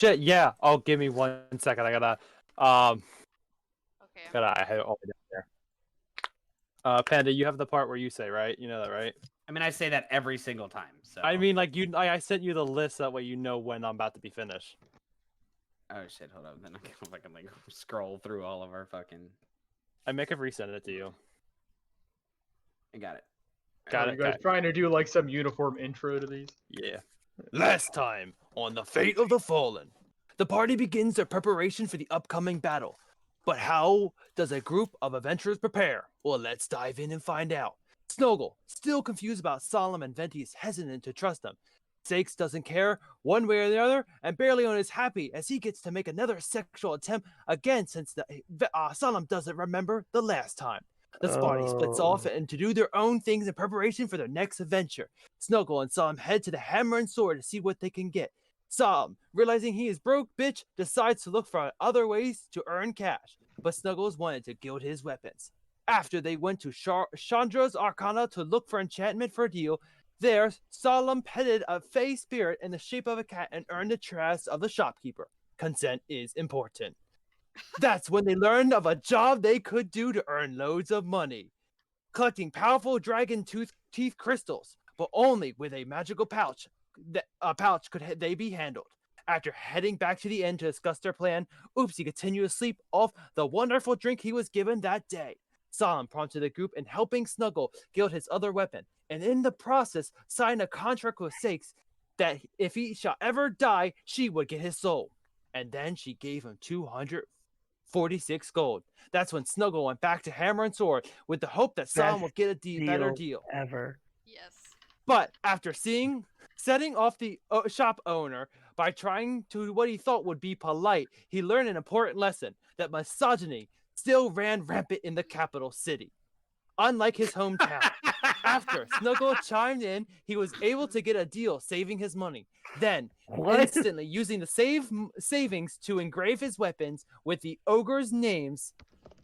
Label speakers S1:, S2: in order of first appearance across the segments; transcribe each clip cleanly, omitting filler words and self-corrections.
S1: Shit, yeah. Oh, give me 1 second. I gotta,
S2: Okay.
S1: I had it all the way down there. Panda, you have the part where you say, right? You know that, right?
S3: I mean, I say that every single time. So
S1: I mean, like I sent you the list that way you know when I'm about to be finished.
S3: oh shit, hold on. Then I can fucking like scroll through all of our fucking.
S1: I may have resend it to you.
S3: I got it.
S1: Got
S4: Are
S1: it.
S4: you guys trying to do like some uniform intro to these?
S1: Yeah. Last time on The Fate of the Fallen, the party begins their preparation for the upcoming battle. But how does a group of adventurers prepare? Well, let's dive in and find out. Snoggle, still confused about Solemn and Venti, is hesitant to trust them. Sakes doesn't care one way or the other, and Bareleon is happy as he gets to make another sexual attempt again since Solemn doesn't remember the last time. The party splits off and to do their own things in preparation for their next adventure. Snuggle and Solemn head to the Hammer and Sword to see what they can get. Solemn, realizing he is broke bitch, decides to look for other ways to earn cash, but Snuggles wanted to gild his weapons. After they went to Chandra's Arcana to look for enchantment for a deal, there Solemn petted a fey spirit in the shape of a cat and earned the trust of the shopkeeper. Consent is important. That's when they learned of a job they could do to earn loads of money. Collecting powerful dragon teeth crystals, but only with a magical pouch. A pouch could they be handled. After heading back to the inn to discuss their plan, Oopsie continued to sleep off the wonderful drink he was given that day. Solemn prompted the group in helping Snuggle gild his other weapon, and in the process signed a contract with Sakes that if he shall ever die, she would get his soul. And then she gave him 246 gold. That's when Snuggle went back to Hammer and Sword with the hope that Solemn would get a better deal.
S5: Ever.
S2: Yes.
S1: But after setting off the shop owner by trying to what he thought would be polite, he learned an important lesson that misogyny still ran rampant in the capital city. Unlike his hometown, after Snuggle chimed in, he was able to get a deal, saving his money. Then, instantly using the savings to engrave his weapons with the ogre's names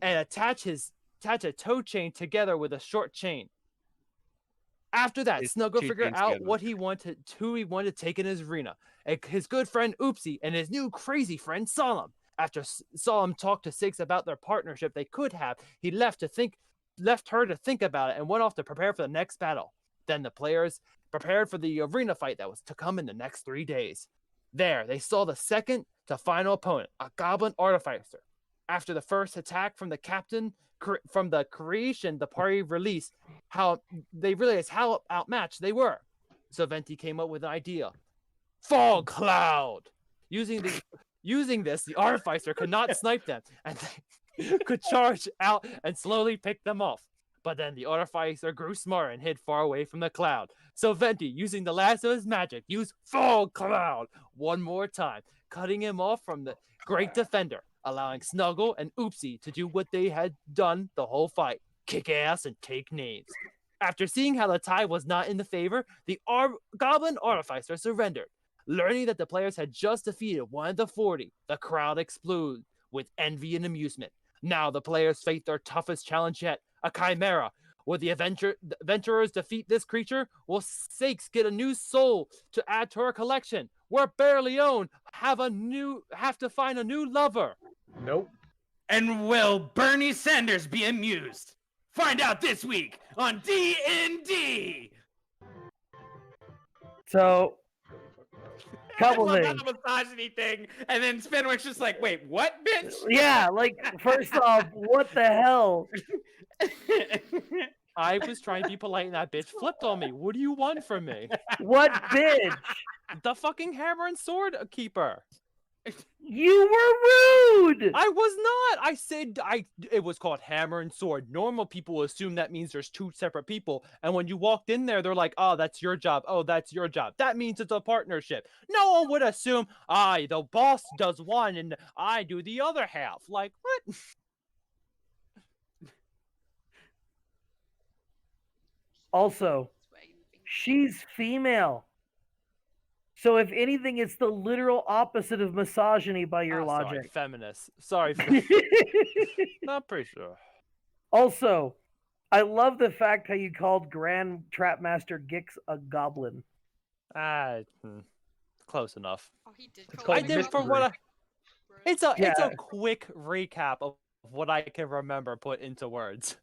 S1: and attach a toe chain together with a short chain. After that, Snuggle figured out who he wanted to take in his arena. His good friend Oopsie and his new crazy friend Solemn. After Solemn talked to Sakes about their partnership they could have, he left her to think about it and went off to prepare for the next battle. Then the players prepared for the arena fight that was to come in the next 3 days. There, they saw the second to final opponent, a goblin artificer. After the first attack from the captain from the creation the party released, how they realized how outmatched they were. So Venti came up with an idea. Fog Cloud! Using this, the artificer could not snipe them, and they could charge out and slowly pick them off. But then the artificer grew smarter and hid far away from the cloud. So Venti, using the last of his magic, used Fog Cloud one more time, cutting him off from the great defender, allowing Snuggle and Oopsie to do what they had done the whole fight, kick ass and take names. After seeing how the tide was not in the favor, the Goblin Artificer surrendered. Learning that the players had just defeated one of the 40, the crowd exploded with envy and amusement. Now the players face their toughest challenge yet, a chimera. Will the adventurers defeat this creature? Will Sakes get a new soul to add to her collection? Will Bareleon have to find a new lover?
S4: Nope.
S3: And will Bernie Sanders be amused? Find out this week on D&D.
S5: So, couple
S3: I love
S5: things.
S3: that misogyny thing, and then Fenwick's just like, "Wait, what, bitch?"
S5: Yeah, like first off, what the hell?
S1: I was trying to be polite and that bitch flipped on me. What do you want from me?
S5: What bitch?
S1: The fucking Hammer and Sword keeper.
S5: You were rude.
S1: I was not. I said it was called Hammer and Sword. Normal people assume that means there's two separate people. And when you walked in there, they're like, oh, that's your job. Oh, that's your job. That means it's a partnership. No one would assume, the boss does one and I do the other half. Like, what?
S5: Also, she's female. So if anything, it's the literal opposite of misogyny by your logic.
S1: Sorry, feminist. Sorry. Not pretty sure.
S5: Also, I love the fact how you called Grand Trapmaster Gix a goblin.
S1: Close enough.
S2: Oh, he did.
S4: It's
S2: call
S1: I
S4: called
S2: him
S1: did for
S4: mystery.
S1: what I.
S2: Bruh.
S1: It's a
S5: Yeah.
S1: quick recap of what I can remember put into words.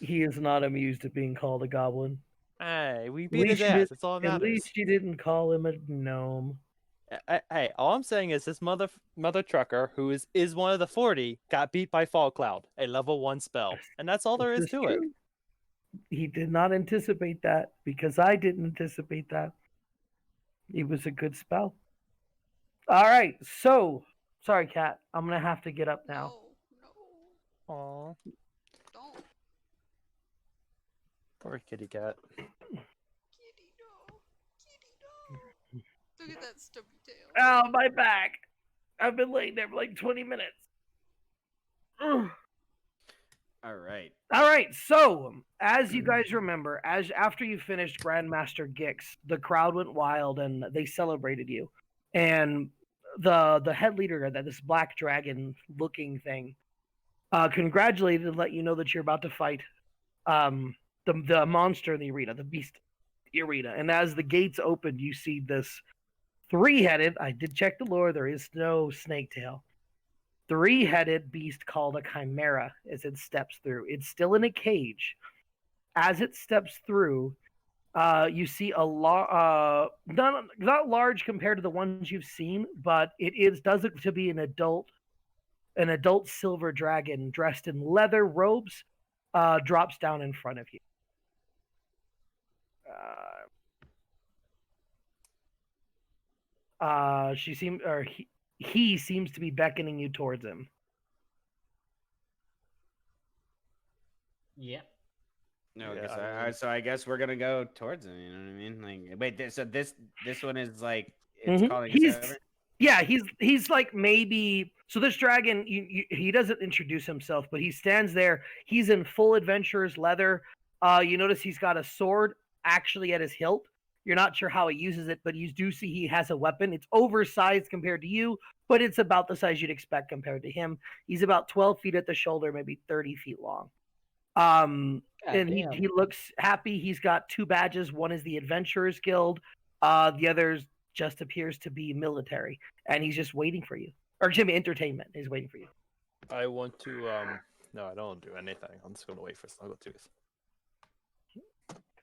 S5: He is not amused at being called a goblin.
S1: Hey, we
S5: At
S1: beat his
S5: least you
S1: ass.
S5: did-
S1: It's all that
S5: At
S1: matters.
S5: least you didn't call him a gnome.
S1: Hey, all I'm saying is this mother trucker, who is one of the 40, got beat by Fall Cloud, a level 1 spell, and that's all there
S5: This
S1: is to it.
S5: true. He did not anticipate that because I didn't anticipate that. It was a good spell. All right, so sorry, Kat. I'm gonna have to get up now.
S2: No,
S1: Aw,
S2: don't.
S1: poor kitty cat.
S2: Kitty, no. Kitty, no. Look at that stubby tail.
S5: Ow, my back! I've been laying there for like 20 minutes. Ugh.
S3: All right.
S5: All right, so as you guys remember, as after you finished Grandmaster Gix, the crowd went wild and they celebrated you. And the head leader, that this black dragon looking thing, congratulated and let you know that you're about to fight the monster in the arena, the beast arena. And as the gates opened, you see this three-headed, I did check the lore, there is no snake tail. Three-headed beast called a chimera as it steps through. It's still in a cage. As it steps through, you see a not large compared to the ones you've seen, but does look to be an adult silver dragon dressed in leather robes. Drops down in front of you. He seems to be beckoning you towards him.
S4: Yeah.
S3: No,
S1: Yeah,
S3: guess
S1: I
S3: I,
S1: mean-
S3: so I guess we're gonna go towards him. You know what I mean? Like, wait, so this one is like it's
S5: Mhm.
S3: calling
S5: He's-
S3: us over?
S5: Yeah, he's like maybe. So this dragon, he doesn't introduce himself, but he stands there. He's in full adventurer's leather. You notice he's got a sword actually at his hilt. You're not sure how he uses it, but you do see he has a weapon. It's oversized compared to you, but it's about the size you'd expect compared to him. He's about 12 feet at the shoulder, maybe 30 feet long. And he looks happy. He's got 2 badges. One is the Adventurers Guild. The other just appears to be military, and he's just waiting for you. Or Jimmy, entertainment is waiting for you.
S1: I want to, no, I don't want to do anything. I'm just going to wait for Snuggletooth.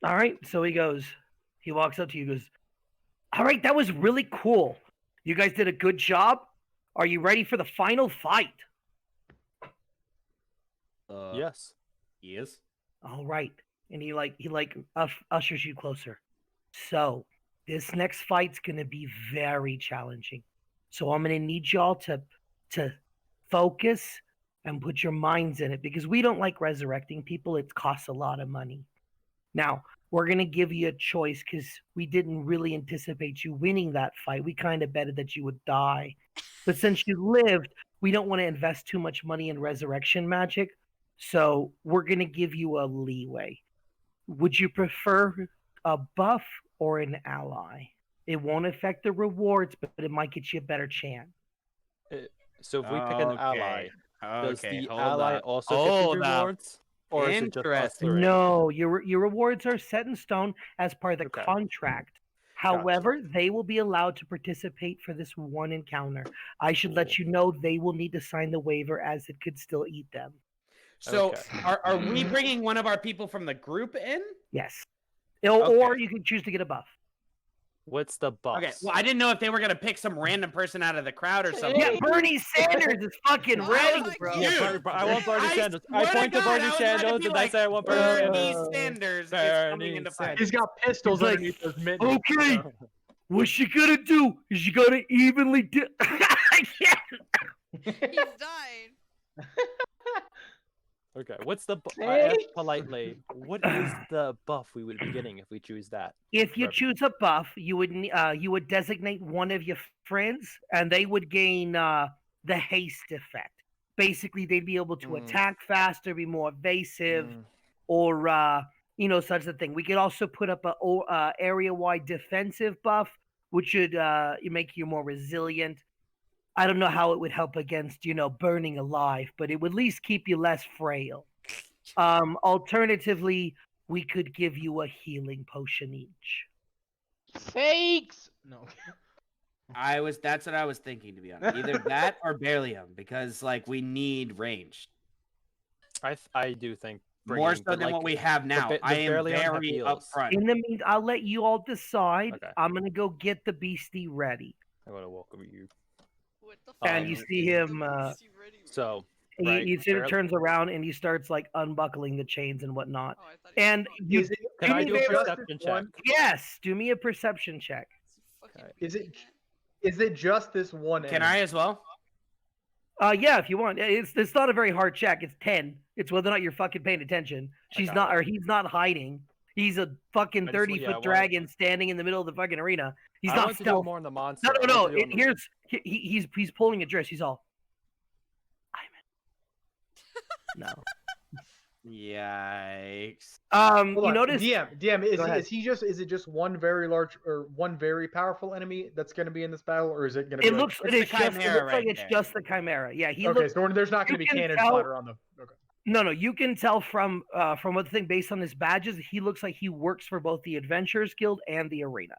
S5: All right, so he walks up to you, goes, all right, that was really cool. You guys did a good job. Are you ready for the final fight?
S1: Yes.
S3: Yes.
S5: All right. And he ushers you closer. So this next fight's gonna be very challenging. So I'm gonna need y'all to focus and put your minds in it because we don't like resurrecting people. It costs a lot of money. Now, we're gonna give you a choice because we didn't really anticipate you winning that fight. We kind of betted that you would die. But since you lived, we don't want to invest too much money in resurrection magic. So we're going to give you a leeway. Would you prefer a buff or an ally? It won't affect the rewards, but it might get you a better chance.
S1: So if we pick an ally, does
S3: Okay,
S1: the
S3: hold
S1: ally
S3: up.
S1: also get
S3: Hold
S1: the
S3: up.
S1: rewards? Or is it just us
S3: Interesting.
S1: three?
S5: No, your rewards are set in stone as part of the
S1: Okay.
S5: contract. However, they will be allowed to participate for this one encounter. I should let you know they will need to sign the waiver as it could still eat them.
S3: So
S1: Okay.
S3: are we bringing one of our people from the group in?
S5: Yes. Or
S3: Okay.
S5: you can choose to get a buff.
S1: What's the buff?
S3: Okay. Well, I didn't know if they were gonna pick some random person out of the crowd or something.
S5: Yeah, Bernie Sanders is fucking
S2: Oh,
S5: ready,
S2: fuck
S5: bro.
S2: you.
S1: Yeah, I want Bernie Sanders. I
S3: swear
S1: point to
S3: God,
S1: Bernie
S3: I was about to
S1: Sanders
S3: be
S1: and I
S3: like,
S1: say I want Bernie
S3: Bernie
S1: Sanders.
S3: Sanders is
S1: Bernie
S3: coming into fight.
S4: He's got pistols
S5: He's like,
S4: underneath those mittens.
S5: okay. What's she gonna do? Is she gonna evenly I can't.
S2: He's dying.
S1: Okay, what's the
S4: Hey.
S1: I asked politely, what is the buff we would be getting if we choose that?
S5: If you
S1: Perfect.
S5: choose a buff, you would designate one of your friends, and they would gain the haste effect. Basically, they'd be able to
S1: Mm.
S5: attack faster, be more evasive,
S1: Mm.
S5: or such a thing. We could also put up a area-wide defensive buff, which should make you more resilient. I don't know how it would help against burning alive, but it would at least keep you less frail. Alternatively, we could give you a healing potion each.
S6: Sakes! No.
S3: That's what I was thinking, to be honest. Either that or Berlium, because like we need range.
S1: I do think
S3: More
S1: bringing,
S3: so
S1: but,
S3: than
S1: like,
S3: what we have now.
S1: Does
S3: I am
S1: Berlion have
S3: very
S1: heals?
S3: upfront.
S5: In the meantime, I'll let you all decide.
S1: Okay.
S5: I'm gonna go get the beastie ready.
S1: I want to welcome you.
S2: What the
S5: And
S2: fuck
S5: you
S2: is
S5: see
S2: the
S5: him,
S2: beastie ready?
S1: So
S5: And
S1: right,
S5: you see him
S1: Berli-
S5: turns around and he starts like unbuckling the chains and whatnot.
S2: Oh, I thought he
S5: And
S2: was
S5: you,
S4: Is it?
S1: Can I
S4: is
S1: do a
S4: it just
S1: perception
S4: this
S1: check?
S4: one?
S5: yes, do me a perception check.
S2: fucking
S1: Okay.
S4: Is it?
S2: reading
S4: Is it just this one?
S3: Can
S4: enemy?
S3: I as well?
S5: Yeah, if you want. It's not a very hard check. It's 10. It's whether or not you're fucking paying attention. She's
S1: got
S5: not,
S1: it.
S5: or he's not hiding. He's a fucking
S1: I just-
S5: 30-foot
S1: yeah, I want-
S5: dragon standing in the middle of the fucking arena. He's
S1: I
S5: not
S1: want to do
S5: stealth.
S1: more on the monster.
S5: No,
S1: I
S5: no,
S1: want
S5: no.
S1: to do on the-
S5: He's pulling a dress. He's all. I'm in. No.
S3: Yikes.
S4: Hold
S5: You
S4: on,
S5: notice?
S4: DM,
S5: Go ahead.
S4: is it just one very large or one very powerful enemy that's going to be in this battle, or is it going to be?
S5: It
S4: like-
S5: looks.
S3: It's
S5: It
S3: the
S5: is just. It
S3: Chimera
S5: looks like
S3: right
S5: it's
S3: there.
S5: just the chimera. Yeah, he
S4: okay,
S5: looks.
S4: so there's not going to
S5: you
S4: be
S5: can
S4: cannon
S5: tell-
S4: fodder on the. Okay.
S5: No, you can tell from what the thing based on his badges, he looks like he works for both the Adventurers Guild and the arena.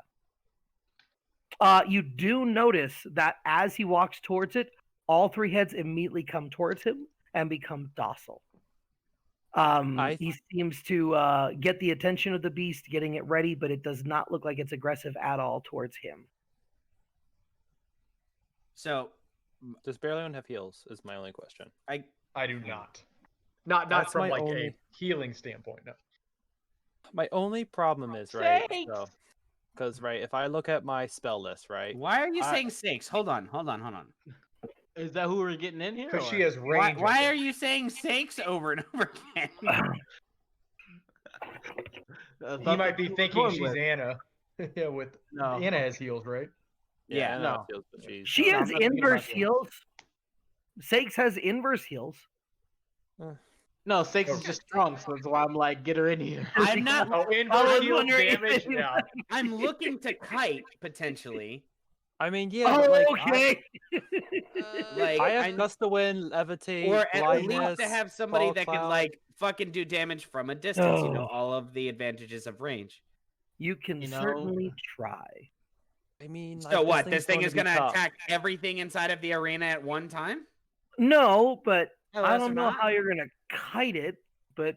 S5: You do notice that as he walks towards it, all three heads immediately come towards him and become docile. He seems to get the attention of the beast, getting it ready, but it does not look like it's aggressive at all towards him.
S3: So
S1: Does Berlion have heals? Is my only question.
S4: I do not. Not
S1: That's
S4: from
S1: my
S4: like a
S1: only-
S4: healing standpoint. No.
S1: My only problem is right.
S6: Sakes!
S1: Because right, if I look at my spell list, right,
S3: why are you
S1: I-
S3: saying sakes? Hold on.
S6: Is that who we're getting in here?
S4: Because
S6: or-
S4: she has range.
S3: Why are you saying sakes over and over again?
S4: He might be thinking she's
S6: with.
S4: Anna. Yeah, with
S6: No.
S4: Anna has heals, right?
S3: Yeah,
S1: I know
S6: no.
S1: it feels, but she's,
S5: She
S6: No,
S5: has
S6: I'm not thinking about
S5: inverse
S6: him.
S5: heals. Sakes has inverse heals.
S6: No, Sakes is just strong, so that's why I'm like, get her in here.
S3: I'm not.
S4: Oh,
S5: I
S4: inverse
S5: was
S4: heals
S5: wondering if
S4: damage.
S5: you-
S4: Yeah.
S3: I'm looking to kite potentially.
S1: I mean, yeah. but, like,
S5: Okay.
S3: Like,
S1: I have
S3: I-
S1: gust to win, levitate,
S3: Or at
S1: blindness,
S3: least to have somebody
S1: fog
S3: that can
S1: cloud.
S3: like fucking do damage from a distance. You know,
S5: Oh.
S3: all of the advantages of range.
S5: You can
S6: You know-
S5: certainly try.
S1: I mean, like,
S3: So what? This
S1: thing's
S3: thing is
S1: be
S3: gonna
S1: tough.
S3: attack everything inside of the arena at one time?
S5: No, but
S3: Oh,
S5: I
S3: that's
S5: don't know
S3: not?
S5: how you're gonna kite it. But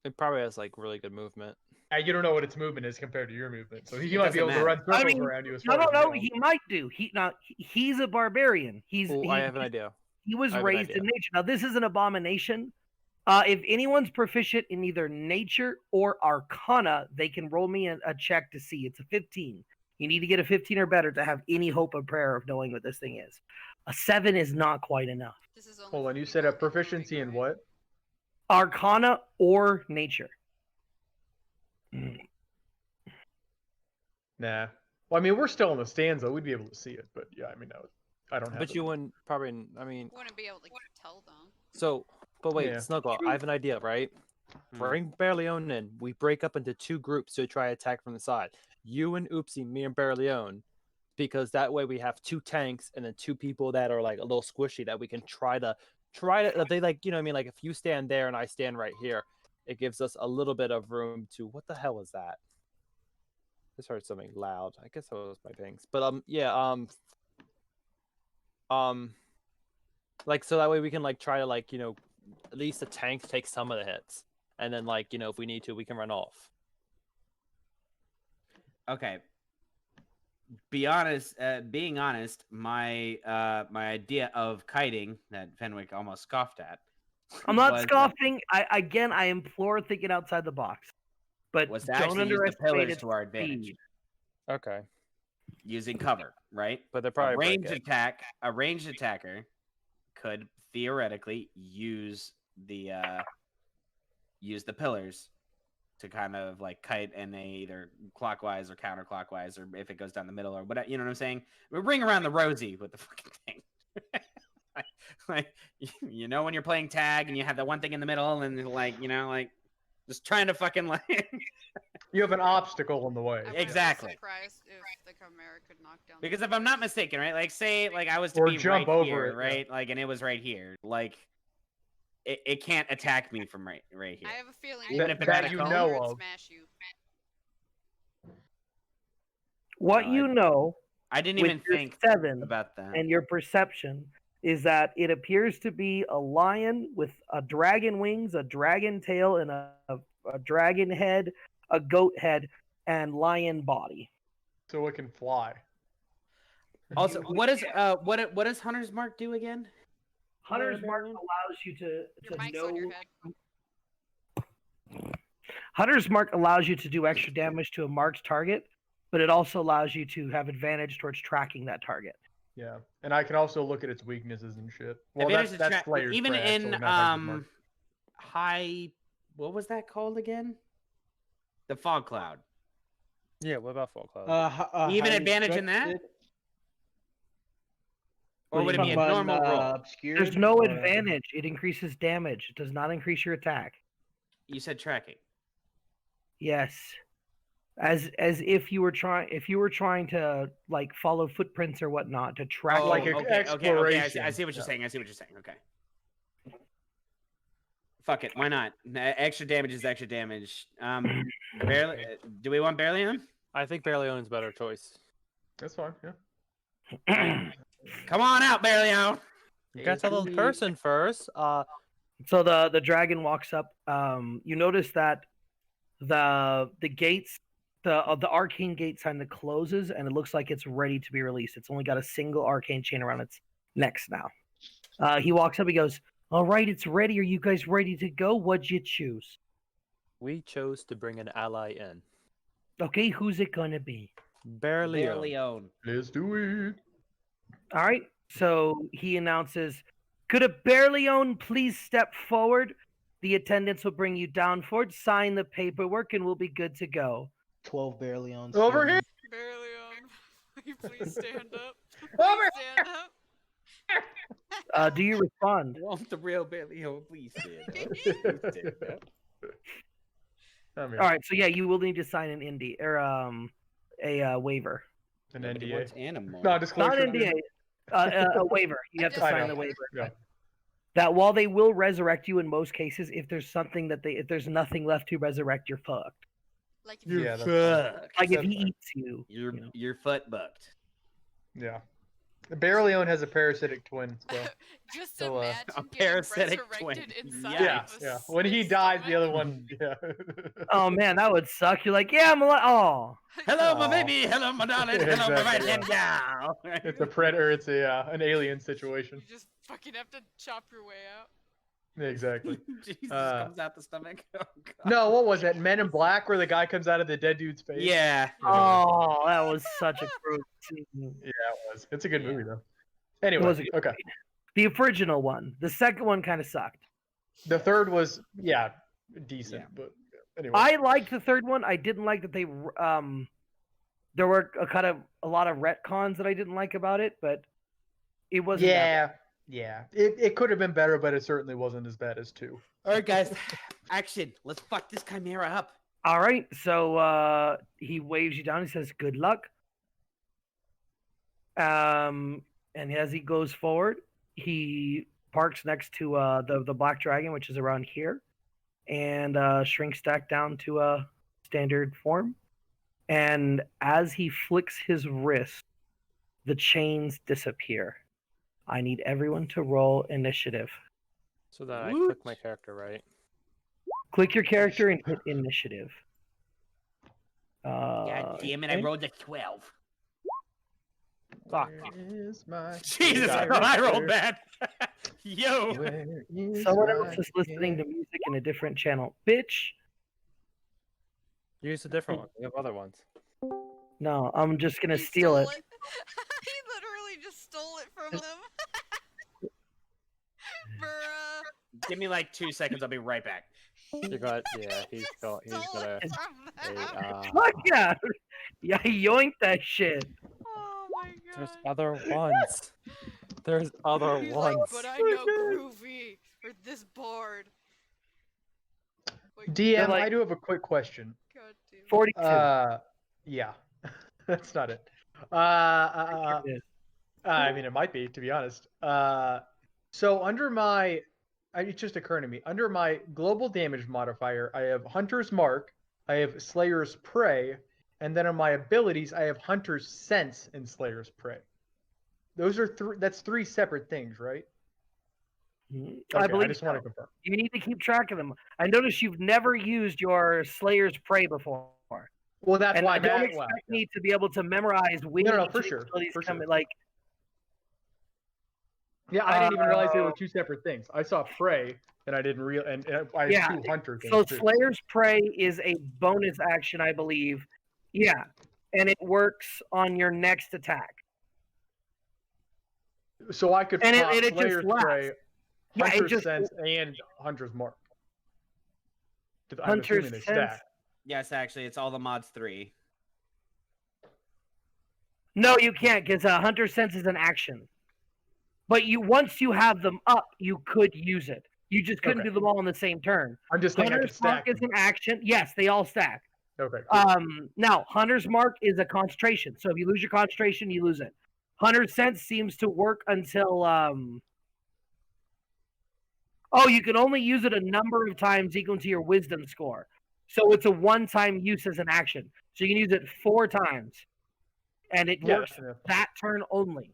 S1: It probably has like really good movement.
S4: You don't know what its movement is compared to your movement, so he
S3: It
S4: might be
S3: doesn't
S4: able to run
S3: matter.
S4: circles
S5: I mean,
S4: around you. As
S5: no,
S4: far
S5: no,
S4: as
S5: no.
S4: you know.
S5: He might do. He's a barbarian.
S1: I have an idea.
S5: He was
S1: I have an
S5: raised in nature. Now, this is an abomination. If anyone's proficient in either nature or arcana, they can roll me a check to see. It's a 15. You need to get a 15 or better to have any hope or prayer of knowing what this thing is. A 7 is not quite enough.
S2: This is only
S4: Hold on,
S2: for
S4: you said a
S2: people with
S4: proficiency in
S2: Omega,
S4: what?
S5: Arcana or nature.
S4: Nah. Well, I mean, we're still in the stanza. We'd be able to see it, but yeah, I mean, no, I don't have.
S1: But
S4: it.
S1: you wouldn't probably. I mean,
S2: right? Wouldn't be able to tell them.
S1: so. But wait,
S4: Yeah.
S1: Snuggle. I have an idea, right? Bring Berlion in. We break up into two groups to try attack from the side. You and Oopsie, me and Berlion, because that way we have two tanks and then two people that are like a little squishy that we can try to. They like, you know what I mean? Like if you stand there and I stand right here, it gives us a little bit of room to. What the hell is that? Just heard something loud. I guess that was my pings. But yeah, like so that way we can like try to like, you know, at least the tanks take some of the hits, and then like, you know, if we need to, we can run off.
S3: Okay. Being honest, my my idea of kiting that Fenwick almost scoffed at.
S5: I'm not
S3: was,
S5: scoffing. I implore thinking outside the box. But
S3: Was to
S5: don't
S3: actually use the
S5: underestimate
S3: pillars
S5: its
S3: to our advantage,
S5: speed.
S1: Okay,
S3: using cover, right?
S1: but they're
S3: A
S1: probably
S3: ranged a ranged attacker could theoretically use the pillars to kind of like kite in a either clockwise or counterclockwise, or if it goes down the middle or whatever. You know what I'm saying? We ring around the rosy with the fucking thing. like you know when you're playing tag and you have that one thing in the middle and like, you know, like just trying to fucking like
S4: You have an obstacle in the way.
S2: I wouldn't be
S3: Exactly.
S2: surprised if the Chimera could knock down. the
S3: because if I'm not mistaken, right? Like say like I was to
S4: Or
S3: be
S4: jump
S3: right
S4: over
S3: here,
S4: it, yeah.
S3: right? Like and it was right here. Like it can't attack me from right here.
S2: I have a feeling
S3: Even
S2: it
S3: if it
S2: would
S3: had a
S2: hurt
S3: cone?
S2: you or
S4: know of.
S2: smash you.
S5: What
S3: No,
S5: you know
S3: I didn't
S5: with
S3: even
S5: your
S3: think
S5: 7
S3: about that.
S5: and your perception is that it appears to be a lion with a dragon wings, a dragon tail, and a dragon head, a goat head, and lion body.
S4: So it can fly.
S3: Also, what does Hunter's Mark do again?
S5: Hunter's Mark
S3: Barbarian?
S5: allows you to
S2: Your mic's
S5: know.
S2: on your head.
S5: Hunter's Mark allows you to do extra damage to a marked target, but it also allows you to have advantage towards tracking that target.
S4: Yeah, and I can also look at its weaknesses and shit. Well,
S3: Advantage
S4: that's
S3: to
S4: Slayer's
S3: even
S4: Prayer,
S3: in
S4: actually, not Hunter's Mark.
S3: high. What was that called again? The fog cloud.
S1: Yeah, what about Fall Cloud?
S3: Even
S6: highly
S3: advantage in that?
S6: instructed?
S3: Or would it be a
S6: Talking about
S3: normal roll?
S6: obscured,
S5: There's no
S6: or-
S5: advantage. It increases damage. It does not increase your attack.
S3: You said tracking.
S5: Yes. As if you were trying to like follow footprints or whatnot to track.
S3: Oh,
S4: like
S5: it.
S3: okay. I see
S4: exploration.
S3: what you're
S4: Yeah.
S3: saying. I see what you're saying. Okay. Fuck it. Why not? Extra damage is extra damage. Barely. Do we want Bareleon?
S1: I think Bareleon's better choice.
S4: That's fine. Yeah.
S3: Come on out, Bareleon.
S1: You gotta tell the person first.
S5: So the dragon walks up. You notice that the gates, the arcane gate sign that closes, and it looks like it's ready to be released. It's only got a single arcane chain around its neck now. He walks up. He goes, "All right, it's ready. Are you guys ready to go? What'd you choose?
S1: We chose to bring an ally in.
S5: Okay, who's it gonna be?
S1: Bareleon.
S3: Bareleon.
S4: Let's do it.
S5: All right." So he announces, "Could a Bareleon please step forward? The attendants will bring you down forward. Sign the paperwork, and we'll be good to go."
S6: 12 Bareleons.
S4: Over here.
S2: Bareleon, will you please stand up?
S4: Over
S2: Please stand up.
S5: Do you respond?
S3: Want the real Bareleon, please stand up. Please stand up.
S4: I'm here.
S5: All right. So yeah, you will need to sign an ND or a waiver.
S4: An
S3: Nobody
S4: NDA.
S3: wants animal.
S4: No,
S5: Not
S4: disclosure.
S5: an NDA. A waiver. You have to
S2: I
S5: sign
S4: know.
S5: the waiver.
S4: Yeah.
S5: That while they will resurrect you in most cases, if there's something that if there's nothing left to resurrect, you're fucked.
S2: Like if
S4: Yeah,
S2: you
S4: that's
S3: Fuck.
S5: Like if
S4: That's
S5: he
S4: fine.
S5: eats you.
S3: Your
S5: you know.
S3: your foot bucked.
S4: Yeah. The Bareleon has a parasitic twin. So.
S2: just
S4: So,
S2: imagine
S3: a
S2: getting
S3: parasitic
S2: resurrected
S3: twin.
S2: inside
S4: Yeah,
S2: of
S4: yeah.
S2: his
S4: When he dies, the other
S2: stomach.
S4: one. Yeah.
S5: Oh man, that would suck. You're like, yeah, I'm alive. Oh,
S3: Hello, my
S4: Aw.
S3: baby. Hello, my darling. Hello, my right
S4: Exactly,
S3: hand gal.
S4: It's a predator. It's a an alien situation.
S2: You just fucking have to chop your way out.
S4: Exactly.
S3: Jesus
S4: Uh,
S3: comes out the stomach. Oh, God.
S4: No, what was it? Men in Black, where the guy comes out of the dead dude's face.
S3: Yeah.
S5: oh, that was such a cruel scene.
S4: Yeah, it was. It's a good movie though. Anyway,
S5: It was a good
S4: okay.
S5: The original one. The second one kind of sucked.
S4: The third was decent,
S3: Yeah.
S4: but anyway.
S5: I liked the third one. I didn't like that they there were a lot of retcons that I didn't like about it, but it wasn't that bad.
S4: Yeah. It could have been better, but it certainly wasn't as bad as 2.
S3: All right, guys. Action. Let's fuck this chimera up.
S5: All right, so he waves you down. He says, "Good luck." And as he goes forward, he parks next to the black dragon, which is around here, and shrinks back down to a standard form. And as he flicks his wrist, the chains disappear. I need everyone to roll initiative.
S1: So that I
S3: Woot.
S1: click my character right.
S5: Click your character and hit initiative.
S3: God damn it! I
S5: okay.
S3: rolled a 12.
S1: Fuck.
S4: Where is my
S3: Jesus, I thought I rolled bad. Yo.
S4: Where is
S5: Someone
S4: my
S5: else is listening to music in a different channel. Bitch.
S1: Use a different one. We have other ones.
S5: No, I'm just gonna
S2: He
S5: steal it.
S2: stole He literally just stole it from him. Bruh.
S3: Give me like 2 seconds. I'll be right back.
S1: You got he's
S2: Stole
S1: got a,
S2: it from
S1: a
S2: them.
S5: Fuck yeah! Yeah, yoink that shit.
S2: Oh my god.
S1: there's other ones. There's other
S2: He's
S1: ones.
S2: like, but I know Groovy or this board. Like,
S4: DM,
S5: They're like-
S4: I do have a quick question.
S2: God damn.
S5: 42.
S4: Yeah. That's not it.
S5: It is.
S4: I mean, it might be, to be honest. So under my, it just occurred to me, under my global damage modifier, I have Hunter's Mark, I have Slayer's Prey, and then on my abilities, I have Hunter's Sense and Slayer's Prey. Those are that's 3 separate things, right?
S5: I
S4: Okay,
S5: believe
S4: I just want to
S5: so.
S4: confirm.
S5: You need to keep track of them. I notice you've never used your Slayer's Prey before.
S4: Well, that's
S5: And
S4: why
S5: I don't
S4: that.
S5: expect
S4: Well, yeah.
S5: me to be able to memorize when
S4: No,
S5: each of
S4: for
S5: these
S4: sure,
S5: abilities
S4: for
S5: come
S4: sure.
S5: in. Like,
S4: Yeah, I didn't even realize they were 2 separate things. I saw Prey, and I didn't real, and I have
S5: Yeah,
S4: 2 Hunter things
S5: so
S4: too.
S5: Slayer's Prey is a bonus action, I believe. Yeah, and it works on your next attack.
S4: So I could
S5: And
S4: pop
S5: it just
S4: Slayer's
S5: lasts.
S4: Prey,
S5: Yeah, it
S4: Hunter's
S5: just-
S4: Sense, and Hunter's Mark. 'Cause I'm
S5: Hunter's
S4: assuming they
S5: Sense.
S4: stack.
S3: Yes, actually, it's all the mods 3.
S5: No, you can't, because Hunter's Sense is an action. But once you have them up, you could use it. You just couldn't
S4: Okay.
S5: do them all in the same turn.
S4: I'm just saying I could
S5: Hunter's Mark
S4: stack
S5: is
S4: them.
S5: an action. Yes, they all stack.
S4: Okay. Cool.
S5: Now, Hunter's Mark is a concentration. So if you lose your concentration, you lose it. Hunter's Sense seems to work until oh, you can only use it a number of times equal to your wisdom score. So it's a one-time use as an action. So you can use it 4 times. And it
S4: Yeah,
S5: works
S4: yeah.
S5: that turn only.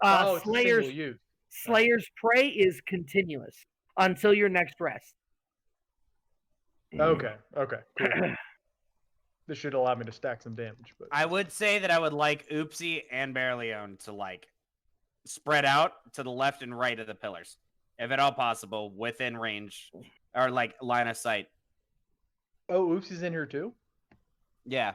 S4: Oh, it's a single
S5: Slayer's
S4: use.
S5: Slayer's Prey is continuous until your next rest.
S4: Okay. Okay. Cool. This should allow me to stack some damage, but
S3: I would say that I would like Oopsie and Bareleone to like spread out to the left and right of the pillars, if at all possible, within range or like line of sight.
S4: oh, Oops is in here too.
S3: Yeah.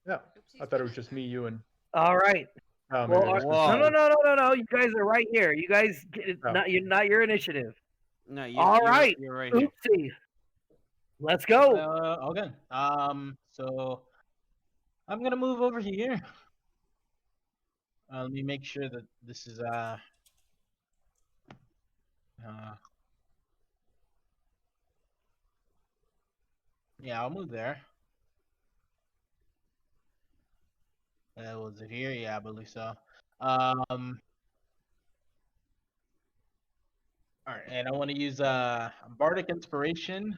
S4: Yeah, I thought it was just me, you, and.
S5: All right.
S4: Oh,
S5: Well,
S4: maybe I just
S3: whoa.
S5: no, no, no, no, no. You guys are right here. You guys,
S4: Oh.
S5: not your initiative.
S3: No.
S5: All right.
S3: You're right here.
S5: Oopsie. Let's go.
S6: Okay. So I'm gonna move over here. Let me make sure that this is yeah, I'll move there. Was it here? Yeah, I believe so. All right, and I want to use Bardic Inspiration.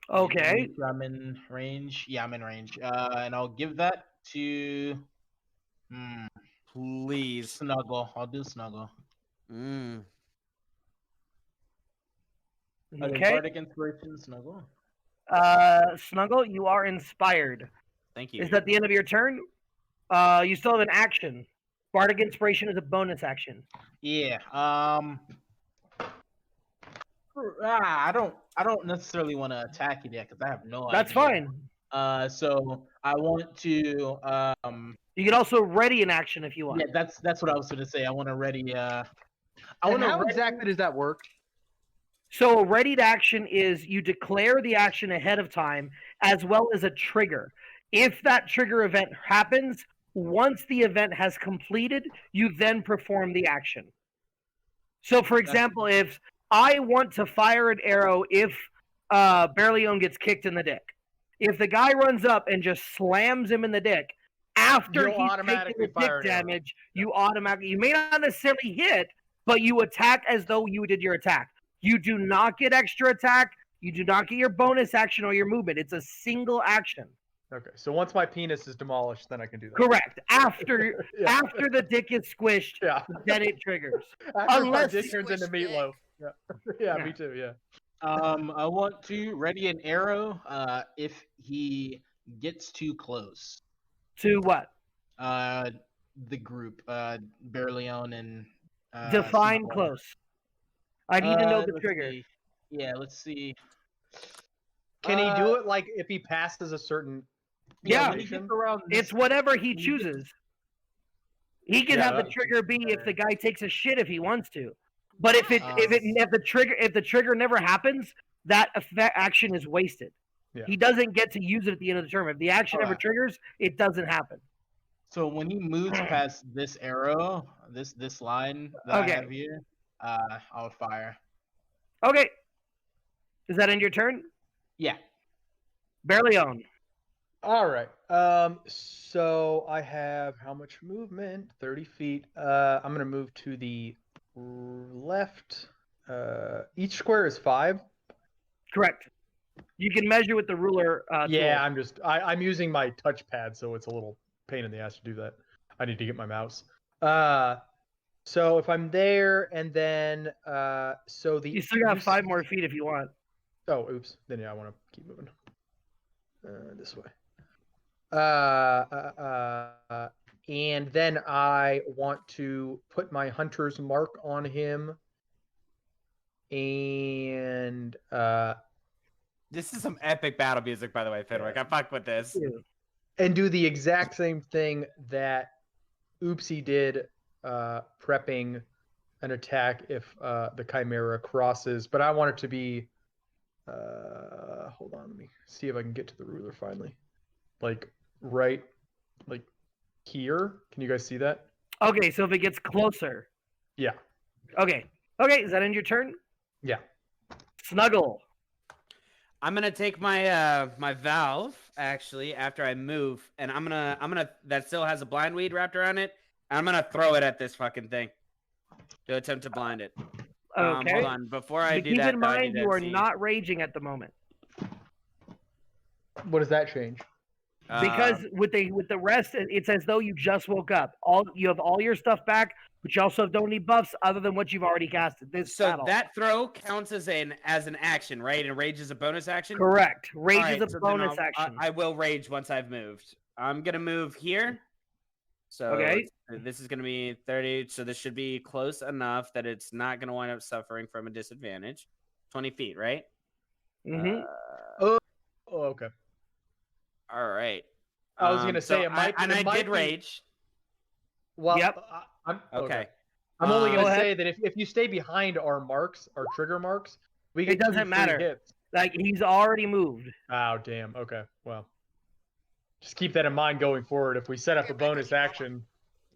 S5: Okay.
S6: I'm in range. Yeah, I'm in range. And I'll give that to
S3: Please.
S6: Snuggle. I'll do Snuggle.
S3: Mm.
S5: Okay.
S6: Bardic Inspiration, Snuggle.
S5: Snuggle, you are inspired.
S3: Thank you.
S5: Is that the end of your turn? You still have an action. Bardic Inspiration is a bonus action.
S6: Yeah. I don't necessarily want to attack you yet because I have no idea.
S5: That's fine.
S6: So I want to
S5: You can also ready an action if you want.
S6: yeah, that's what I was gonna say. I want to ready I
S4: And
S6: want to
S4: how exactly does that work?
S5: So a readied action is you declare the action ahead of time as well as a trigger. If that trigger event happens, once the event has completed, you then perform the action. So for example, if I want to fire an arrow if Bareleone gets kicked in the dick. If the guy runs up and just slams him in the dick, after
S4: You'll
S5: he's taken
S4: automatically
S5: the
S4: fire
S5: dick
S4: an arrow.
S5: damage, you automatically, you may not necessarily hit, but you attack as though you did your attack. You do not get extra attack. You do not get your bonus action or your movement. It's a single action.
S4: Okay, so once my penis is demolished, then I can do that.
S5: Correct. After
S4: Yeah.
S5: after the dick is squished,
S4: Yeah.
S5: then it triggers.
S4: After my
S5: Unless-
S4: dick turns into
S2: Squish dick.
S4: meatloaf. Yeah. Yeah,
S5: Yeah.
S4: me too. Yeah.
S6: I want to ready an arrow if he gets too close.
S5: To what?
S6: The group, Bareleone and
S5: Define
S6: Snuggle.
S5: close. I need to know the
S6: Let's
S5: trigger.
S6: see. Yeah, let's see.
S4: Can he do it like if he passes a certain?
S5: Yeah.
S6: when he gets around this,
S5: It's whatever he chooses. He can
S4: Yeah,
S5: have the
S4: that's
S5: trigger be if the guy takes a shit if he wants to. But if the trigger never happens, that action is wasted.
S4: Yeah.
S5: He doesn't get to use it at the end of the term. If the action ever
S4: Alright.
S5: triggers, it doesn't happen.
S6: So when he moves past this arrow, this line that
S5: Okay.
S6: I have here, I'll fire.
S5: Okay. Does that end your turn?
S6: Yeah.
S5: Bareleone.
S4: All right. So I have how much movement? 30 feet. I'm gonna move to the left. Each square is 5.
S5: Correct. You can measure with the ruler.
S4: Yeah,
S5: tool.
S4: I'm using my touchpad, so it's a little pain in the ass to do that. I need to get my mouse. So if I'm there, and then so the
S5: You still got
S4: you
S5: 5 more feet if you want.
S4: Oh, oops. Then yeah, I want to keep moving. This way. And then I want to put my hunter's mark on him. And
S3: This is some epic battle music, by the way, Fenwick. I fuck with this.
S4: do the exact same thing that Oopsie did, prepping an attack if the Chimera crosses. But I want it to be. Hold on, let me see if I can get to the ruler finally. Like right, like here. Can you guys see that?
S5: Okay, so if it gets closer.
S4: Yeah.
S5: Okay. Okay, is that end your turn?
S4: Yeah.
S5: Snuggle.
S3: I'm gonna take my my valve actually after I move, and I'm gonna that still has a blind weed wrapped around it. I'm gonna throw it at this fucking thing to attempt to blind it.
S5: Okay.
S3: Hold on, before I
S5: But
S3: do
S5: keep
S3: that,
S5: in
S3: though, I
S5: mind
S3: need
S5: you
S3: to
S5: are
S3: see.
S5: not raging at the moment.
S4: What does that change?
S5: Because with the rest, it's as though you just woke up. You have all your stuff back, but you also don't need buffs other than what you've already casted. This
S3: so
S5: battle.
S3: that throw counts as an action, right? And rage is a bonus action.
S5: Correct. Rage
S3: All right,
S5: is a
S3: so then
S5: bonus action.
S3: I will rage once I've moved. I'm gonna move here. So
S5: Okay.
S3: this is gonna be 30. So this should be close enough that it's not gonna wind up suffering from a disadvantage. 20 feet, right?
S5: Mm-hmm.
S4: Oh, okay.
S3: All right.
S4: I was gonna say it might.
S3: I
S4: it might
S3: did
S4: be-
S3: rage.
S4: Well,
S5: Yep.
S4: I'm
S3: Okay.
S4: I'm only
S5: Go
S4: gonna
S5: ahead.
S4: say that if you stay behind our marks, our trigger marks, we get
S5: It doesn't
S4: 2 free
S5: matter.
S4: hits.
S5: Like he's already moved.
S4: Oh damn. Okay. Well, just keep that in mind going forward. If we set up a bonus action,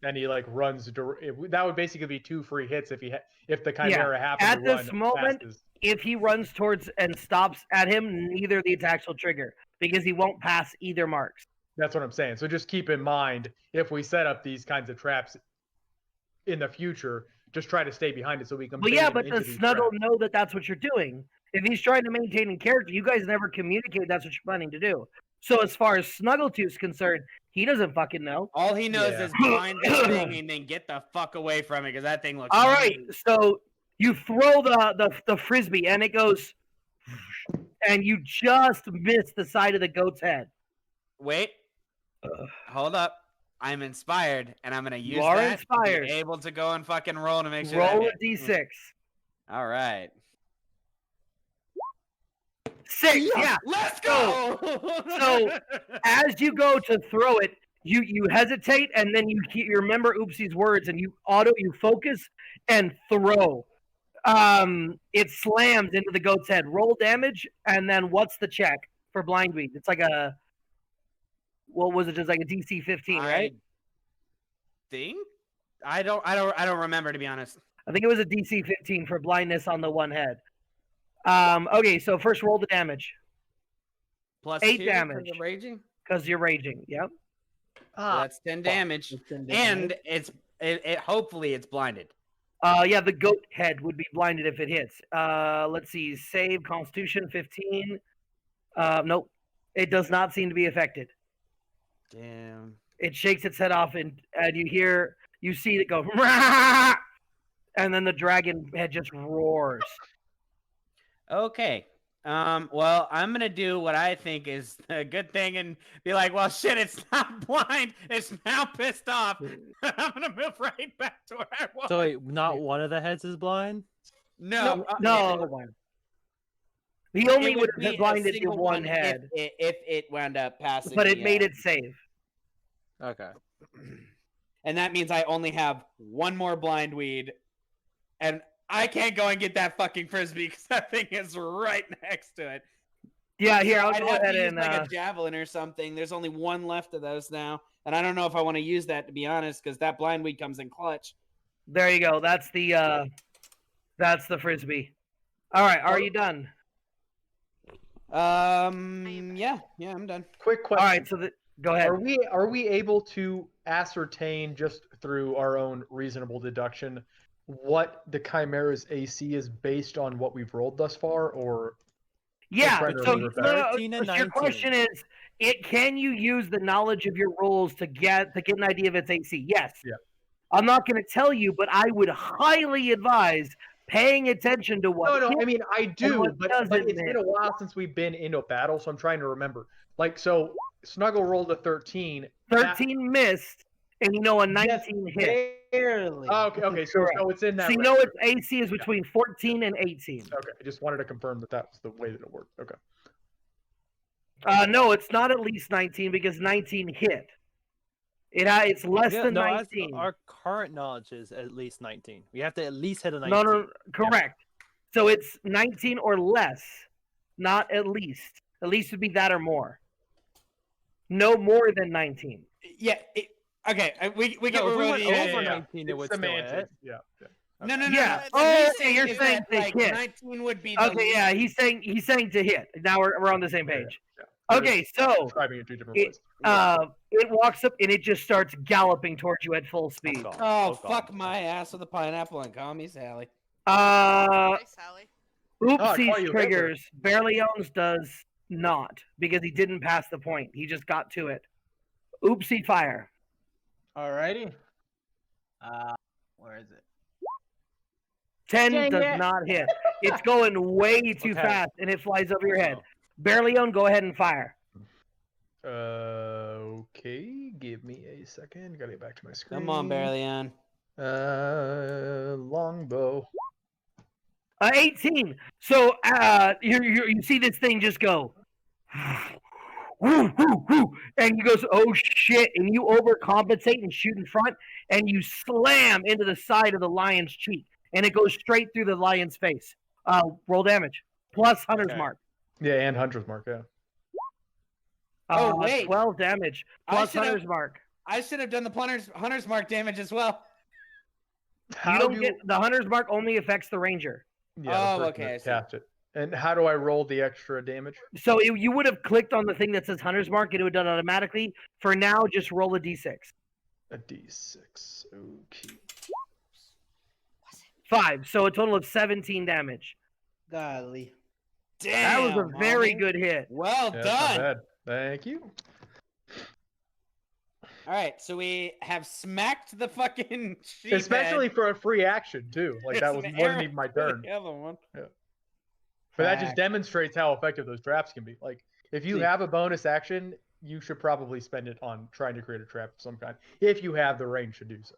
S4: and he like runs, that would basically be 2 free hits if if the Chimera happened
S5: At
S4: to
S5: this
S4: run
S5: moment,
S4: past his-
S5: if he runs towards and stops at him, neither of the attacks will trigger because he won't pass either marks.
S4: That's what I'm saying. So just keep in mind if we set up these kinds of traps in the future, just try to stay behind it so we can.
S5: But
S4: bait
S5: yeah,
S4: him
S5: but
S4: into
S5: does
S4: these
S5: Snuggle
S4: traps.
S5: know that that's what you're doing? If he's trying to maintain in character, you guys never communicate that's what you're planning to do. So as far as Snuggletooth's concerned, he doesn't fucking know.
S3: All he knows
S4: Yeah.
S3: is blind this thing and then get the fuck away from it because that thing looks.
S5: All right, so you throw the frisbee and it goes, and you just miss the side of the goat's head.
S3: Wait. Hold up. I'm inspired, and I'm gonna use
S5: are
S3: that
S5: inspired.
S3: to be able to go and fucking roll to make sure.
S5: Roll
S3: that
S5: a
S3: hits.
S5: d6.
S3: All right.
S5: 6, yeah.
S3: Let's go.
S5: So- As you go to throw it, you hesitate and then you remember Oopsie's words and you focus and throw. It slams into the goat's head. Roll damage, and then what's the check for blind weed? It's like a what was it? Just like a DC 15, right?
S3: Think I don't remember, to be honest.
S5: I think it was a DC 15 for blindness on the one head. Okay, so first roll the damage
S3: Plus
S5: 8
S3: 2
S5: damage.
S3: from the raging.
S5: because you're raging. Yep.
S3: So that's 10 damage, and it hopefully it's blinded.
S5: Yeah, the goat head would be blinded if it hits. Let's see. Save Constitution 15. Nope. It does not seem to be affected.
S3: Damn.
S5: It shakes its head off, and you see it go, "Rah!" And then the dragon head just roars.
S3: Okay. Well, I'm gonna do what I think is a good thing and be like, well, shit, it's not blind. It's now pissed off. I'm gonna move right back to where I was.
S1: So wait, not one of the heads is blind?
S3: No,
S5: No. He only
S3: it
S5: would
S3: be
S5: have
S3: a
S5: blinded your
S3: single
S5: one head,
S3: if it wound up passing.
S5: but it
S3: the,
S5: made it save.
S1: Okay.
S3: and that means I only have one more blind weed, and I can't go and get that fucking frisbee because that thing is right next to it.
S5: Yeah, here, I'll
S3: I'd
S5: go
S3: have to
S5: ahead
S3: use
S5: and
S3: like a javelin or something. There's only one left of those now, and I don't know if I want to use that, to be honest, because that blind weed comes in clutch.
S5: there you go. That's the frisbee. All right, are you done?
S3: Yeah, I'm done.
S4: Quick
S5: All
S4: question.
S5: right, so go ahead.
S4: Are we able to ascertain just through our own reasonable deduction what the Chimera's AC is based on what we've rolled thus far, or
S5: Yeah.
S4: trying to
S5: So,
S4: remember back.
S1: 13 and
S5: your question
S1: 19.
S5: is, can you use the knowledge of your rules to get an idea of its AC? Yes.
S4: Yeah.
S5: I'm not going to tell you, but I would highly advise paying attention to what.
S4: No,
S5: hits.
S4: I mean I do,
S5: what
S4: but
S5: doesn't
S4: it's been a while since we've been in a battle, so I'm trying to remember. Like, so Snuggle rolled a 13.
S5: 13 missed, and you know a 19
S6: Just
S5: hit.
S6: barely.
S4: Oh, okay, so it's in that.
S5: So you know
S4: range.
S5: its AC is between 14 and 18.
S4: Okay, I just wanted to confirm that was the way that it worked. Okay.
S5: No, it's not at least 19 because 19 hit. It's less
S1: Yeah,
S5: than
S1: no,
S5: 19.
S1: our current knowledge is at least 19. We have to at least hit a 19.
S5: No, correct. So it's 19 or less, not at least. At least would be that or more. No more than 19.
S3: Yeah. Okay. We
S1: No,
S3: get
S1: if we
S3: where
S1: went
S3: Rhodey is.
S1: over
S4: yeah.
S1: 19, it
S4: It's
S1: would still hit.
S4: semantics. Yeah.
S3: No.
S5: Yeah.
S3: He's
S5: Oh, okay,
S3: saying
S5: you're
S3: is
S5: saying
S3: that,
S5: they
S3: like,
S5: hit.
S3: 19 would be. The
S5: Okay, yeah, he's saying to hit. Now we're on the same page.
S4: Yeah.
S5: Okay, so
S4: Describing it two different
S5: It-
S4: ways.
S5: it walks up and it just starts galloping towards you at full speed.
S1: God.
S3: Oh,
S1: God.
S3: fuck my ass with a pineapple and call me Sally.
S2: Hi, Sally.
S4: I call
S5: Oopsies
S4: you
S5: triggers. Bareleone's does not because he didn't pass the point. He just got to it. Oopsie fire.
S6: Alrighty. Where is it?
S5: 10
S6: Dang
S5: does
S6: it.
S5: not hit. It's going way too
S1: Okay.
S5: fast and it flies over your head.
S1: Oh.
S5: Bareleone, go ahead and fire.
S4: Okay, give me a second. Gotta get back to my screen.
S3: Come on, Bareleon.
S4: Longbow.
S5: 18. So you see this thing just go. Woo, woo, woo, and he goes, oh shit, and you overcompensate and shoot in front, and you slam into the side of the lion's cheek, and it goes straight through the lion's face. Roll damage plus Hunter's
S1: Okay.
S5: Mark.
S4: Yeah, and Hunter's Mark. Yeah.
S3: Oh, wait.
S5: 12 damage
S3: I
S5: plus
S3: should've-
S5: Hunter's Mark.
S3: I should have done the hunter's mark damage as well.
S5: You don't get the Hunter's Mark only affects the ranger.
S4: Yeah,
S3: Oh,
S4: the person
S3: okay,
S4: that
S3: I see.
S4: cast it. And how do I roll the extra damage?
S5: So you would have clicked on the thing that says Hunter's Mark, and it would have done it automatically. For now, just roll a d6.
S4: A d6. Okay.
S5: 5. So a total of 17 damage.
S6: Golly.
S5: That was a
S3: Damn,
S5: very
S3: homie.
S5: good hit.
S3: Well
S4: Yeah, that's not
S3: done.
S4: bad. Thank you.
S3: All right, so we have smacked the fucking sheep
S4: Especially
S3: head.
S4: for a free action too. Like that
S3: It's
S4: was
S3: an
S4: wasn't
S3: arrow
S4: even my
S3: for
S4: turn.
S3: The other one.
S4: But that just
S3: Fact.
S4: demonstrates how effective those traps can be. Like if you
S3: See-
S4: have a bonus action, you should probably spend it on trying to create a trap of some kind. If you have the range to do so.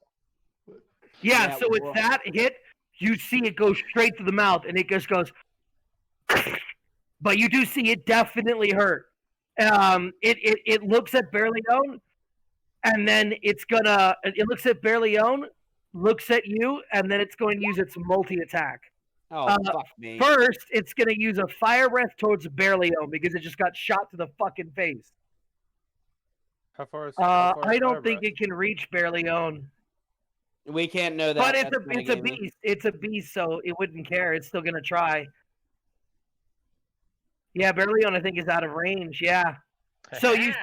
S5: Yeah,
S3: Yeah,
S5: so with
S3: well-
S5: that hit, you see it go straight to the mouth, and it just goes. But you do see it definitely hurt. It looks at Bareleone, and then it looks at Bareleone, looks at you, and then it's going to use its multi attack.
S3: Oh, fuck me.
S5: First, it's going to use a fire breath towards Bareleone because it just got shot to the fucking face.
S1: How far is? how far
S5: I
S1: is
S5: don't
S1: Fire
S5: think
S1: Breath?
S5: it can reach Bareleone.
S3: We can't know that.
S5: But it's
S3: That's
S5: a
S3: metagaming.
S5: beast. It's a beast, so it wouldn't care. It's still gonna try. Yeah, Bareleone I think is out of range. Yeah. So you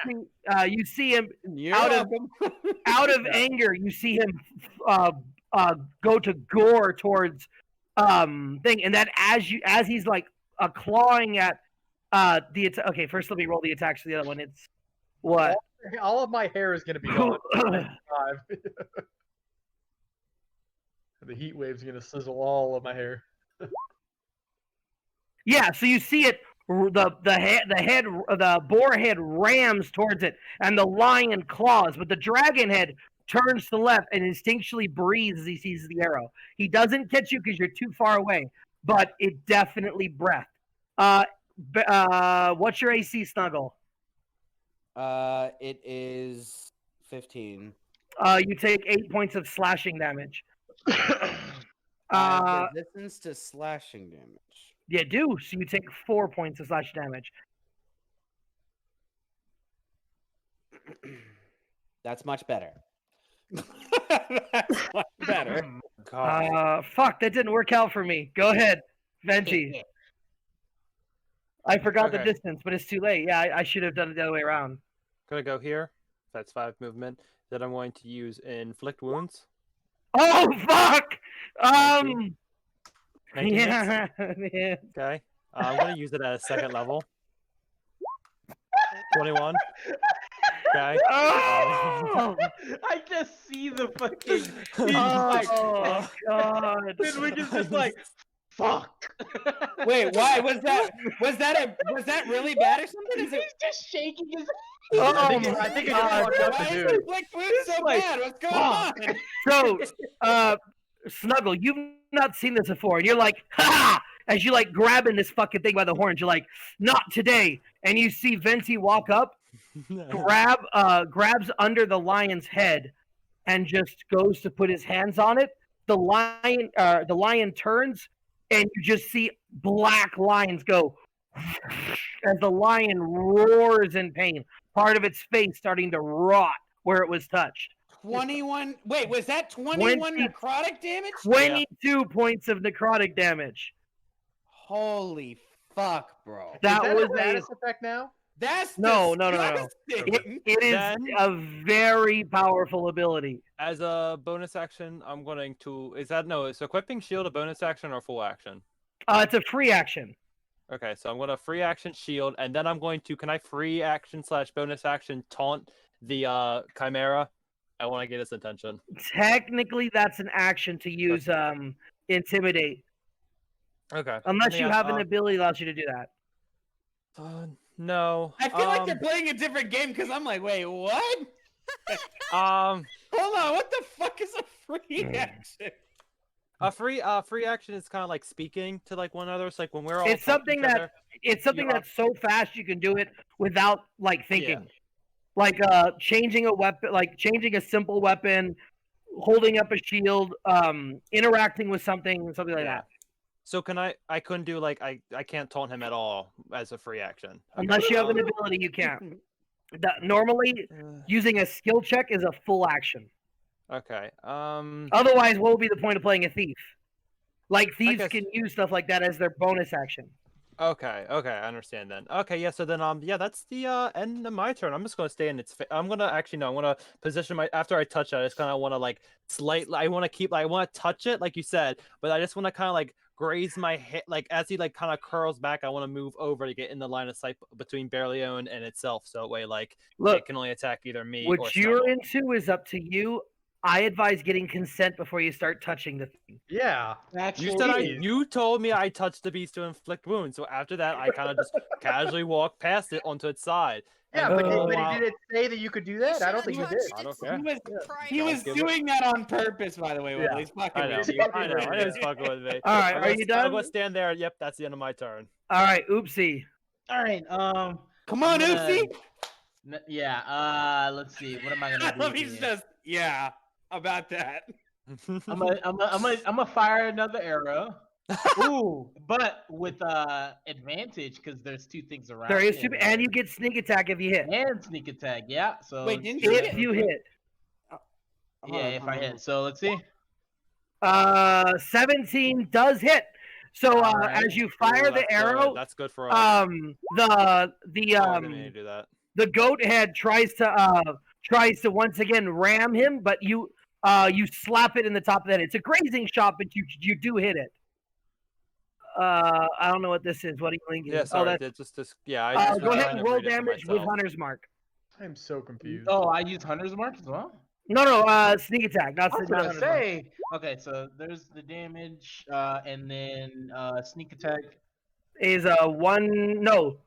S5: see him
S3: You're
S5: out of-
S3: welcome.
S5: out of anger. You see him go to gore towards thing, and then as he's like clawing at the attack. Okay, first let me roll the attacks for the other one. It's what?
S4: All of my hair is gonna be gone. The heat wave's gonna sizzle all of my hair.
S5: Yeah, so you see it. The boar head rams towards it, and the lion claws, but the dragon head turns to the left and instinctually breathes as he sees the arrow. He doesn't catch you because you're too far away, but it definitely breathed. What's your AC, Snuggle?
S3: It is 15.
S5: You take 8 points of slashing damage.
S3: Resistance to slashing damage.
S5: You do, so you take 4 points of slashing damage.
S3: That's much better. That's much better.
S1: God.
S5: Fuck, that didn't work out for me. Go ahead, Venji. I forgot the
S1: Okay.
S5: distance, but it's too late. Yeah, I should have done it the other way around.
S1: Gonna go here. That's 5 movement. Then I'm going to use inflict wounds.
S5: Oh fuck!
S1: 19 hits.
S5: Yeah.
S1: Okay. I'm gonna use it at a second level. 21. Okay.
S5: Oh,
S6: I just see the fucking. He's
S5: oh
S6: like,
S5: God.
S6: then we just like, fuck.
S3: Wait, why was that? Was that really bad or something? Is
S6: He's
S3: it?
S6: just shaking his.
S5: Oh
S4: I think it just
S5: my
S4: fucked
S5: God.
S4: up
S3: Why
S4: the
S3: is
S4: dude.
S3: the flick food so
S6: like,
S3: bad? What's going
S6: fuck.
S3: on?
S5: So, Snuggle, you've not seen this before, and you're like, ha! As you like grabbing this fucking thing by the horns, you're like, not today. And you see Venti walk up, grabs under the lion's head, and just goes to put his hands on it. The lion turns, and you just see black lines go as the lion roars in pain. Part of its face starting to rot where it was touched.
S3: 21. Wait, was that 21
S5: 20
S3: necrotic damage?
S5: 22 points of necrotic damage.
S3: Holy fuck, bro.
S5: That
S4: Is that
S5: was
S4: a status effect now?
S3: That's
S5: No.
S3: disgusting.
S5: It is
S1: Then-
S5: a very powerful ability.
S1: As a bonus action, I'm going to. Is equipping shield a bonus action or full action?
S5: It's a free action.
S1: Okay, so I'm going to free action shield, and then I'm going to. Can I free action / bonus action taunt the Chimera? I want to get its attention.
S5: Technically, that's an action to use intimidate,
S1: Okay.
S5: unless you
S1: Yeah,
S5: have an ability that allows you to do that.
S1: No.
S3: I feel like they're playing a different game because I'm like, wait, what?
S1: Um,
S3: Hold on, what the fuck is a free action?
S1: a free action is kind of like speaking to like one another. It's like when we're all.
S5: It's something
S1: talking to each
S5: that-
S1: other-
S5: It's something
S1: You are-
S5: that's so fast you can do it without like thinking.
S1: Yeah.
S5: Like changing a weapon, like changing a simple weapon, holding up a shield, interacting with something like
S1: Yeah.
S5: that.
S1: So can I? I couldn't do like I can't taunt him at all as a free action. Okay,
S5: Unless you have an
S1: um,
S5: ability, you can't. Normally,
S1: uh,
S5: using a skill check is a full action.
S1: Okay.
S5: Otherwise, what would be the point of playing a thief? Like thieves
S1: guess-
S5: can use stuff like that as their bonus action.
S1: Okay, I understand then. Okay, yeah, so then yeah, that's the end of my turn. I'm just gonna stay in its I'm gonna actually no, I'm gonna position my after I touch it, I just kinda wanna like I wanna touch it, like you said, but I just wanna kinda like graze my head like as he like kinda curls back, I wanna move over to get in the line of sight between Berlione and itself, so that way like
S5: Look,
S1: it can only attack either me or
S5: what you're
S1: Snuggle.
S5: into is up to you. I advise getting consent before you start touching the thing.
S4: Yeah.
S1: You said
S4: Please.
S1: you told me I touched the beast to inflict wounds, so after that I kinda just casually walked past it onto its side.
S4: Yeah,
S1: And
S4: but,
S1: for a
S4: but
S1: while-
S4: did it say that you could do that? I don't think it did.
S1: I don't care.
S3: He was
S1: give it-
S3: doing that on purpose, by the way.
S4: Yeah.
S3: Will. He's fucking
S1: I know,
S3: with you.
S1: I know, I know he's fucking with me.
S5: All right,
S1: I'm
S5: are
S1: gonna
S5: you
S1: I'm
S5: done?
S1: gonna stand there. Yep, that's the end of my turn.
S5: All right, oopsie.
S6: All right.
S3: Come on,
S6: I'm gonna-
S3: Oopsie.
S6: Yeah. Let's see. What am I gonna do?
S3: He's
S6: here?
S3: just yeah about that.
S6: I'm gonna fire another arrow. Ooh, but with advantage because there's two things around.
S5: There is
S6: it,
S5: super, and you get sneak attack if you hit.
S6: and sneak attack. Yeah. So
S3: Wait, didn't you
S5: If
S3: get-
S5: you hit.
S6: yeah, if I hit. So let's see.
S5: 17 does hit. So
S6: Alright.
S5: as you fire the arrow,
S1: That's good for
S5: the
S1: do that.
S5: the goat head tries to once again ram him, but you slap it in the top of the head. It's a grazing shot, but you do hit it. I don't know what this is. What are you thinking?
S1: Yeah, sorry.
S5: that's,
S1: it's just this. Yeah, I just
S5: go
S1: was
S5: ahead
S1: trying
S5: and
S1: to
S5: roll
S1: read it for
S5: damage with
S1: myself.
S5: Hunter's Mark.
S4: I'm so confused.
S6: Oh, I use Hunter's Mark as well.
S5: No, sneak attack, not
S6: I was
S5: not
S6: gonna
S5: Hunter's Mark.
S6: say. Okay, so there's the damage, and then sneak attack.
S5: Is one no.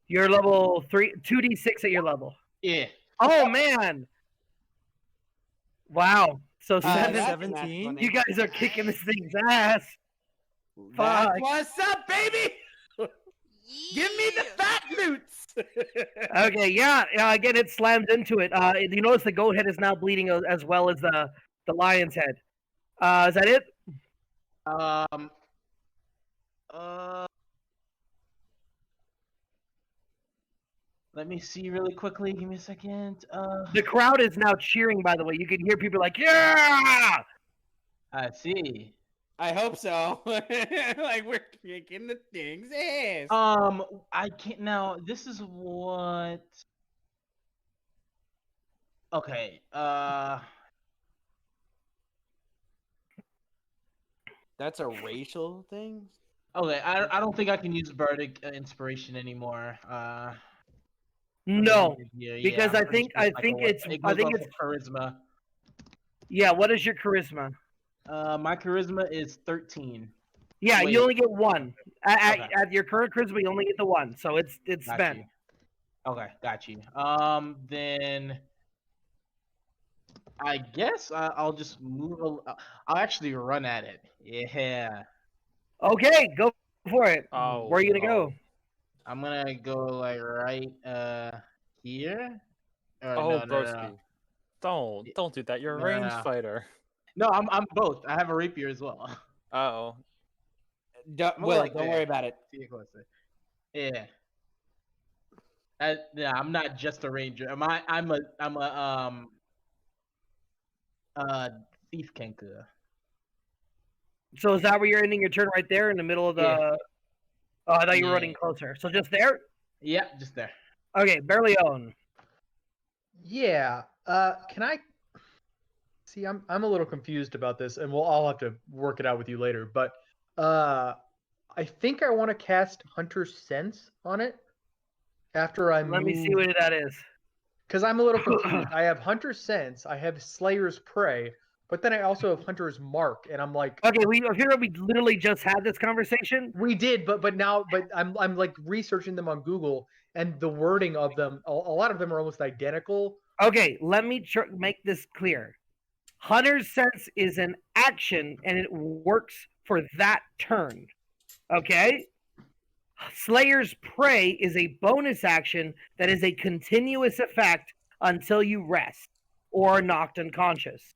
S5: You're level 2d6 at your level.
S6: Yeah.
S5: Oh man! Wow. So
S3: that's
S1: 17?
S3: funny.
S5: you guys are kicking this thing's ass.
S3: That's
S5: Fuck.
S3: what's up, baby? Give me the fat loots.
S5: Okay, yeah. Again, it slams into it. You notice the goat head is now bleeding as well as the lion's head. Is that it?
S6: Let me see really quickly. Give me a second.
S5: The crowd is now cheering. By the way, you can hear people like, "Yeah!"
S6: I see.
S3: I hope so. Like we're kicking the thing's ass.
S6: I can't now. This is what. Okay.
S3: That's a racial thing.
S6: Okay, I don't think I can use bardic inspiration anymore.
S5: No,
S6: Yeah,
S5: because
S6: I'm
S5: I
S6: pretty
S5: think
S6: sure it's like
S5: it
S6: goes off
S5: it's
S6: of charisma.
S5: yeah. What is your charisma?
S6: My charisma is 13.
S5: Yeah,
S6: Wait.
S5: you only get one.
S6: Okay.
S5: At your current charisma, you only get the one, so it's
S6: Got
S5: spent.
S6: you. Okay, got you. Then I guess I'll just move. I'll actually run at it. Yeah,
S5: Okay, go for it.
S1: Oh,
S5: Where are you gonna go?
S6: I'm gonna go like right here.
S1: Oh,
S6: No.
S1: broski. Don't do that. You're a
S6: No,
S1: ranged
S6: no.
S1: fighter.
S6: No, I'm both. I have a rapier as well.
S1: Oh.
S3: Don't,
S6: More
S3: Will,
S6: like
S3: don't
S6: that.
S3: worry about it.
S6: See it closer. Yeah. Yeah, I'm not just a ranger. I'm a thief kenku.
S5: So is that where you're ending your turn right there in the middle of the?
S6: Yeah.
S5: Oh, I thought you were
S6: Yeah.
S5: running closer. So just there.
S6: Yeah, just there.
S5: Okay, Berlione.
S4: Yeah. Can I see? I'm a little confused about this, and I'll have to work it out with you later. But I think I want to cast Hunter's Sense on it after I
S5: Let me see what that is.
S4: because I'm a little confused. I have Hunter's Sense, I have Slayer's Prey, but then I also have Hunter's Mark, and I'm like,
S5: Okay, we literally just had this conversation.
S4: we did, but I'm like researching them on Google, and the wording of them, a lot of them are almost identical.
S5: Okay, let me make this clear. Hunter's Sense is an action, and it works for that turn. Okay? Slayer's Prey is a bonus action that is a continuous effect until you rest or are knocked unconscious.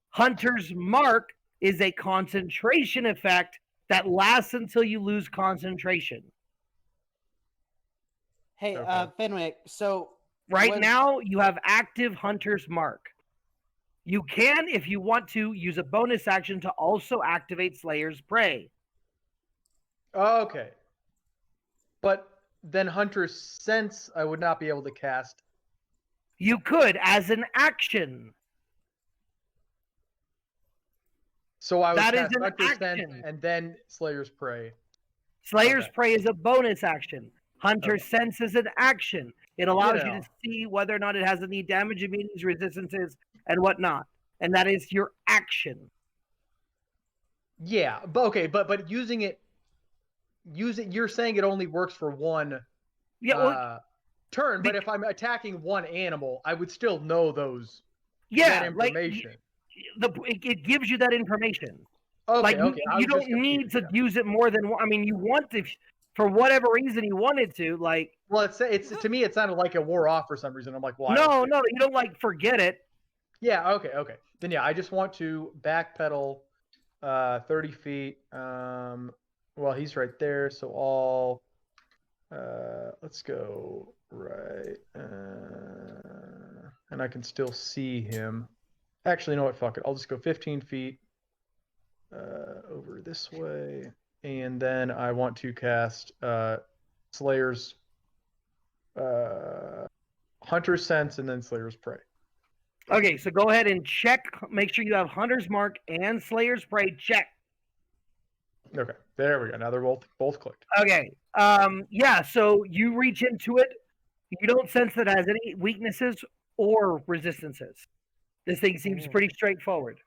S5: Hunter's Mark is a concentration effect that lasts until you lose concentration.
S3: Hey,
S4: Okay.
S3: Fenwick. So
S5: Right
S3: when-
S5: now, you have active Hunter's Mark. You can, if you want to, use a bonus action to also activate Slayer's Prey.
S4: Okay. But then Hunter's Sense, I would not be able to cast.
S5: You could as an action.
S4: So I would
S5: That is
S4: cast
S5: an
S4: Hunter's Sense
S5: action.
S4: and then Slayer's Prey.
S5: Slayer's
S4: Okay.
S5: Prey is a bonus action. Hunter's Sense is an action. It allows you
S4: know.
S5: to see whether or not it has any damage, immunities, resistances, and whatnot. And that is your action.
S4: Yeah, but okay, but using it, you're saying it only works for one
S5: Yeah, well,
S4: turn. But if I'm attacking one animal, I would still know that
S5: yeah, like
S4: information.
S5: it gives you that information.
S4: Okay,
S5: Like
S4: okay. I
S5: you
S4: was just
S5: don't need
S4: confused,
S5: to
S4: yeah.
S5: use it more than one. I mean, you want to, for whatever reason you wanted to. Like
S4: Well, it's to me it sounded like it wore off for some reason. I'm like, why?
S5: no, you don't like forget it.
S4: Yeah. Okay. Then yeah, I just want to backpedal 30 feet. Well, he's right there, so I'll let's go right, and I can still see him. Actually, you know what? Fuck it. I'll just go 15 feet over this way, and then I want to cast Slayer's Hunter's Sense, and then Slayer's Prey.
S5: Okay, so go ahead and check. Make sure you have Hunter's Mark and Slayer's Prey. Check.
S4: Okay, there we go. Now they're both clicked.
S5: Okay. Yeah, so you reach into it. You don't sense that it has any weaknesses or resistances. This thing seems pretty straightforward.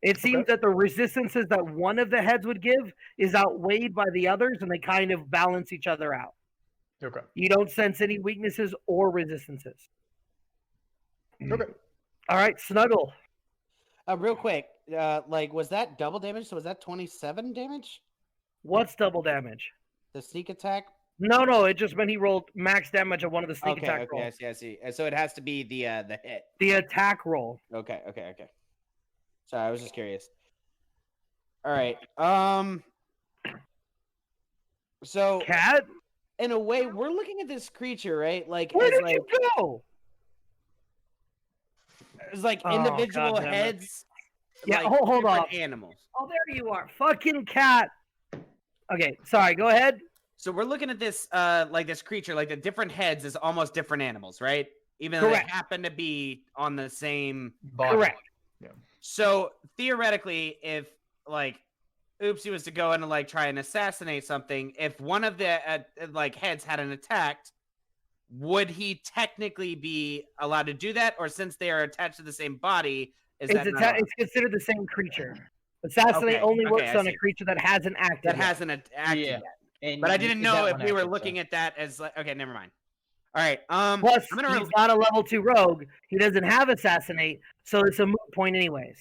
S5: It seems that the resistances that one of the heads would give is outweighed by the others, and they kind of balance each other out.
S4: Okay.
S5: You don't sense any weaknesses or resistances.
S4: Okay.
S5: All right, Snuggle.
S3: real quick, like, was that double damage? So was that 27 damage?
S5: What's double damage?
S3: The sneak attack?
S5: No, it just meant he rolled max damage on one of the sneak attack
S3: Okay,
S5: rolls.
S3: I see. And so it has to be the hit.
S5: The attack roll.
S3: Okay. Sorry, I was just curious. All right. So
S5: Cat?
S3: in a way, we're looking at this creature, right? Like
S5: Where
S3: as
S5: did
S3: like
S5: you go?
S3: as like
S5: Oh,
S3: individual
S5: God damn it.
S3: heads.
S5: Yeah,
S3: like
S5: hold
S3: different
S5: on.
S3: Animals.
S5: Oh, there you are. Fucking cat. Okay, sorry, go ahead.
S3: So we're looking at this like this creature, like the different heads is almost different animals, right? Even though
S5: Correct.
S3: they happen to be on the same
S4: Body.
S5: Correct.
S3: So theoretically, if like Oopsie was to go in and like try and assassinate something, if one of the like heads hadn't attacked, would he technically be allowed to do that? Or since they are attached to the same body, is that not allowed?
S5: It's considered the same creature. Assassinate
S3: Okay,
S5: only
S3: okay,
S5: works
S3: I
S5: on a
S3: see.
S5: creature that hasn't acted.
S3: That
S5: yet.
S3: hasn't acted
S6: Yeah.
S3: yet.
S6: And
S3: But I didn't know
S6: that
S3: if
S6: one
S3: we were
S6: acted, so-
S3: looking at that as like, okay, never mind. All right.
S5: Plus,
S3: I'm gonna
S5: he's not a level 2 rogue. He doesn't have assassinate, so it's a moot point anyways.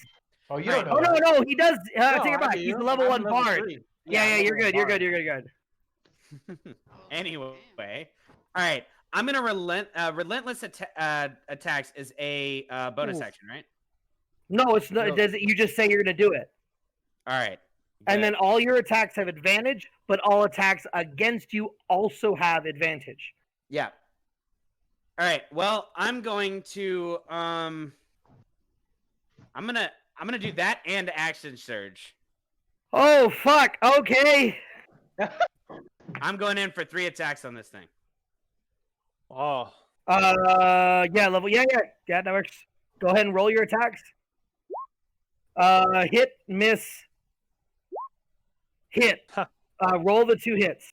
S4: Oh, you
S3: Right.
S4: don't
S5: Oh
S4: know.
S5: no,
S4: that.
S5: no, he does.
S6: No,
S5: Take it
S6: I
S5: back.
S6: do.
S5: He's a level
S6: I'm
S5: 1
S6: level
S5: bard.
S6: 3.
S5: Yeah,
S6: I'm
S5: you're
S6: level
S5: good. You're
S6: bard.
S5: good. You're good.
S2: Oh,
S3: Anyway,
S2: damn.
S3: all right. I'm gonna relentless attacks is a bonus
S5: Ooh.
S3: action, right?
S5: No, it's not.
S4: No.
S5: It doesn't. You just say you're gonna do it,
S3: All right.
S5: and
S3: good.
S5: then all your attacks have advantage, but all attacks against you also have advantage.
S3: Yeah. All right. Well, I'm going to I'm gonna do that and action surge.
S5: Oh fuck. Okay.
S3: I'm going in for 3 attacks on this thing.
S1: Oh,
S5: Yeah, level. Yeah, that works. Go ahead and roll your attacks. Hit, miss, hit.
S1: Huh.
S5: Roll the 2 hits.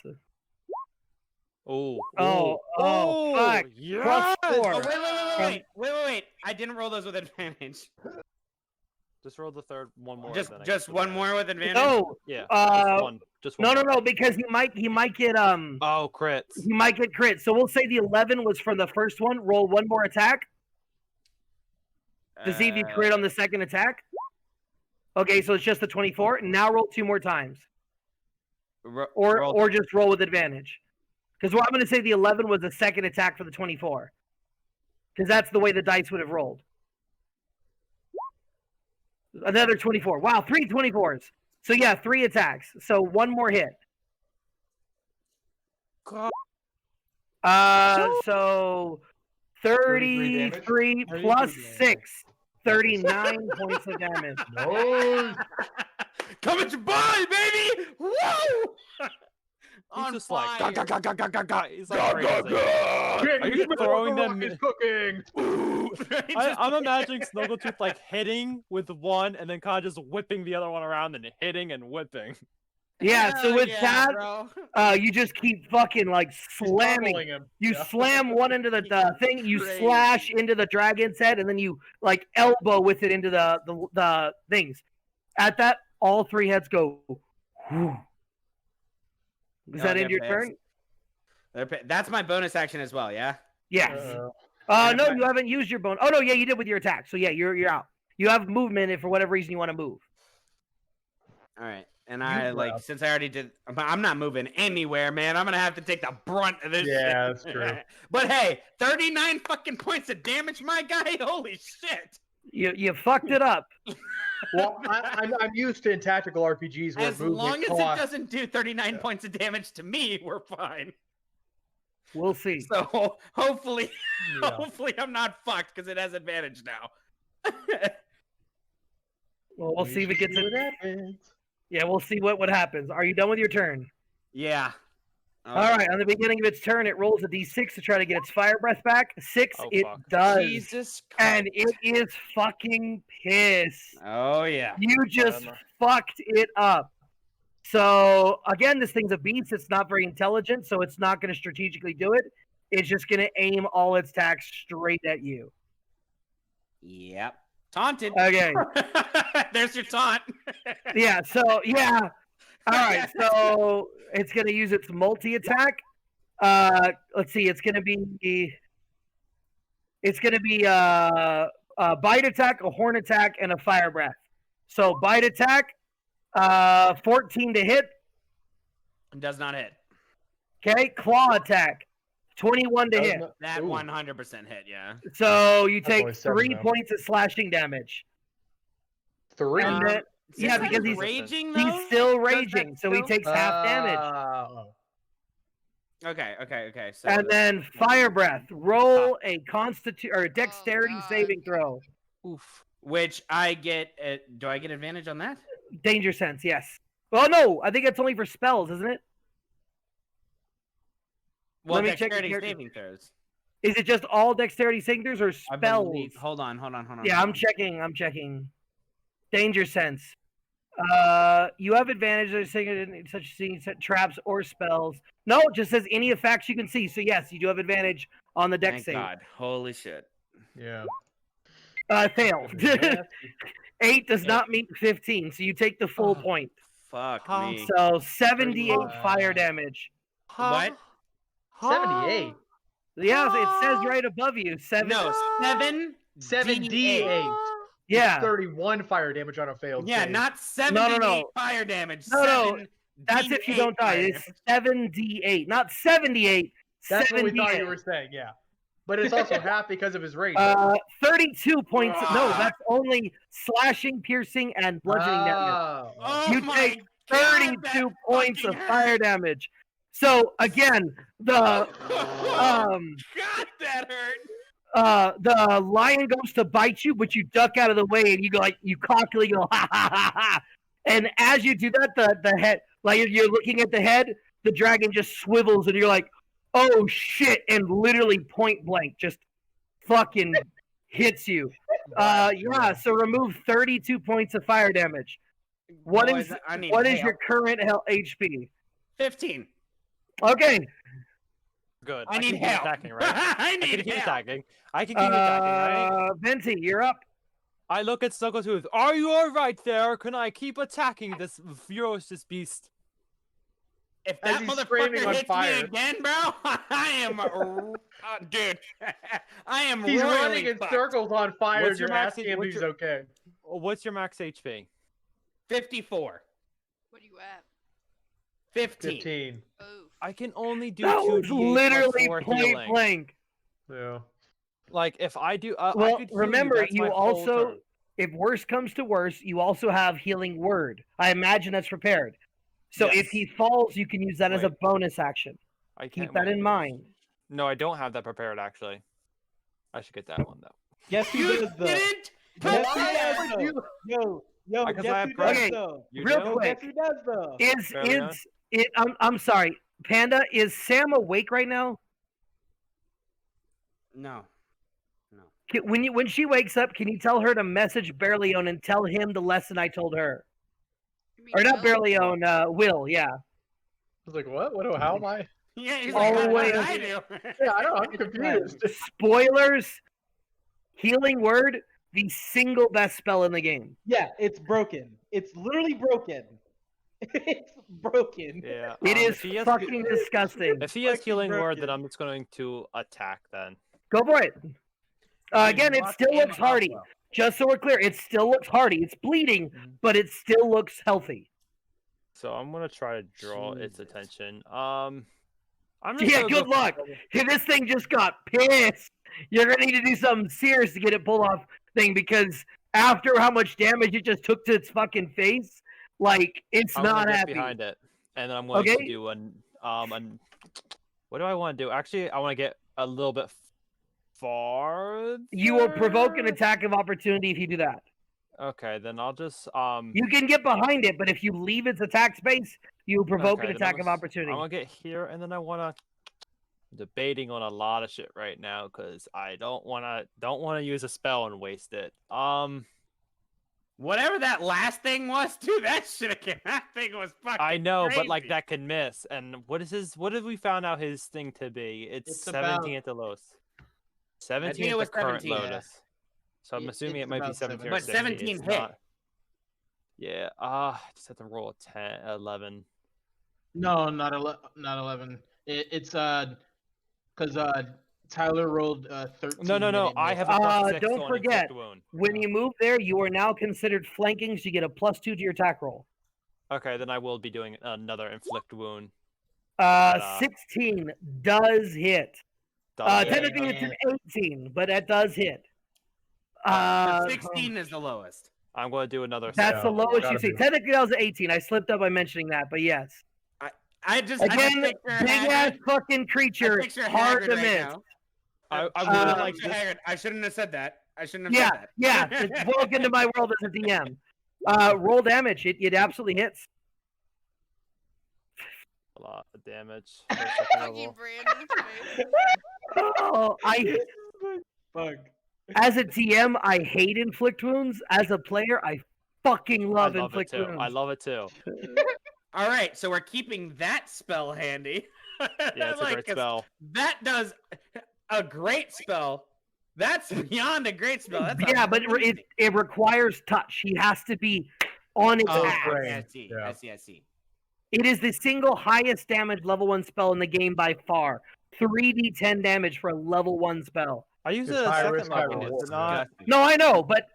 S1: oh,
S5: Oh, fuck.
S1: yes!
S5: Plus 4.
S3: Oh, wait. I didn't roll those with advantage.
S1: Just roll the third one more.
S3: Just
S1: then I
S3: just
S1: guess
S3: one
S1: we'll
S3: more with advantage.
S5: No,
S1: Yeah.
S5: Uh,
S1: just one. Just one.
S5: no,
S1: more.
S5: because he might get
S1: Oh, crits.
S5: he might get crit. So we'll say the 11 was from the first one. Roll 1 more attack to see if you crit on the second attack. Okay, so it's just the 24. Now roll 2 more times, or just roll with advantage. Because I'm going to say the 11 was the second attack for the 24. Because that's the way the dice would have rolled. Another 24. Wow, 3 24s. So yeah, 3 attacks. So 1 more hit.
S1: God.
S5: So
S4: 33
S5: 33 plus 6. 39 points of damage.
S4: No.
S3: Coming to buy, baby! Woo!
S1: He's
S3: On
S1: just like,
S3: fire.
S1: ga. He's like crazy. Are you throwing them?
S4: Is cooking.
S1: I'm imagining Snaggletooth like hitting with one and then kind of just whipping the other one around and hitting and whipping.
S5: Yeah, so
S3: Hell
S5: with
S3: yeah,
S5: that,
S3: bro.
S5: you just keep fucking like slamming.
S4: Pummeling him.
S5: You
S4: Yeah.
S5: slam one into the thing, you
S3: Crazy.
S5: slash into the dragon's head, and then you like elbow with it into the things. At that, all 3 heads go. Whew. Is that
S3: Okay,
S5: end your
S3: pass.
S5: turn?
S3: That's my bonus action as well, yeah?
S5: Yes.
S4: Uh,
S5: No, you haven't used your bone. Oh no, yeah, you did with your attack. So yeah, you're out. You have movement if for whatever reason you want to move.
S3: All right. And I
S4: You
S3: like
S4: grab.
S3: since I already did I'm not moving anywhere, man. I'm gonna have to take the brunt of this.
S4: Yeah,
S3: shit.
S4: that's true.
S3: But hey, 39 fucking points of damage, my guy. Holy shit.
S5: You fucked it up.
S4: Well, I'm used to in tactical RPGs where
S3: As
S4: movement
S3: long as
S4: costs.
S3: it doesn't do 39 points of damage to me, we're fine.
S5: We'll see.
S3: So hopefully,
S4: Yeah.
S3: hopefully I'm not fucked because it has advantage now.
S5: Well, we'll see if it gets
S4: See
S5: it.
S4: what happens.
S5: Yeah, we'll see what happens. Are you done with your turn?
S3: Yeah.
S5: All right. On the beginning of its turn, it rolls a d6 to try to get its fire breath back. 6,
S1: Oh,
S5: it
S1: fuck.
S5: does.
S3: Jesus
S5: And
S3: Christ.
S5: it is fucking pissed.
S3: Oh yeah.
S5: You just
S1: Bummer.
S5: fucked it up. So again, this thing's a beast. It's not very intelligent, so it's not going to strategically do it. It's just going to aim all its attacks straight at you.
S3: Yep. Taunted.
S5: Okay.
S3: There's your taunt.
S5: Yeah. So yeah. All right. So it's going to use its multi attack. Let's see. It's going to be. It's going to be a bite attack, a horn attack, and a fire breath. So bite attack, 14 to hit.
S3: Does not hit.
S5: Okay, claw attack, 21 to hit.
S3: That
S4: Ooh.
S3: 100% hit, yeah.
S5: So you
S4: That's
S5: take
S4: only 7
S5: 3
S4: though.
S5: points of slashing damage.
S4: 3.
S5: And then, yeah,
S3: Since
S5: because
S3: I'm
S5: he's
S3: raging though.
S5: he's still
S3: does that
S5: raging, so he
S3: still-
S5: takes half damage.
S3: Okay. So
S5: And then fire breath. Roll a or a dexterity
S2: God.
S5: saving throw.
S1: Oof.
S3: which I get. Do I get advantage on that?
S5: Danger sense, yes. Well, no, I think it's only for spells, isn't it?
S3: Well,
S5: Let me check the
S3: dexterity
S5: character-
S3: saving throws.
S5: Is it just all dexterity saving throws or
S3: I
S5: spells?
S3: believe. Hold on.
S5: Yeah,
S3: hold
S5: I'm
S3: on.
S5: checking. Danger sense. You have advantage of seeing such things, traps or spells. No, it just says any effects you can see. So yes, you do have advantage on the deck
S3: Thank
S5: save.
S3: God. Holy shit.
S4: Yeah.
S5: Failed. 8 does not meet 15, so you take the full
S3: Oh.
S5: point.
S3: Fuck
S1: Huh.
S3: me.
S5: So 78
S4: Wow.
S5: fire damage.
S3: What?
S4: 78.
S5: Yeah, it says right above you. 7.
S3: No, 7
S4: 7d8.
S5: Yeah.
S4: 31 fire damage on a failed
S3: Yeah,
S4: save.
S3: not 78
S5: no.
S3: fire damage.
S5: No, no,
S3: 7
S5: That's if you
S3: D8
S5: don't die.
S3: fire
S5: It's
S3: damage.
S5: 7d8, not 78.
S4: That's what we
S5: 78.
S4: thought you were saying, yeah. But it's also half because of his rage.
S5: 32 points. No,
S3: Ah!
S5: that's only slashing, piercing, and bludgeoning damage.
S4: Oh.
S3: Oh
S5: You
S3: my
S5: take
S3: God,
S5: 32
S3: that
S5: points of
S3: fucking
S5: fire
S3: hurt.
S5: damage. So again, the
S3: God, that hurt.
S5: the lion goes to bite you, but you duck out of the way and you go like you cockily go ha ha ha ha. And as you do that, the head, like you're looking at the head, the dragon just swivels and you're like, oh shit, and literally point blank just fucking hits you. Yeah, so remove 32 points of fire damage. What
S3: Boys,
S5: is
S3: I need
S5: what is
S3: help.
S5: your current HP?
S3: 15?
S5: Okay.
S1: Good.
S3: I
S1: can
S3: need
S1: keep
S3: help.
S1: attacking, right?
S3: I
S1: I can
S3: need
S1: keep
S3: help.
S1: attacking. I can keep attacking. Right?
S5: Venti, you're up.
S1: I look at Snuggletooth. Are you all right there? Can I keep attacking this ferocious beast?
S3: If
S4: As
S3: that
S4: he's screaming
S3: motherfucker
S4: on
S3: hits
S4: fire.
S3: me again, bro, I am, dude. I am.
S4: He's
S3: royally
S4: running in
S3: fucked.
S4: circles on fire
S1: What's
S4: and
S1: your
S4: you're
S1: max-
S4: asking him if
S1: what's
S4: he's
S1: your-
S4: okay.
S1: What's your max HP?
S3: 54.
S2: What are you at?
S3: 15.
S4: 15.
S2: Oh.
S1: I can only do
S5: That
S1: 2d8
S5: was
S1: plus
S5: literally
S1: 4
S5: point
S1: healing.
S5: blank.
S4: Yeah.
S1: Like if I do, I
S5: Well,
S1: could heal
S5: remember,
S1: That's
S5: you
S1: my whole
S5: also,
S1: turn.
S5: if worse comes to worse, you also have healing word. I imagine that's prepared. So if
S1: Yes.
S5: he falls, you can use that as a
S1: Wait.
S5: bonus action.
S1: I
S5: Keep
S1: can't
S5: that
S1: wait.
S5: in mind.
S1: No, I don't have that prepared actually. I should get that one though.
S6: Yes, he
S3: You
S6: does though.
S3: didn't.
S6: Yes,
S3: Why
S6: he does
S3: would
S6: though.
S3: you-
S6: Yo,
S1: Because I
S6: guess
S1: have
S6: who does
S5: Okay,
S6: though?
S1: You
S5: real
S1: do?
S5: quick.
S6: Guess who does though?
S1: Fairly enough.
S5: Is it? I'm sorry, Panda. Is Sam awake right now?
S3: No.
S5: When she wakes up, can you tell her to message Berleone and tell him the lesson I told her?
S2: You mean
S5: Or not
S2: Will?
S5: Berleone, Will. Yeah.
S4: I was like, what? How am I?
S3: Yeah, he's
S5: All
S3: like,
S5: the
S3: what
S5: way
S3: did
S5: up.
S3: I do?
S4: Yeah, I know. I'm confused.
S5: Spoilers. Healing word, the single best spell in the game.
S6: Yeah, it's broken. It's literally broken. It's broken.
S1: Yeah.
S5: It is
S1: if he has,
S5: fucking disgusting.
S1: If he has
S6: fucking
S1: healing word, then
S6: broken.
S1: I'm just going to attack then.
S5: Go for it. Again, it
S3: Lock
S5: still
S3: in
S5: looks hardy.
S3: Buffalo.
S5: Just so we're clear, it still looks hardy. It's bleeding,
S1: Mm-hmm.
S5: but it still looks healthy.
S1: So I'm gonna try to draw its
S3: Jesus.
S1: attention. I'm just
S5: Yeah,
S1: gonna
S5: good
S1: go
S5: luck. If this thing just got pissed, you're gonna need to do something serious to get it pulled off thing because after how much damage it just took to its fucking face, like it's
S1: I'm
S5: not
S1: gonna get
S5: happy.
S1: behind it, and then I'm going to
S5: Okay.
S1: do what do I want to do? Actually, I want to get a little bit far.
S5: You will provoke an attack of opportunity if you do that.
S1: Okay, then I'll just
S5: You can get behind it, but if you leave its attack space, you will provoke
S1: okay,
S5: an
S1: then I'm
S5: attack of
S1: gonna
S5: opportunity.
S1: I'm gonna get here, and then I wanna. I'm debating on a lot of shit right now because I don't wanna use a spell and waste it.
S3: Whatever that last thing was, dude, that thing was fucking
S1: I know, but like
S3: crazy.
S1: that can miss. And what is his? What have we found out his thing to be? It's
S6: It's
S1: 17
S6: about-
S1: at the lowest.
S3: I
S1: 17
S3: think it
S1: at
S3: was
S1: the current
S3: 17, yeah.
S1: lowest. So I'm
S6: It-
S1: assuming
S6: it's
S1: it might be
S6: about
S1: 17 or
S3: But
S1: 16.
S3: 17
S1: It's
S3: hit.
S1: not- Yeah. Just have to roll a 10, 11.
S6: No, not 11. It's because Tyler rolled 13.
S1: No.
S6: and it
S1: I
S6: missed.
S1: have a plus 6
S5: don't
S1: on
S5: forget,
S1: inflict wound.
S5: When you move there, you are now considered flanking, so you get a +2 to your attack roll.
S1: Okay, then I will be doing another inflict wound.
S5: 16 does hit.
S1: Does it?
S5: Technically, it's an 18, but that does hit.
S3: But 16 is the lowest.
S1: I'm going to do another.
S5: That's the
S4: Yeah,
S5: lowest you
S4: gotta
S5: see.
S4: be.
S5: Technically, that was an 18. I slipped up by mentioning that, but yes.
S3: I just
S5: Again,
S3: picture
S5: big ass
S3: Hagrid.
S5: fucking creature,
S3: I picture
S5: hard
S3: Hagrid
S5: to
S3: right
S5: miss.
S3: now.
S1: I
S3: I
S1: really
S5: Uh,
S1: like
S3: picture
S1: this.
S3: Hagrid. I shouldn't have said that. I shouldn't have
S5: Yeah,
S3: said that.
S5: yeah. It's welcome to my world as a DM. Roll damage. It absolutely hits.
S1: A lot of damage. for a second
S2: Fucking
S1: level.
S2: Brandon's face.
S5: Oh,
S6: Fuck.
S5: as a DM, I hate inflict wounds. As a player, I fucking
S1: I
S5: love
S1: love it
S5: inflict
S1: too.
S5: wounds.
S1: I love it too.
S3: All right, so we're keeping that spell handy.
S1: Yeah, it's a great
S3: 'cause
S1: spell.
S3: That does a great spell. That's beyond a great spell. That's
S5: Yeah, but
S3: amazing.
S5: it requires touch. He has to be on its
S3: Oh,
S5: ass.
S4: great.
S3: I see.
S4: Yeah.
S3: I see. I see.
S5: It is the single highest damage level 1 spell in the game by far. 3d10 damage for a level 1 spell.
S1: I use
S4: It's
S1: it at
S4: high
S1: second
S4: risk, high
S1: level.
S4: reward.
S1: It's not.
S3: Disgusting.
S5: No, I know, but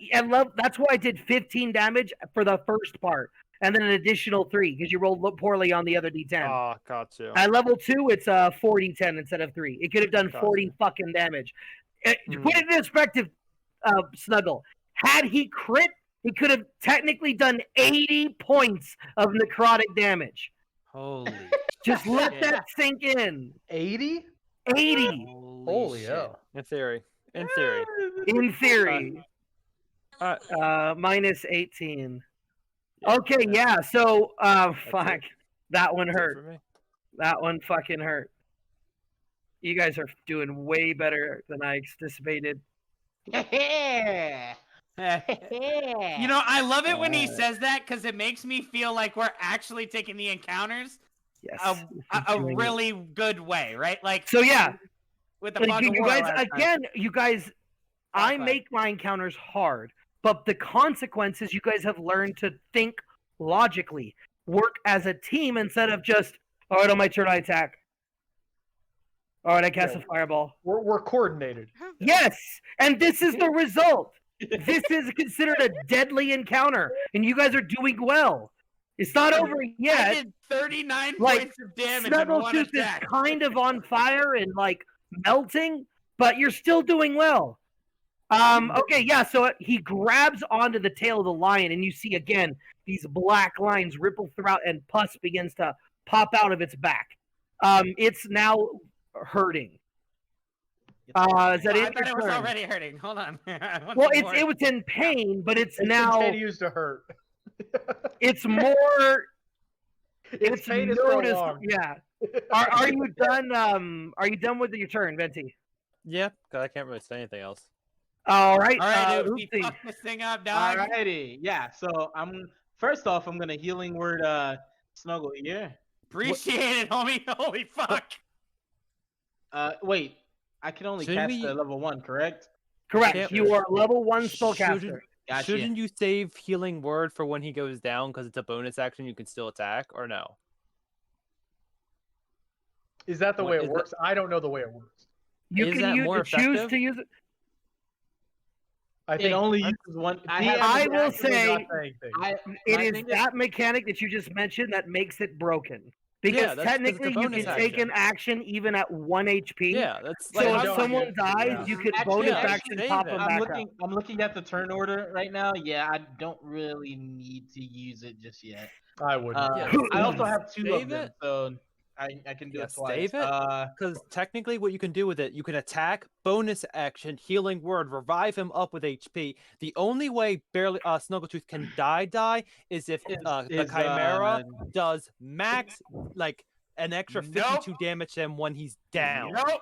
S5: that's why I did 15 damage for the first part, and then an additional 3 because you rolled poorly on the other d10.
S1: Oh, got you.
S5: At level 2, it's 40-10 instead of 3. It could have done
S1: Gotcha.
S5: 40 fucking damage. To
S1: Hmm.
S5: put it in perspective, Snuggle, had he crit, he could have technically done 80 points of necrotic damage.
S1: Holy.
S5: Just let
S1: shit.
S5: that sink in.
S4: 80?
S5: 80
S4: Holy
S3: shit.
S4: hell.
S1: In theory. In theory.
S5: in theory.
S1: Uh,
S5: Minus 18.
S1: Yeah,
S5: Okay,
S1: that's-
S5: yeah. So,
S1: it.
S5: fuck, that one
S1: that's it
S5: hurt.
S1: for me.
S5: That one fucking hurt. You guys are doing way better than I anticipated.
S3: You know, I love it when he says that because it makes me feel like we're actually taking the encounters
S5: Yes.
S3: a really good way, right? Like,
S5: So yeah,
S3: with the
S5: like,
S3: Fog of
S5: you
S3: War
S5: guys
S3: last time.
S5: again. You guys, I
S3: Fine.
S5: make my encounters hard, but the consequences you guys have learned to think logically, work as a team instead of just, all right, on my turn I attack. All right, I cast
S4: Yeah.
S5: a fireball.
S4: We're coordinated.
S5: Yes, and this is the result. This is considered a deadly encounter, and you guys are doing well. It's not over
S3: I
S5: yet.
S3: did 39
S5: Like,
S3: points of damage in one
S5: Snaggletooth is
S3: attack.
S5: kind of on fire and like melting, but you're still doing well. Okay, yeah. So he grabs onto the tail of the lion, and you see again these black lines ripple throughout, and pus begins to pop out of its back. It's now hurting. Is that
S3: Oh, I
S5: it?
S3: thought
S5: Your
S3: it was
S5: turn?
S3: already hurting. Hold on. I want
S5: Well,
S3: some more.
S5: it was in pain, but it's
S4: It
S5: now
S4: continues to hurt.
S5: it's more.
S4: Its
S5: It's
S4: pain is
S5: noticed.
S4: prolonged.
S5: Yeah. Are you done? Are you done with your turn, Venti?
S1: Yeah, 'cause I can't really say anything else.
S5: All right.
S3: All right, dude,
S5: Oopsie.
S3: fuck this thing up, dog.
S6: Alrighty, yeah. So first off, I'm gonna healing word Snuggle here.
S3: Appreciate it, homie. Holy fuck.
S6: Wait, I can only
S1: Shouldn't
S6: cast
S1: we-
S6: the level 1, correct?
S5: Correct.
S1: Can't-
S5: You are level 1 spellcaster.
S1: Shouldn't-
S6: Gotcha.
S1: Shouldn't you save healing word for when he goes down because it's a bonus action you can still attack, or no?
S4: Is that the
S1: What
S4: way
S1: is
S4: it
S1: it?
S4: works? I don't know the way it works.
S5: You
S1: Is
S5: can
S1: that more
S5: choose
S1: effective?
S5: to use it.
S4: I
S6: It
S4: think
S6: only uses one.
S5: I will
S4: actually
S5: say-
S4: not saying things.
S5: It
S6: my
S5: is
S6: thing
S5: that mechanic that you just mentioned that makes it broken. Because
S1: Yeah, that's 'cause it's a
S5: technically you
S1: bonus
S5: can take an
S1: action.
S5: action even at 1 HP.
S1: Yeah, that's
S5: So
S4: Like,
S5: if
S4: don't
S5: someone
S4: use it,
S5: dies,
S4: yeah.
S5: you could
S6: Actually,
S5: bonus
S1: yeah,
S5: action
S1: save
S5: pop
S1: it.
S5: them
S6: I'm
S5: back
S6: looking.
S5: up.
S6: I'm looking at the turn order right now. Yeah, I don't really need to use it just yet.
S4: I wouldn't.
S1: Yeah,
S6: I also have 2
S1: save
S6: of them,
S1: it.
S6: so I can do
S1: Yeah,
S6: it twice.
S1: save it. Because technically, what you can do with it, you can attack, bonus action, healing word, revive him up with HP. The only way barely Snaggletooth can die is if the Chimera does max like an extra
S3: Nope.
S1: 52 damage to him when he's down.
S3: Nope.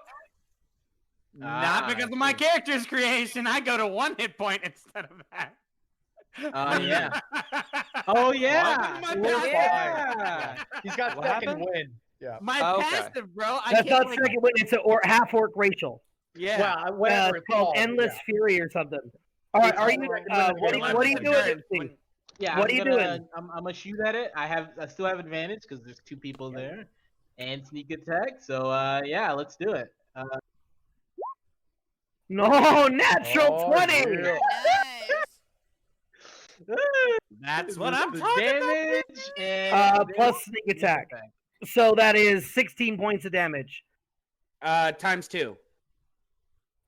S3: Not
S6: Ah,
S3: because
S6: I
S3: of my
S6: see.
S3: character's creation. I go to 1 hit point instead of that.
S6: Yeah. Oh yeah.
S3: My
S6: Well,
S3: passive.
S6: yeah.
S4: He's got
S1: What
S4: second
S1: happened?
S4: win. Yeah.
S3: My
S1: Oh, okay.
S3: passive, bro. I
S5: That's
S3: can't,
S5: not second win. It's a half orc racial.
S3: Yeah.
S4: Well, whatever
S5: It's
S4: it's
S5: called
S4: called.
S5: Endless
S4: yeah.
S5: Fury or something. All right.
S4: It's
S5: Are you?
S4: called
S5: What are you
S3: Endless
S5: doing?
S3: Fury.
S5: Oopsie?
S6: Yeah.
S5: What
S6: I'm
S5: are you
S6: gonna,
S5: doing?
S6: I'm gonna shoot at it. I still have advantage because there's 2 people there, and sneak attack. So yeah, let's do it.
S5: No, natural
S4: Oh,
S5: 20.
S4: yeah.
S2: Nice.
S3: That's what I'm
S6: The
S3: talking about.
S6: damage and
S5: Plus sneak attack. So that is 16 points of damage.
S3: Times 2.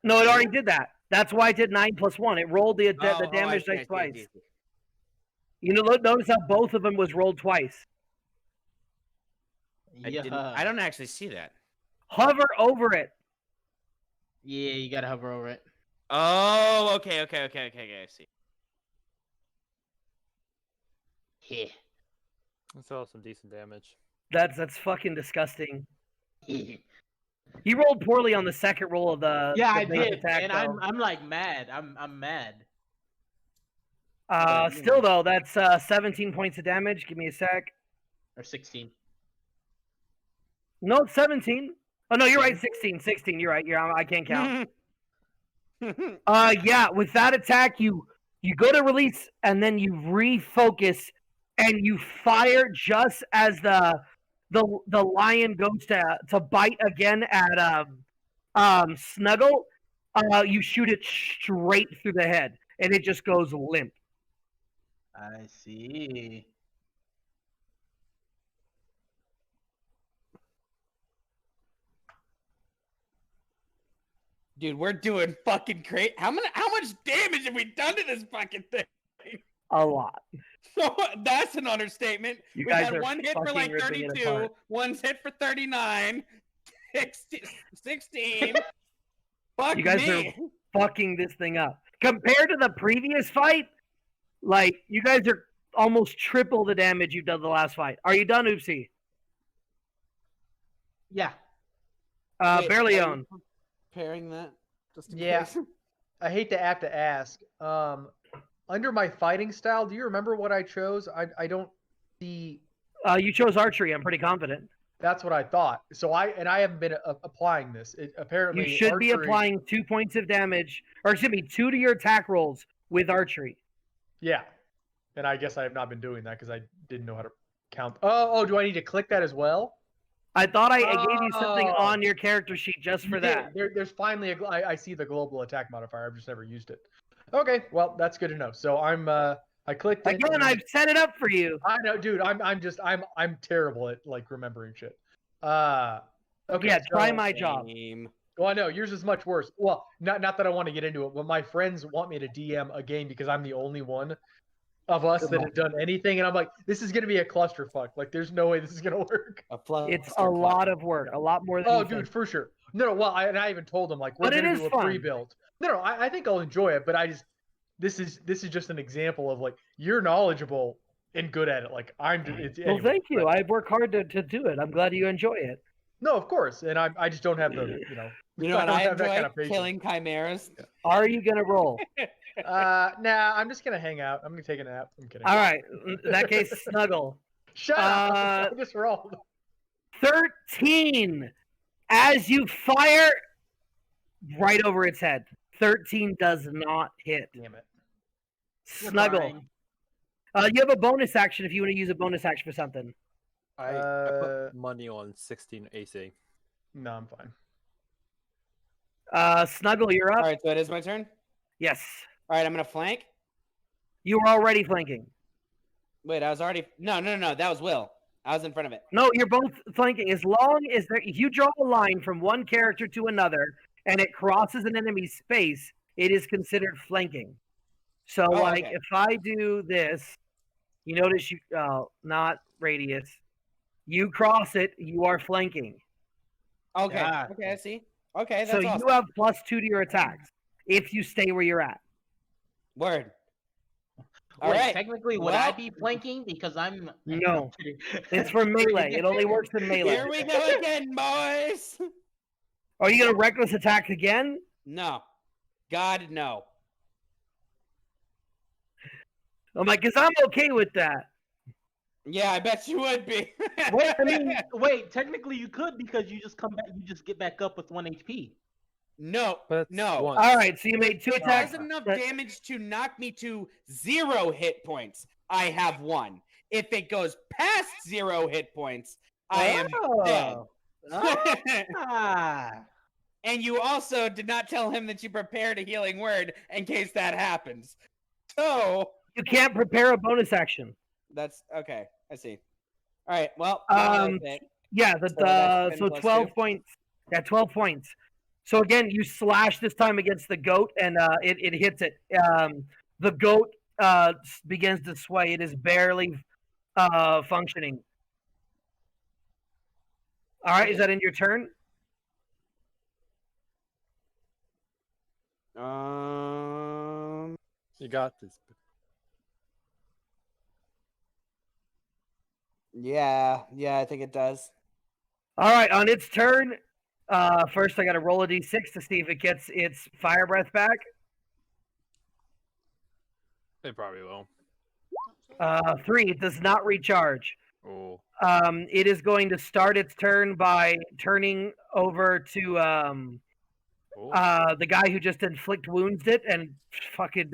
S5: No, it already did that. That's why I did 9 plus 1. It rolled the
S3: Oh,
S5: damage
S3: I
S5: dice
S3: see,
S5: twice.
S3: I see.
S5: You know, notice how both of them was rolled twice.
S3: I don't actually see that.
S5: Hover over it.
S6: Yeah, you gotta hover over it.
S3: Oh, okay, I see.
S6: Yeah.
S1: That's all some decent damage.
S5: That's fucking disgusting. You rolled poorly on the second roll of the
S6: Yeah,
S5: the
S6: I
S5: base
S6: did,
S5: attack,
S6: and
S5: though.
S6: I'm like mad. I'm mad.
S3: But, you
S5: Still
S3: know.
S5: though, that's 17 points of damage. Give me a sec.
S6: Or 16.
S5: No, it's 17. Oh no, you're right. 16. 16. You're right. I can't count. Yeah. With that attack, you go to release and then you refocus and you fire just as the lion goes to bite again at Snuggle. You shoot it straight through the head and it just goes limp.
S6: I see.
S3: Dude, we're doing fucking great. How much damage have we done to this fucking thing?
S5: A lot.
S3: So that's an understatement.
S5: You
S3: We
S5: guys
S3: had
S5: are
S3: one hit for
S5: fucking
S3: like
S5: ripping it
S3: 32,
S5: apart.
S3: one's hit for 39, 16. Fuck
S5: You guys
S3: me.
S5: are fucking this thing up. Compared to the previous fight, like you guys are almost triple the damage you've done the last fight. Are you done, Oopsie?
S6: Yeah.
S3: Wait,
S5: Barely
S3: are you
S5: own.
S3: Preparing that? Just in
S4: Yeah.
S3: case?
S4: I hate to have to ask. Under my fighting style, do you remember what I chose? I don't see.
S5: You chose archery. I'm pretty confident.
S4: That's what I thought. So I haven't been applying this. Apparently,
S5: You should be
S4: archery-
S5: applying 2 points of damage, or excuse me, 2 to your attack rolls with archery.
S4: Yeah, and I guess I have not been doing that because I didn't know how to count. Oh, do I need to click that as well?
S5: I thought I gave you something
S4: Oh.
S5: on your character sheet just for
S4: You did.
S5: that.
S4: There's finally I see the global attack modifier. I've just never used it. Okay, well that's good to know. So I clicked it.
S5: Again,
S4: and-
S5: I've set it up for you.
S4: I know, dude. I'm terrible at like remembering shit. Okay.
S5: Yeah, try
S4: so-
S5: my job.
S3: Same.
S4: Well, I know yours is much worse. Well, not that I want to get into it, but my friends want me to DM a game because I'm the only one of us that have done anything, and I'm like, this is gonna be a clusterfuck. Like, there's no way this is gonna work.
S5: It's a lot of work, a lot more than
S4: Oh,
S5: you
S4: dude,
S5: think.
S4: for sure. No, well, I even told them like we're
S5: But it
S4: gonna
S5: is
S4: do a
S5: fun.
S4: pre-build. No, I think I'll enjoy it, but this is just an example of like you're knowledgeable and good at it. Like I'm.
S5: Well, thank you. I work hard to do it. I'm glad you enjoy it.
S4: No, of course, and I just don't have the
S3: You know what
S4: don't
S3: I
S4: have that
S3: enjoy?
S4: kind of patience.
S3: Killing chimeras.
S5: Are you gonna roll?
S4: Nah, I'm just gonna hang out. I'm gonna take a nap. I'm kidding.
S5: All right. In that case, Snuggle.
S4: Shut up. I just rolled.
S5: 13 as you fire right over its head. 13 does not hit.
S4: Damn it.
S6: You're
S5: Snuggle.
S6: fine.
S5: You have a bonus action if you want to use a bonus action for something.
S1: I put money on 16 AC.
S4: No, I'm fine.
S5: Snuggle, you're
S3: All
S5: up.
S3: right, so it is my turn.
S5: Yes.
S3: All right, I'm gonna flank.
S5: You were already flanking.
S3: Wait, I was already. No. That was Will. I was in front of it.
S5: No, you're both flanking. As long as if you draw a line from one character to another and it crosses an enemy's space, it is considered flanking. So,
S3: Oh,
S5: like,
S3: okay.
S5: if I do this, you notice you not radius. You cross it, you are flanking.
S3: Okay.
S6: Yeah.
S3: Okay, I see. Okay, that's
S5: So
S3: awesome.
S5: you have +2 to your attacks if you stay where you're at.
S3: Word. All
S6: Wait,
S3: right.
S6: technically, would I
S3: Well-
S6: be flanking? Because I'm.
S5: No.
S6: kidding.
S5: It's for melee. It only works in melee.
S3: Here we go again, boys.
S5: Are you gonna reckless attack again?
S3: No. God, no.
S5: I'm like, because I'm okay with that.
S3: Yeah, I bet you would be.
S6: Wait, I mean, wait. Technically, you could because you just come back. You just get back up with 1 HP.
S3: no.
S1: But that's
S3: No.
S1: once.
S5: All right, so you made 2
S3: It
S5: attacks.
S3: does enough
S5: but-
S3: damage to knock me to 0 hit points. I have 1. If it goes past 0 hit points, I am dead.
S6: Ah.
S3: And you also did not tell him that you prepared a healing word in case that happens. So
S5: You can't prepare a bonus action.
S3: that's okay. I see. All right. Well,
S5: Um,
S3: that's it.
S5: Yeah,
S3: So that's 10 plus
S5: 12
S3: 2.
S5: points. Yeah, 12 points. So again, you slash this time against the goat, and it hits it. The goat begins to sway. It is barely functioning. All right, is that in your turn?
S1: You got this.
S3: Yeah, I think it does.
S5: All right, on its turn, first I got to roll a d6 to see if it gets its fire breath back.
S1: It probably will.
S5: 3, it does not recharge.
S1: Oh.
S5: It is going to start its turn by turning over to the guy who just inflict wounds it and fucking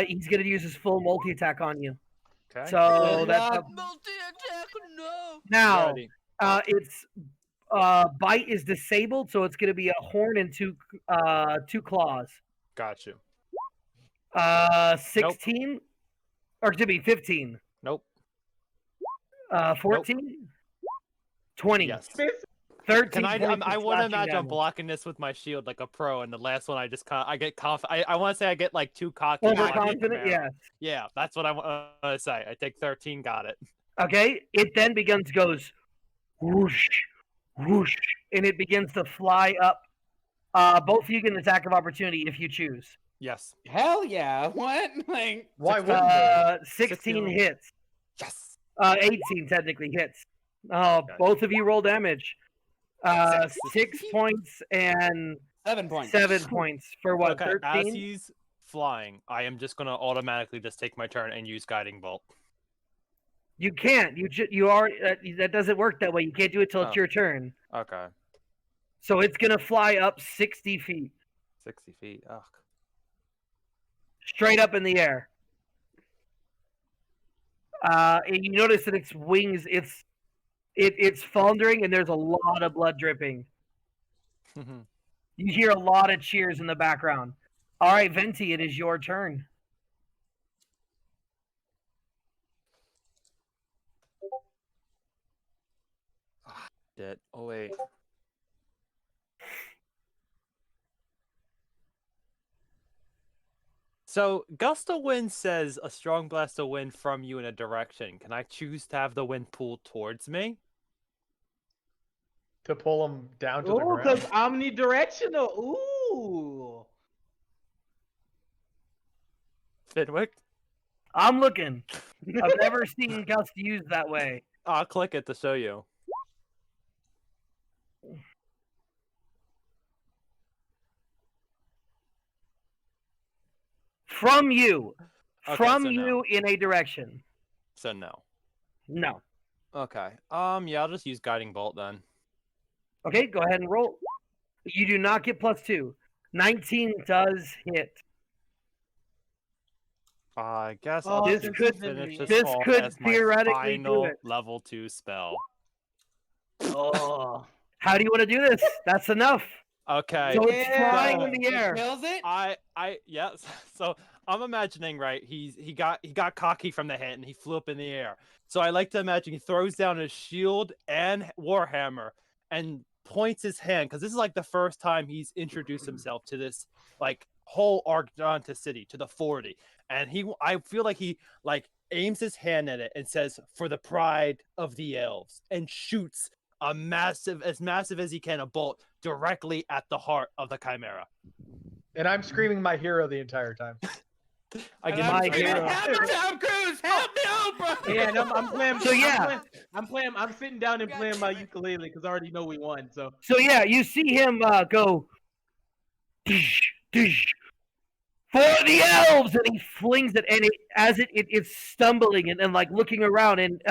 S5: he's gonna use his full multi attack on you.
S1: Okay.
S5: So
S6: Good
S5: that's
S6: luck.
S2: Multi-attack, no!
S5: now
S1: Ready.
S5: its bite is disabled, so it's gonna be a horn and two claws.
S1: Got you.
S5: 16 or to be 15.
S1: Nope.
S5: 14, 20,
S1: Yes.
S5: 13.
S1: Can I?
S5: points of
S1: I want to
S5: slashing
S1: imagine I'm
S5: damage.
S1: blocking this with my shield like a pro, and the last one I just I get I want to say I get like too cocky. and like,
S5: Overconfident,
S1: yeah.
S5: yeah.
S1: Yeah, that's what I want to say. I take 13. Got it.
S5: Okay, it then goes whoosh, whoosh, and it begins to fly up. Both of you get an attack of opportunity if you choose.
S1: Yes.
S3: Hell yeah! What? Like
S4: Why wouldn't they?
S5: 16
S1: 16.
S5: hits.
S1: Yes.
S5: 18 technically hits. Both of you roll damage. 6 points and
S3: 7 points.
S5: 7 points for what?
S1: Okay. As
S5: 13.
S1: he's flying, I am just gonna automatically just take my turn and use guiding bolt.
S5: You can't. You already that doesn't work that way. You can't do it till it's
S1: Oh.
S5: your turn.
S1: Okay.
S5: So it's gonna fly up 60 feet,
S1: 60 feet. Ugh.
S5: straight up in the air. And you notice that its wings, it's foundering, and there's a lot of blood dripping. You hear a lot of cheers in the background. All right, Venti, it is your turn.
S1: Shit. Oh wait. So gust of wind says a strong blast of wind from you in a direction. Can I choose to have the wind pull towards me?
S4: To pull them down to the
S6: Ooh, because
S4: ground.
S6: omnidirectional. Ooh.
S1: Fenwick?
S5: I'm looking. I've never seen Gust used that way.
S1: I'll click it to show you.
S5: From you.
S1: Okay,
S5: From
S1: so
S5: you
S1: no.
S5: in a direction.
S1: So no.
S5: No.
S1: Okay. Yeah, I'll just use guiding bolt then.
S5: Okay, go ahead and roll. You do not get +2. 19 does hit.
S1: I guess
S6: Oh,
S1: I'll
S5: this
S1: just
S5: could-
S1: finish
S6: this
S1: this,
S5: this
S1: off
S5: could
S1: as my
S5: theoretically do
S1: final
S5: it.
S1: level 2 spell.
S6: Oh.
S5: How do you want to do this? That's enough.
S1: Okay.
S5: So it's flying in the
S3: It
S5: air.
S3: kills it.
S1: Yes. So I'm imagining, right? He got cocky from the hit and he flew up in the air. So I like to imagine he throws down his shield and warhammer and points his hand, because this is like the first time he's introduced himself to this like whole Argenta city, to the 40. And I feel like he like aims his hand at it and says, "For the pride of the elves," and shoots as massive as he can, a bolt directly at the heart of the chimera.
S4: And I'm screaming my hero the entire time.
S1: I
S3: And
S1: give
S5: my
S3: I'm screaming,
S5: hero.
S3: "Help me, Tom Cruise! Help me out, bro!"
S6: Yeah, and I'm playing.
S5: So, yeah.
S6: I'm sitting down and playing my ukulele because I already know we won. So
S5: So yeah, you see him go dish, dish, for the elves, and he flings it, and it's stumbling and like looking around and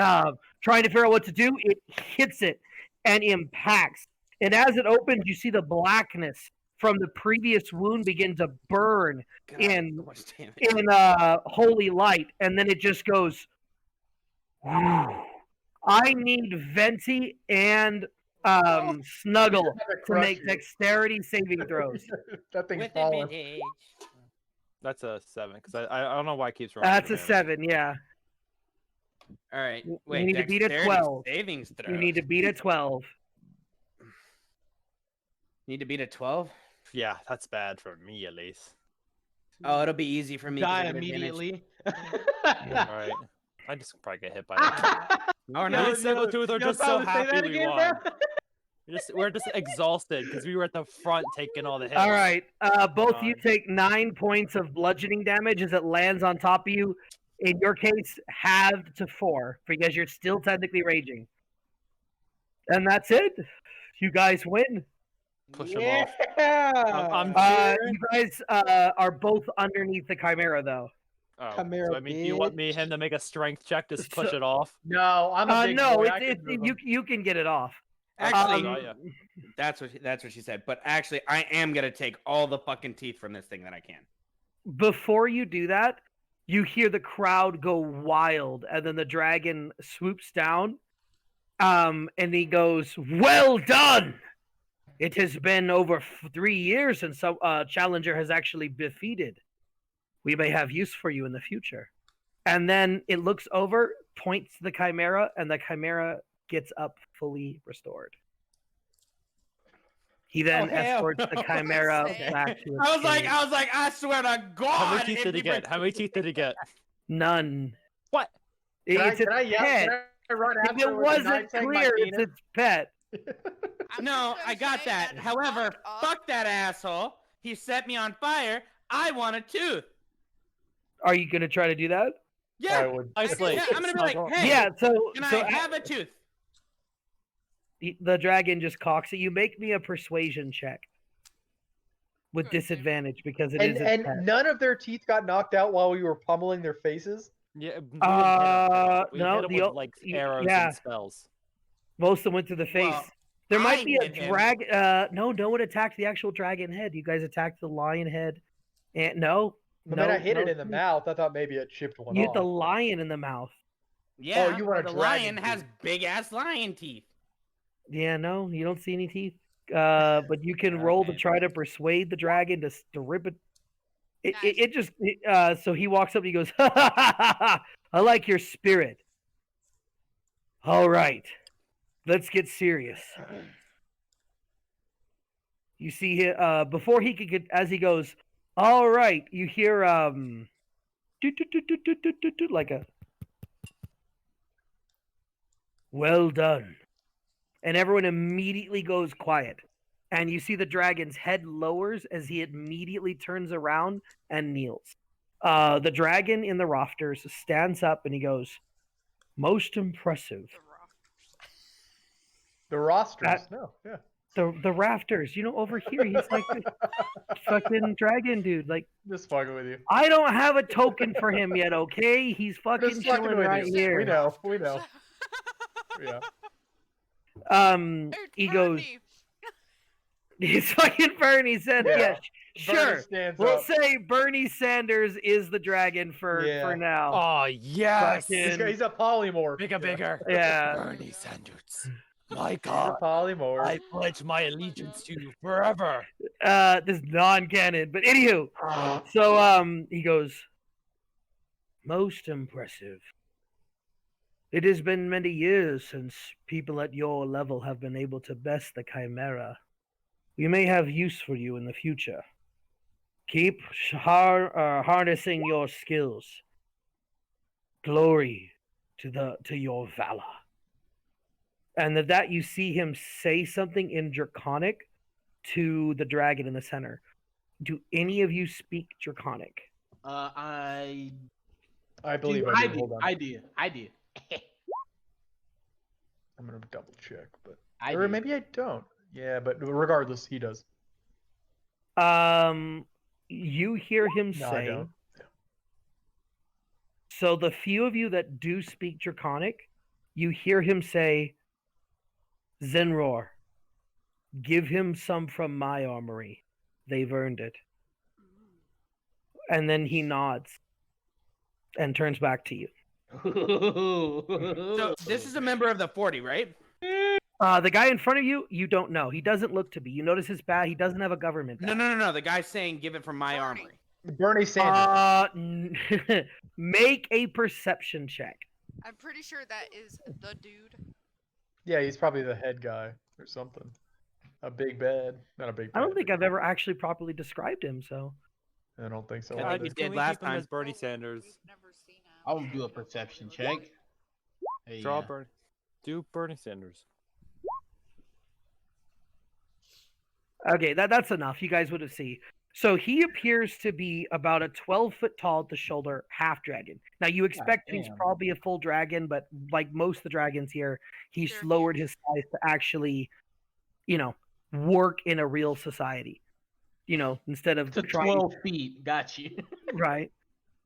S5: trying to figure out what to do. It hits it and impacts, and as it opens, you see the blackness from the previous wound begin to burn
S3: God,
S5: in
S3: so much damage.
S5: in holy light, and then it just goes. I need Venti and Snuggle
S4: You're gonna
S5: to
S4: crush
S5: make
S4: you.
S5: dexterity saving throws.
S4: That thing's
S3: With
S4: falling.
S3: advantage.
S1: That's a 7, because I don't know why it keeps running.
S5: That's a 7, yeah.
S3: All right.
S5: You
S3: Wait.
S5: need to beat a
S3: dexterity
S5: 12.
S3: Savings throw.
S5: You need to beat a 12.
S3: Need to beat a 12.
S1: Yeah, that's bad for me at least.
S3: Oh, it'll be easy for me. 'cause I
S6: die
S3: get advantage.
S6: immediately.
S1: All right. I just probably get hit by it.
S3: Oh
S1: Me
S3: no!
S1: and Sabletooth are just so
S6: Say that
S1: happy we
S6: again,
S1: won.
S6: bro?
S1: We're just exhausted because we were at the front taking all the hits.
S5: All right. Both of you
S1: Fine.
S5: take 9 points of bludgeoning damage as it lands on top of you. In your case, halved to 4 because you're still technically raging. And that's it. You guys win.
S1: push him off.
S6: Yeah.
S1: I'm cheering.
S5: You guys are both underneath the chimera, though.
S1: Oh,
S6: Chimera,
S1: so I mean, you want him to make a strength check to push it off?
S4: No, I'm a big
S5: No,
S4: boy.
S5: you can get it off.
S3: Actually,
S1: Oh, yeah.
S3: that's what she said. But actually, I am gonna take all the fucking teeth from this thing that I can.
S5: Before you do that, you hear the crowd go wild, and then the dragon swoops down, and he goes, "Well done! It has been over 3 years since some challenger has actually defeated. We may have use for you in the future." And then it looks over, points to the chimera, and the chimera gets up fully restored. He then
S3: hell
S5: escorts the
S3: no.
S5: chimera
S2: Okay.
S5: back to its
S3: I was
S5: cage.
S3: like, I swear to God.
S1: How many teeth
S3: if
S1: did he
S3: you
S1: get?
S3: bring-
S1: How many teeth did he get?
S5: None.
S1: What?
S5: It's
S4: Can I
S5: its
S4: yell?
S5: pet.
S4: Can I run
S5: If
S4: after
S5: it
S4: with a knife
S5: wasn't
S4: saying my
S5: clear, it's
S4: penis?
S5: its pet.
S2: I'm
S3: No,
S2: just
S3: I got
S2: say
S3: that.
S2: is
S3: However,
S2: fucked up.
S3: fuck that asshole. He set me on fire. I want a tooth.
S5: Are you gonna try to do that?
S3: Yeah.
S4: I would.
S1: Isolate.
S3: Yeah, I'm gonna be like, hey,
S5: Yeah. So,
S3: can
S5: so
S3: I have a tooth?
S5: the dragon just cocks it. You make me a persuasion check with
S2: Good, damn it.
S5: disadvantage because it
S4: And
S5: is its
S4: and
S5: pet.
S4: none of their teeth got knocked out while we were pummeling their faces.
S1: Yeah. We
S5: no,
S1: hit him
S5: the
S1: with like arrows
S5: yeah.
S1: and spells.
S5: Most of them went through the face.
S3: Well,
S5: There
S3: I
S5: might be a
S3: hit him.
S5: drag. No one attacked the actual dragon head. You guys attacked the lion head. And no.
S4: But
S5: no,
S4: then I hit
S5: no
S4: it in the
S5: teeth.
S4: mouth. I thought maybe it chipped one
S5: You hit
S4: off.
S5: the lion in the mouth.
S3: Yeah.
S4: you want a
S3: the
S4: dragon
S3: lion has
S4: tooth.
S3: big ass lion teeth.
S5: Yeah, no, you don't see any teeth. But you can roll to
S3: man.
S5: try to persuade the dragon to rip it. It,
S2: Nice.
S5: it, it just so he walks up and he goes, "Ha ha ha ha ha! I like your spirit. All right, let's get serious." You see here before he could get as he goes, "All right," you hear doot, doot, doot, doot, doot, doot, doot, doot, like a "Well done." And everyone immediately goes quiet. And you see the dragon's head lowers as he immediately turns around and kneels. The dragon in the rafters stands up and he goes, "Most impressive."
S2: The rock.
S4: The rosters. No, yeah.
S5: The rafters, over here, he's like this fucking dragon dude. Like,
S4: Just fucking with you.
S5: I don't have a token for him yet, okay? He's fucking
S4: Just fucking
S5: chilling
S4: with
S5: right
S4: you.
S5: here.
S4: We know. Yeah.
S2: It's
S5: He goes,
S2: Bernie.
S5: he's fucking Bernie Sanders.
S4: Yeah.
S5: Yeah,
S4: Bernie
S5: sure.
S4: stands
S5: We'll
S4: up.
S5: say Bernie Sanders is the dragon for
S4: Yeah.
S5: now.
S1: Oh yes.
S5: Fucking-
S4: He's a polymorph.
S1: Bigger, bigger.
S5: Yeah.
S1: Bernie Sanders. My
S4: He's a
S1: God.
S4: polymorph.
S1: I pledge my allegiance to you forever.
S5: This is non-canon, but anywho. So he goes, "Most impressive. It has been many years since people at your level have been able to best the chimera. We may have use for you in the future. Keep harnessing your skills. Glory to your valor." And at that you see him say something in Draconic to the dragon in the center. Do any of you speak Draconic?
S6: I
S4: believe
S6: do.
S4: I do. Hold on.
S6: I do.
S4: I'm gonna double check, but
S6: I
S4: or
S6: do.
S4: maybe I don't. Yeah, but regardless, he does.
S5: You hear him
S4: No, I
S5: say.
S4: don't.
S5: So the few of you that do speak Draconic, you hear him say, "Zenroar, give him some from my armory. They've earned it." And then he nods and turns back to you.
S3: So this is a member of the 40, right?
S5: The guy in front of you, you don't know. He doesn't look to be. You notice his badge. He doesn't have a government badge.
S3: No. The guy's saying give it from my
S2: Bernie.
S3: armory.
S4: Bernie Sanders.
S5: Make a perception check.
S2: I'm pretty sure that is the dude.
S4: Yeah, he's probably the head guy or something. A big bad, not a big.
S5: I don't
S4: bad,
S5: think
S4: but-
S5: I've ever actually properly described him. So
S4: I don't think so.
S3: I
S1: God,
S3: think
S4: either.
S3: you did
S1: can we
S3: last
S1: keep him
S3: time.
S1: as Bernie Sanders.
S2: We've never seen him.
S6: I will do a perception check. Hey,
S1: Draw Bernie. Do Bernie Sanders.
S5: okay, that's enough. You guys would have seen. So he appears to be about a 12-foot tall at the shoulder, half dragon. Now you expect he's
S6: damn.
S5: probably a full dragon, but like most of the dragons here, he's
S2: They're
S5: lowered
S2: huge.
S5: his size to actually, work in a real society. You know, instead of
S6: To
S5: trying
S6: 12 feet. Got you.
S5: right.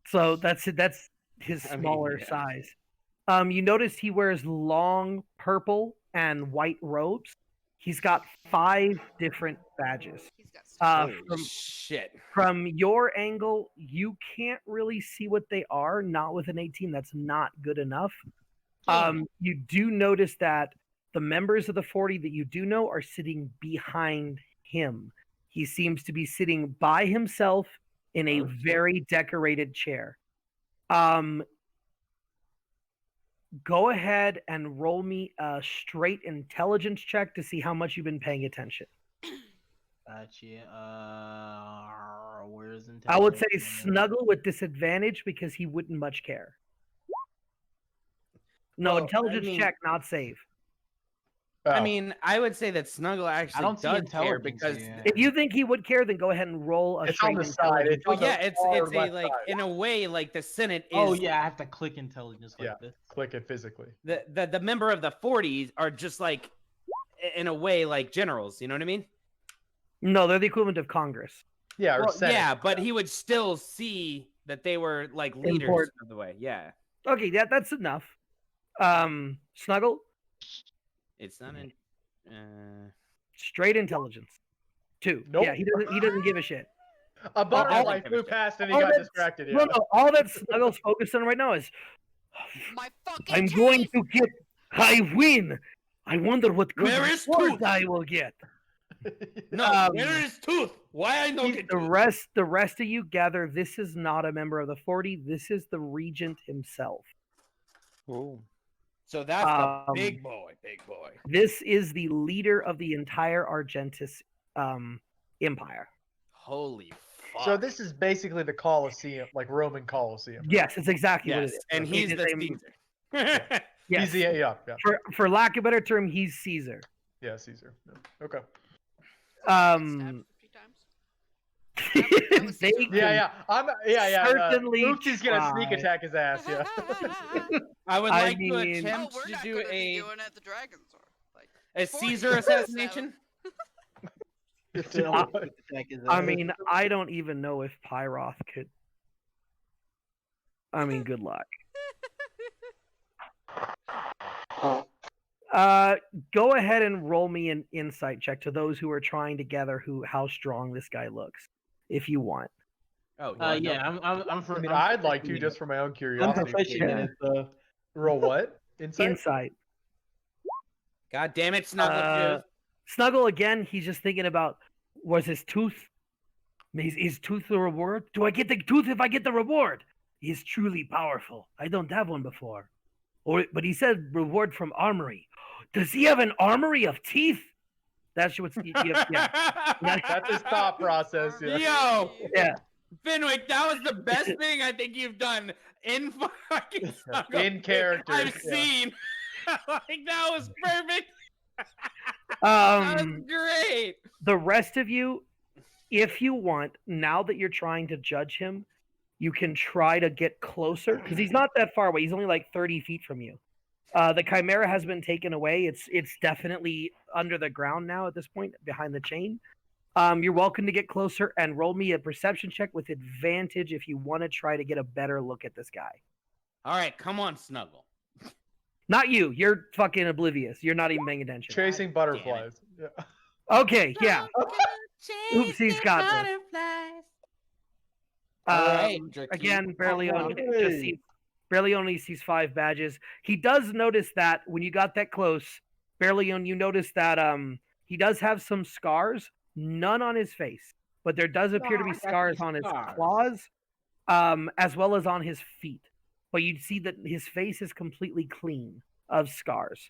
S5: So that's it. That's his
S3: I mean,
S5: smaller
S3: yeah.
S5: size. You notice he wears long purple and white robes. He's got 5 different badges.
S2: He's got stuff.
S3: Holy shit.
S5: From your angle, you can't really see what they are. Not with an 18, that's not good enough. You do notice that the members of the 40 that you do know are sitting behind him. He seems to be sitting by himself in a very decorated chair. Go ahead and roll me a straight intelligence check to see how much you've been paying attention.
S6: Gotcha. Where's intelligence?
S5: I would say snuggle with disadvantage because he wouldn't much care. No,
S3: Well,
S5: intelligence
S3: I mean-
S5: check, not save.
S3: I
S4: Oh.
S3: mean, I would say that Snuggle actually
S6: don't see
S3: does care
S6: intelligence
S3: because
S6: here.
S5: If you think he would care, then go ahead and roll a
S4: It's
S5: straight
S4: on the side.
S5: intelligence.
S4: It's on
S3: well, yeah,
S4: the
S3: it's
S4: far
S3: a
S4: left
S3: like
S4: side.
S3: in a way like the Senate is
S6: Oh yeah, I have to click intelligence like
S4: Yeah.
S6: this.
S4: Click it physically.
S3: the member of the 40s are just like in a way like generals, you know what I mean?
S5: No, they're the equivalent of Congress.
S4: Yeah, or
S3: Well,
S4: Senate.
S3: yeah, but he would still see that they were like leaders
S5: Important.
S3: of the way. Yeah.
S5: Okay, that's enough. Snuggle,
S3: It's not in
S5: straight intelligence. 2.
S4: Nope.
S5: Yeah, he doesn't give a shit.
S4: A butterfly
S3: all-
S4: flew past and he
S5: all
S4: got
S5: that's-
S4: distracted.
S5: No,
S4: Yeah.
S5: no, all that Snuggle's focused on right now is
S2: My fucking
S5: I'm going
S2: teeth!
S5: to get I win. I wonder what good
S3: Where is
S5: reward
S3: Tooth?
S5: I will get.
S3: No, where is Tooth? Why I don't get
S5: The
S3: Tooth?
S5: rest of you gather this is not a member of the 40. This is the regent himself.
S3: So that's
S5: Um,
S3: the big boy.
S5: This is the leader of the entire Argentis empire.
S3: Holy fuck.
S4: So this is basically the Colosseum, like Roman Colosseum.
S5: Yes, it's exactly what it
S3: yes,
S5: is.
S3: and
S5: It
S3: he's
S5: is
S3: the
S5: a-
S3: Caesar.
S5: Yes.
S4: He's the, yeah.
S5: For lack of a better term, he's Caesar.
S4: Yeah, Caesar. Yeah. Okay.
S2: Stabbed 50 times.
S5: They
S2: Caesar.
S4: Yeah. Yeah.
S5: Certainly
S4: Oopsie's gonna sneak
S5: try.
S4: attack his ass. Yeah.
S3: I would
S5: I
S3: like to
S5: mean-
S2: Oh,
S3: attempt
S2: we're
S3: to
S2: not
S3: do
S2: gonna be
S3: a
S2: doing it at the Dragon's Door. Like,
S3: Caesar
S2: 40.
S3: assassination.
S5: I mean, I don't even know if Pyroth could. I mean, good luck. Go ahead and roll me an insight check to those who are trying to gather how strong this guy looks, if you want.
S3: Oh,
S6: Yeah, I'm for.
S4: I mean,
S6: I'm
S4: I'd like to
S6: proficient
S4: just for my own
S6: I'm
S4: curiosity.
S6: proficient in
S5: Yeah.
S6: it, so.
S4: Roll what? Insight.
S5: Insight.
S3: God damn it, Snuggle.
S5: Uh, Snuggle again. He's just thinking about was his tooth. Is tooth the reward? Do I get the tooth if I get the reward? He's truly powerful. I don't have one before. But he said reward from armory. Does he have an armory of teeth? That's what's yeah.
S4: That's his thought process. Yeah.
S3: Yo,
S5: Yeah.
S3: Fenwick, that was the best thing I think you've done in fucking Snuggle
S4: In character.
S3: I've
S4: yeah.
S3: seen. Like that was perfect. That was great.
S5: The rest of you, if you want, now that you're trying to judge him, you can try to get closer because he's not that far away. He's only like 30 feet from you. The Chimera has been taken away. It's definitely under the ground now at this point, behind the chain. You're welcome to get closer and roll me a perception check with advantage if you want to try to get a better look at this guy.
S3: All right, come on, Snuggle.
S5: Not you. You're fucking oblivious. You're not even paying attention.
S4: Chasing butterflies. Yeah.
S5: Okay, yeah. Oops, he's got this.
S3: All right,
S5: Again, barely only
S4: Hey.
S5: barely only sees 5 badges. He does notice that when you got that close, barely on you notice that he does have some scars, none on his face, but there does appear to be
S3: I got
S5: scars
S3: these
S5: on his
S3: scars.
S5: claws, as well as on his feet. But you'd see that his face is completely clean of scars.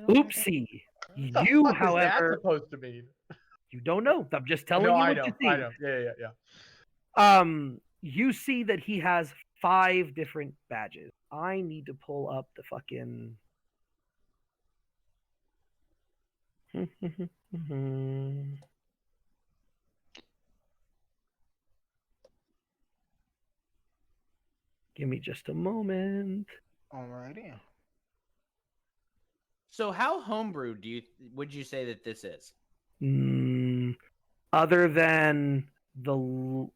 S5: Oopsie.
S4: What the
S5: You,
S4: fuck is that
S5: however,
S4: supposed to mean?
S5: you don't know. I'm just telling
S4: No,
S5: you
S4: I
S5: what
S4: know.
S5: you see.
S4: I know. Yeah.
S5: You see that he has 5 different badges. I need to pull up the fucking. Give me just a moment.
S6: Alrighty.
S3: So how homebrew would you say that this is?
S5: Other than the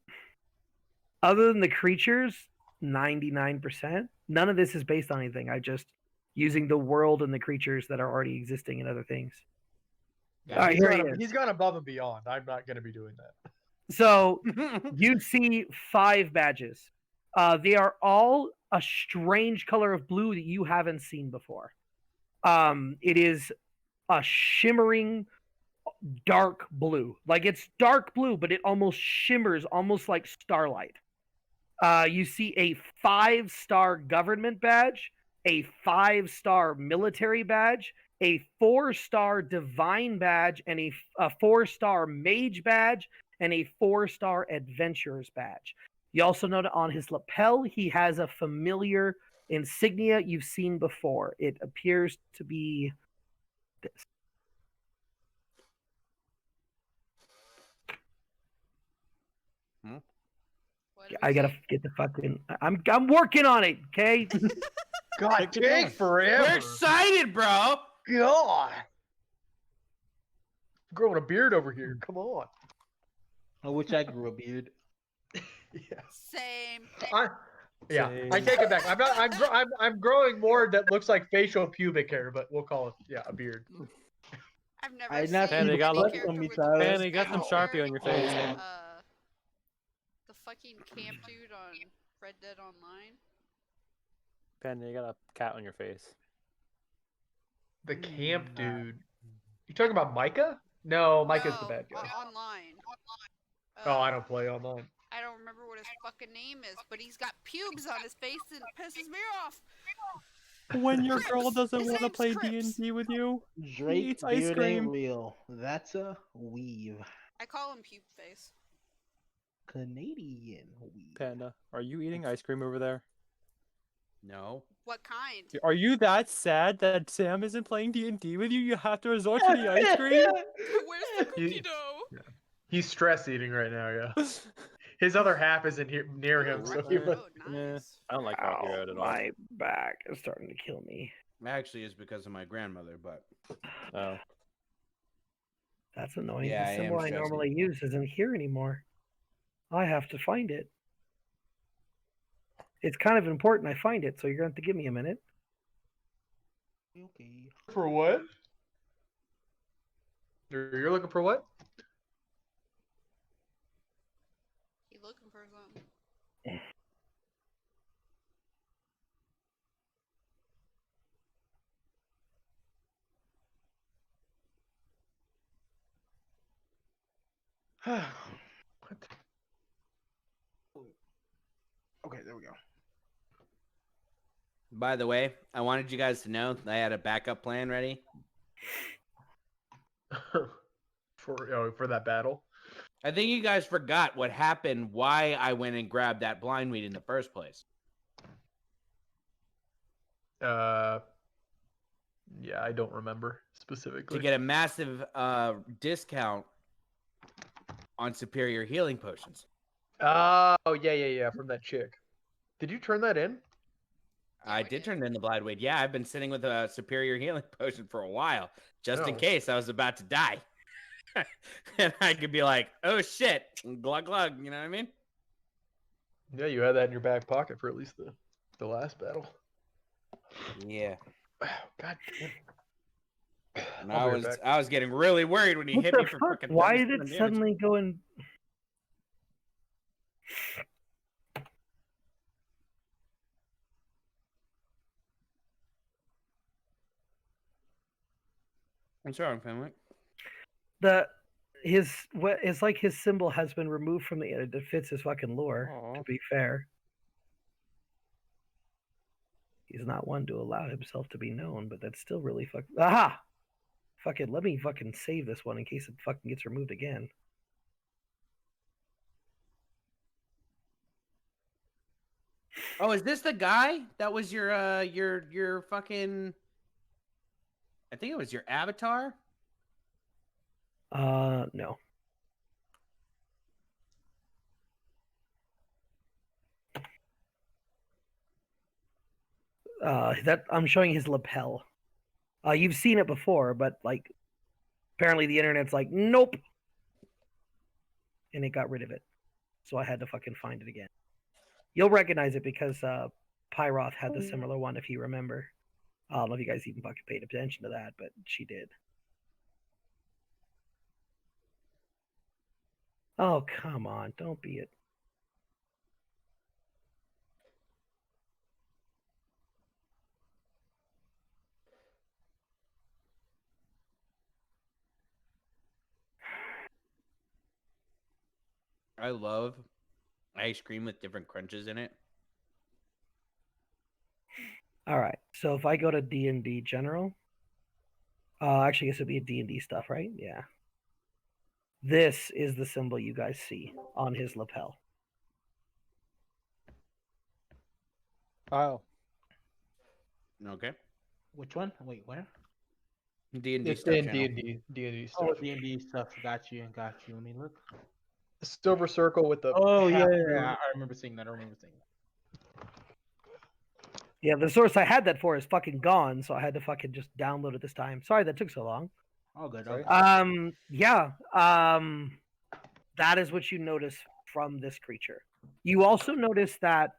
S5: creatures, 99%. None of this is based on anything. I just using the world and the creatures that are already existing in other things.
S3: Yeah,
S5: All right,
S4: He's
S5: here he
S4: gone,
S5: is.
S4: he's gone above and beyond. I'm not going to be doing that.
S5: So you see 5 badges. They are all a strange color of blue that you haven't seen before. It is a shimmering dark blue. Like it's dark blue, but it almost shimmers, almost like starlight. You see a 5-star government badge, a 5-star military badge, a 4-star divine badge, and a 4-star mage badge, and a 4-star adventurer's badge. You also note on his lapel, he has a familiar insignia you've seen before. It appears to be this.
S2: What do we
S5: I gotta
S2: say?
S5: get the fucking. I'm working on it. Okay.
S4: God,
S3: Take your
S4: take
S3: time.
S4: forever.
S3: We're excited, bro.
S4: God. Growing a beard over here. Come on.
S6: I wish I grew a beard.
S4: Yeah.
S2: Same.
S4: Yeah, I
S1: Same.
S4: take it back. I'm growing more that looks like facial pubic hair, but we'll call it a beard.
S2: I've never
S6: I
S2: seen
S6: not
S1: see
S2: any
S1: the flesh
S2: character
S6: on me,
S2: with
S6: Tyler.
S2: the
S1: Fanny, got some
S2: facial
S1: Sharpie
S2: hair
S1: on your
S2: equal,
S1: face.
S2: the fucking camp dude on Red Dead Online.
S1: Panda, you got a cat on your face.
S4: The camp dude. You talking about Micah? No, Micah's the
S2: No,
S4: bad guy.
S2: Online.
S4: Oh, I don't play online.
S2: I don't remember what his fucking name is, but he's got pubes on his face and it pisses me off.
S1: When your girl
S2: Crips.
S1: doesn't
S2: His
S1: want to
S2: name's
S1: play
S2: Crips.
S1: D&D with you,
S6: Drake
S1: eats ice
S6: beard
S1: cream.
S6: ain't real. That's a weave.
S2: I call him pube face.
S6: Canadian weave.
S1: Panda, are you eating ice cream over there?
S3: No.
S2: What kind?
S1: Are you that sad that Sam isn't playing D&D with you? You have to resort to the ice cream?
S2: Where's the cookie dough?
S4: He's stress eating right now, yeah. His other half isn't here near him, so he
S1: Ooh,
S4: must.
S2: Oh,
S1: Yeah,
S2: nice.
S1: I don't like Rocky Road at all.
S5: My back is starting to kill me.
S3: Actually, it's because of my grandmother, but
S1: Oh.
S5: That's annoying.
S3: Yeah, I
S5: the
S3: am
S5: symbol I
S3: stressing.
S5: normally use isn't here anymore. I have to find it. It's kind of important I find it, so you're going to have to give me a minute.
S6: Okay.
S4: For what? You're looking for what?
S2: He looking for something.
S4: What?
S6: Okay, there we go.
S3: by the way, I wanted you guys to know I had a backup plan ready.
S4: for that battle.
S3: I think you guys forgot what happened, why I went and grabbed that blind weed in the first place.
S4: Yeah, I don't remember specifically.
S3: To get a massive discount on superior healing potions.
S4: Oh, yeah, from that chick. Did you turn that in?
S3: I
S2: we
S3: did
S2: did.
S3: turn in the blind weed. Yeah, I've been sitting with a superior healing potion for a while, just in
S4: Oh.
S3: case I was about to die. And I could be like, oh shit, glug glug, you know what I mean?
S4: Yeah, you had that in your back pocket for at least the last battle.
S3: Yeah.
S4: God damn.
S3: And
S4: I'll be right back.
S3: I was getting really worried when he
S5: What
S3: hit
S5: the
S3: me for
S5: fuck?
S3: fucking
S5: Why
S3: 37
S5: did it
S3: damage.
S5: suddenly go in?
S3: What's wrong, family?
S5: It's like his symbol has been removed from the it fits his fucking lore.
S1: Aw.
S5: To be fair, he's not one to allow himself to be known, but that's still really fuck. Aha! Fuck it. Let me fucking save this one in case it fucking gets removed again.
S3: Oh, is this the guy that was your fucking? I think it was your avatar.
S5: No. That I'm showing his lapel. You've seen it before, but like Apparently the internet's like, nope. And it got rid of it. So I had to fucking find it again. You'll recognize it because Pyroth had the similar one, if you remember. I don't know if you guys even fucking paid attention to that, but she did. Oh, come on. Don't be it.
S3: I love ice cream with different crunches in it.
S5: All right. So if I go to D&D General, actually, I guess it'd be a D&D stuff, right? Yeah. This is the symbol you guys see on his lapel.
S1: Oh.
S3: Okay.
S6: Which one? Wait, where?
S3: D&D
S4: It's
S3: stuff
S4: in
S3: channel.
S4: D&D stuff.
S6: Oh, D&D stuff. Got you. Let me look.
S4: Silver circle with the.
S6: Oh
S4: half moon.
S6: yeah. I remember seeing that.
S5: Yeah, the source I had that for is fucking gone, so I had to fucking just download it this time. Sorry that took so long.
S6: All good.
S4: Sorry.
S5: That is what you notice from this creature. You also notice that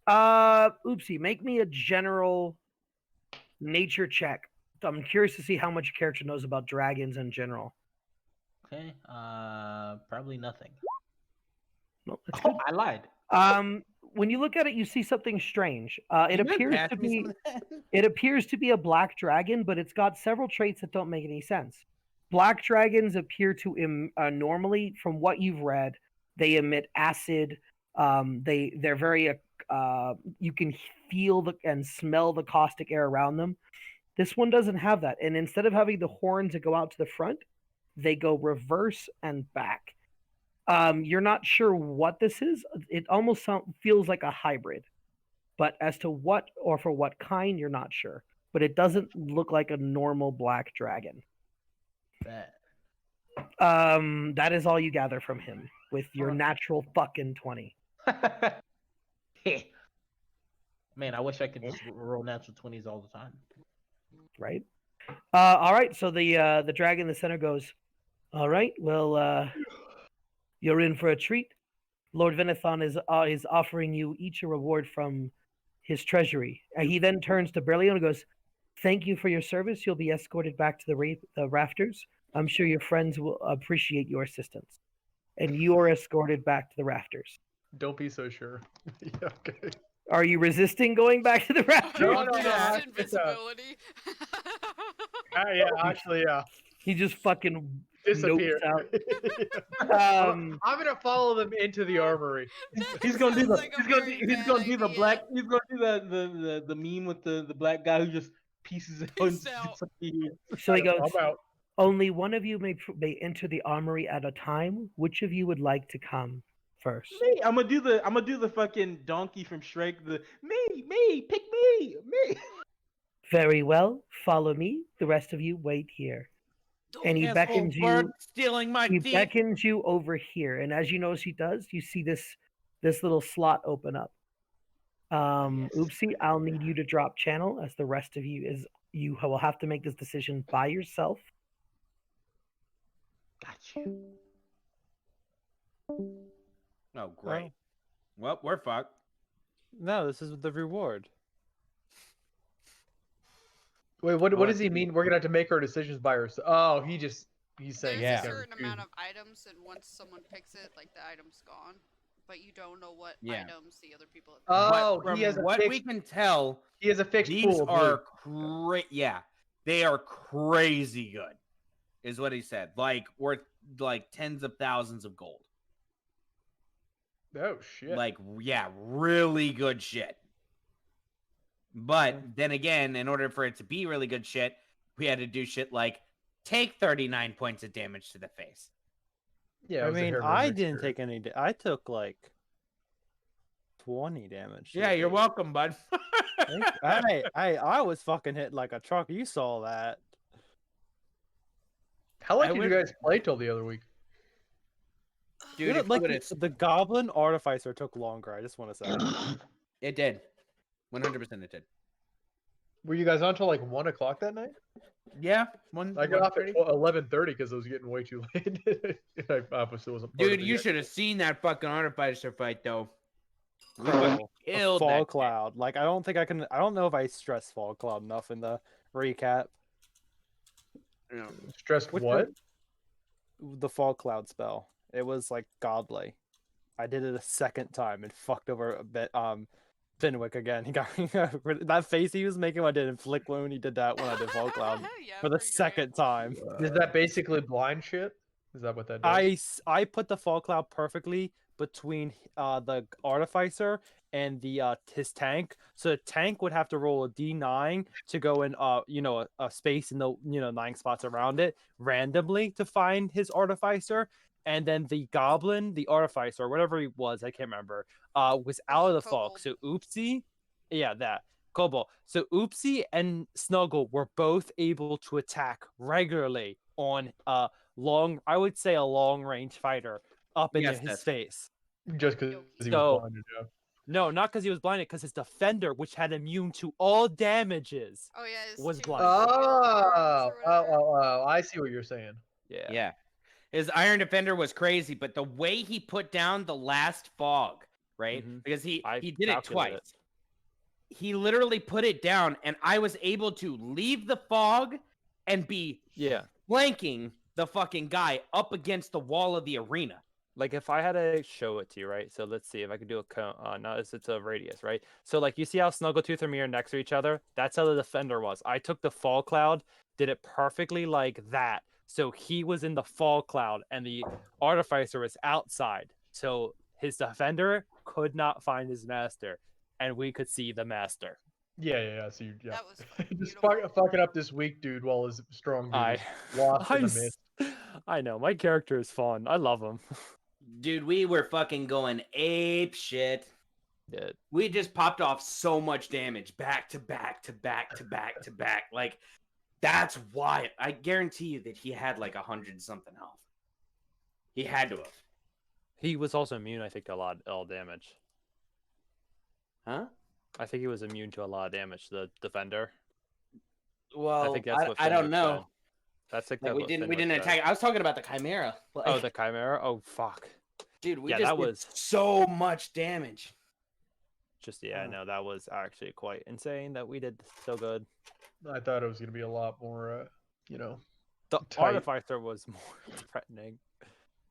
S5: oopsie, make me a general nature check. I'm curious to see how much your character knows about dragons in general.
S6: Okay. Probably nothing.
S5: No, that's
S6: Oh,
S5: good.
S6: I lied.
S5: When you look at it, you see something strange. It
S3: You
S5: appears
S3: pass
S5: to
S3: me
S5: be
S3: some of that?
S5: it appears to be a black dragon, but it's got several traits that don't make any sense. Black dragons appear to normally, from what you've read, they emit acid. They're very you can feel and smell the caustic air around them. This one doesn't have that, and instead of having the horns that go out to the front, they go reverse and back. You're not sure what this is. It almost feels like a hybrid, but as to what or for what kind, you're not sure. But it doesn't look like a normal black dragon.
S6: Bet.
S5: That is all you gather from him with your
S6: Huh.
S5: natural fucking 20.
S6: Man, I wish I could just roll natural 20s all the time.
S5: Right? All right. So the dragon in the center goes, all right, well, you're in for a treat. Lord Venethon is offering you each a reward from his treasury. And he then turns to Berlioz and goes, thank you for your service. You'll be escorted back to the rafters. I'm sure your friends will appreciate your assistance. And you are escorted back to the rafters.
S4: Don't be so sure. Yeah, okay.
S5: Are you resisting going back to the rafters?
S4: No, no,
S2: Just
S4: no,
S2: invisibility.
S4: Yeah, actually, yeah.
S5: He just fucking
S4: Disappear.
S5: nopes out.
S4: I'm gonna follow them into the armory.
S6: He's gonna do
S2: Sounds
S6: the
S2: like a
S6: he's gonna
S2: very
S6: do, he's
S2: bad
S6: gonna do the
S2: idea.
S6: black he's gonna do the meme with the black guy who just pieces it
S2: Peace
S6: and
S2: out.
S6: disappears.
S5: So he goes,
S4: I'm out.
S5: only one of you may enter the armory at a time. Which of you would like to come first?
S6: Me, I'm gonna do the fucking donkey from Shrek. The me, pick me.
S5: Very well. Follow me. The rest of you wait here. And he beckons
S3: Bird
S5: you.
S3: stealing my
S5: He
S3: teeth.
S5: beckons you over here, and as you notice he does, you see this little slot open up. Oopsie, I'll need you to drop channel, as the rest of you will have to make this decision by yourself.
S6: Got you.
S3: Oh, great. Well, we're fucked.
S1: No, this is the reward.
S4: Wait, what
S3: What?
S4: does he mean? We're gonna have to make our decisions by ourselves. Oh, he's saying
S2: There's
S3: Yeah.
S2: a
S4: he's gonna
S2: certain
S4: choose.
S2: amount of items, and once someone picks it, like the item's gone. But you don't know what
S3: Yeah.
S2: items the other people have.
S4: Oh,
S3: But from
S4: he has a
S3: what
S4: fixed,
S3: we can tell,
S4: he has a fixed
S3: these
S4: pool. of
S3: are
S4: loot.
S3: yeah, they are crazy good, is what he said. Like worth like tens of thousands of gold.
S4: Oh shit.
S3: Like yeah, really good shit. But then again, in order for it to be really good shit, we had to do shit like take 39 points of damage to the face.
S4: Yeah, it
S1: I
S4: was a
S1: mean,
S4: Herman
S1: I
S4: Richter.
S1: didn't take any. I took like 20 damage. to
S3: Yeah,
S1: the
S3: you're
S1: face.
S3: welcome, bud.
S1: I was fucking hit like a truck. You saw that.
S4: How long
S3: I
S4: did
S3: went-
S4: you guys play till the other week?
S3: Dude,
S1: You know,
S3: if
S1: like
S3: you would've-
S1: the Goblin Artificer took longer. I just want to say.
S3: it did. 100% it did.
S4: Were you guys on till like 1 o'clock that night?
S3: Yeah, one.
S4: I got off at
S3: 1:30.
S4: 11:30 because I was getting way too late. I obviously wasn't. Part of
S3: Dude,
S4: the
S3: you
S4: act.
S3: should have seen that fucking Artificer fight though. We
S1: Oh,
S3: fucking
S1: a
S3: killed
S1: Fall
S3: that shit.
S1: Cloud. Like I don't think I can. I don't know if I stress Fall Cloud enough in the recap.
S4: Stressed
S1: Which
S4: what?
S1: The Fall Cloud spell. It was like godly. I did it a second time and fucked over a bit. Finwick again. He got that face he was making when I did Inflict Wound. He did that when I did Fall Cloud
S2: Yeah,
S1: for the
S2: pretty great.
S1: second time.
S4: Is that basically blind shit? Is that what that does?
S1: I put the Fall Cloud perfectly between the Artificer and the his tank. So the tank would have to roll a D9 to go in a space in the 9 spots around it randomly to find his Artificer. And then the Goblin, the Artificer, whatever he was, I can't remember, was out of the fog.
S2: Kobold.
S1: So Oopsie, yeah, that Kobold. So Oopsie and Snuggle were both able to attack regularly on I would say a long range fighter up into
S3: Yes,
S1: his
S3: that's-
S1: face.
S4: Just because he
S1: So-
S4: was blinded. Yeah.
S1: No, not because he was blinded, because his defender, which had immune to all damages.
S2: Oh yeah, his
S1: Was
S2: two
S1: blind.
S2: arms or whatever.
S4: I see what you're saying.
S1: Yeah.
S3: Yeah. His Iron Defender was crazy, but the way he put down the last fog, right?
S1: Mhm.
S3: Because he
S1: I
S3: did it
S1: calculated
S3: twice. He literally put it down, and I was able to leave the fog and be
S1: Yeah.
S3: flanking the fucking guy up against the wall of the arena.
S1: Like if I had to show it to you, right? So let's see if I could do a count. No, it's a radius, right? So like you see how Snaggletooth and me are next to each other? That's how the defender was. I took the Fall Cloud, did it perfectly like that. So he was in the Fall Cloud and the Artificer was outside. So his defender could not find his master, and we could see the master.
S4: Yeah. So you, yeah.
S2: That was fucking
S4: Just
S2: beautiful.
S4: fucking up this weak dude while his strong dude
S1: I,
S4: is lost in
S1: I,
S4: the
S1: s-
S4: mist.
S1: I know my character is fun. I love him.
S3: Dude, we were fucking going ape shit.
S1: Yeah.
S3: We just popped off so much damage back to back to back to back to back. Like, that's why I guarantee you that he had like 100 something health. He had to have.
S1: He was also immune, I think, to all damage.
S3: Huh?
S1: I think he was immune to a lot of damage. The defender.
S3: Well,
S1: I think that's what
S3: I don't
S1: Finwick
S3: know.
S1: said. That's like
S3: Like, we
S1: what
S3: didn't
S1: Finwick said.
S3: attack. I was talking about the Chimera. Like,
S1: Oh, the Chimera. Oh, fuck.
S3: dude, we
S1: yeah,
S3: just
S1: that
S3: did
S1: was-
S3: so much damage.
S1: Just yeah,
S3: Oh.
S1: no, that was actually quite insane that we did so good.
S4: I thought it was gonna be a lot more,
S1: The
S4: Tight.
S1: Artificer was more threatening.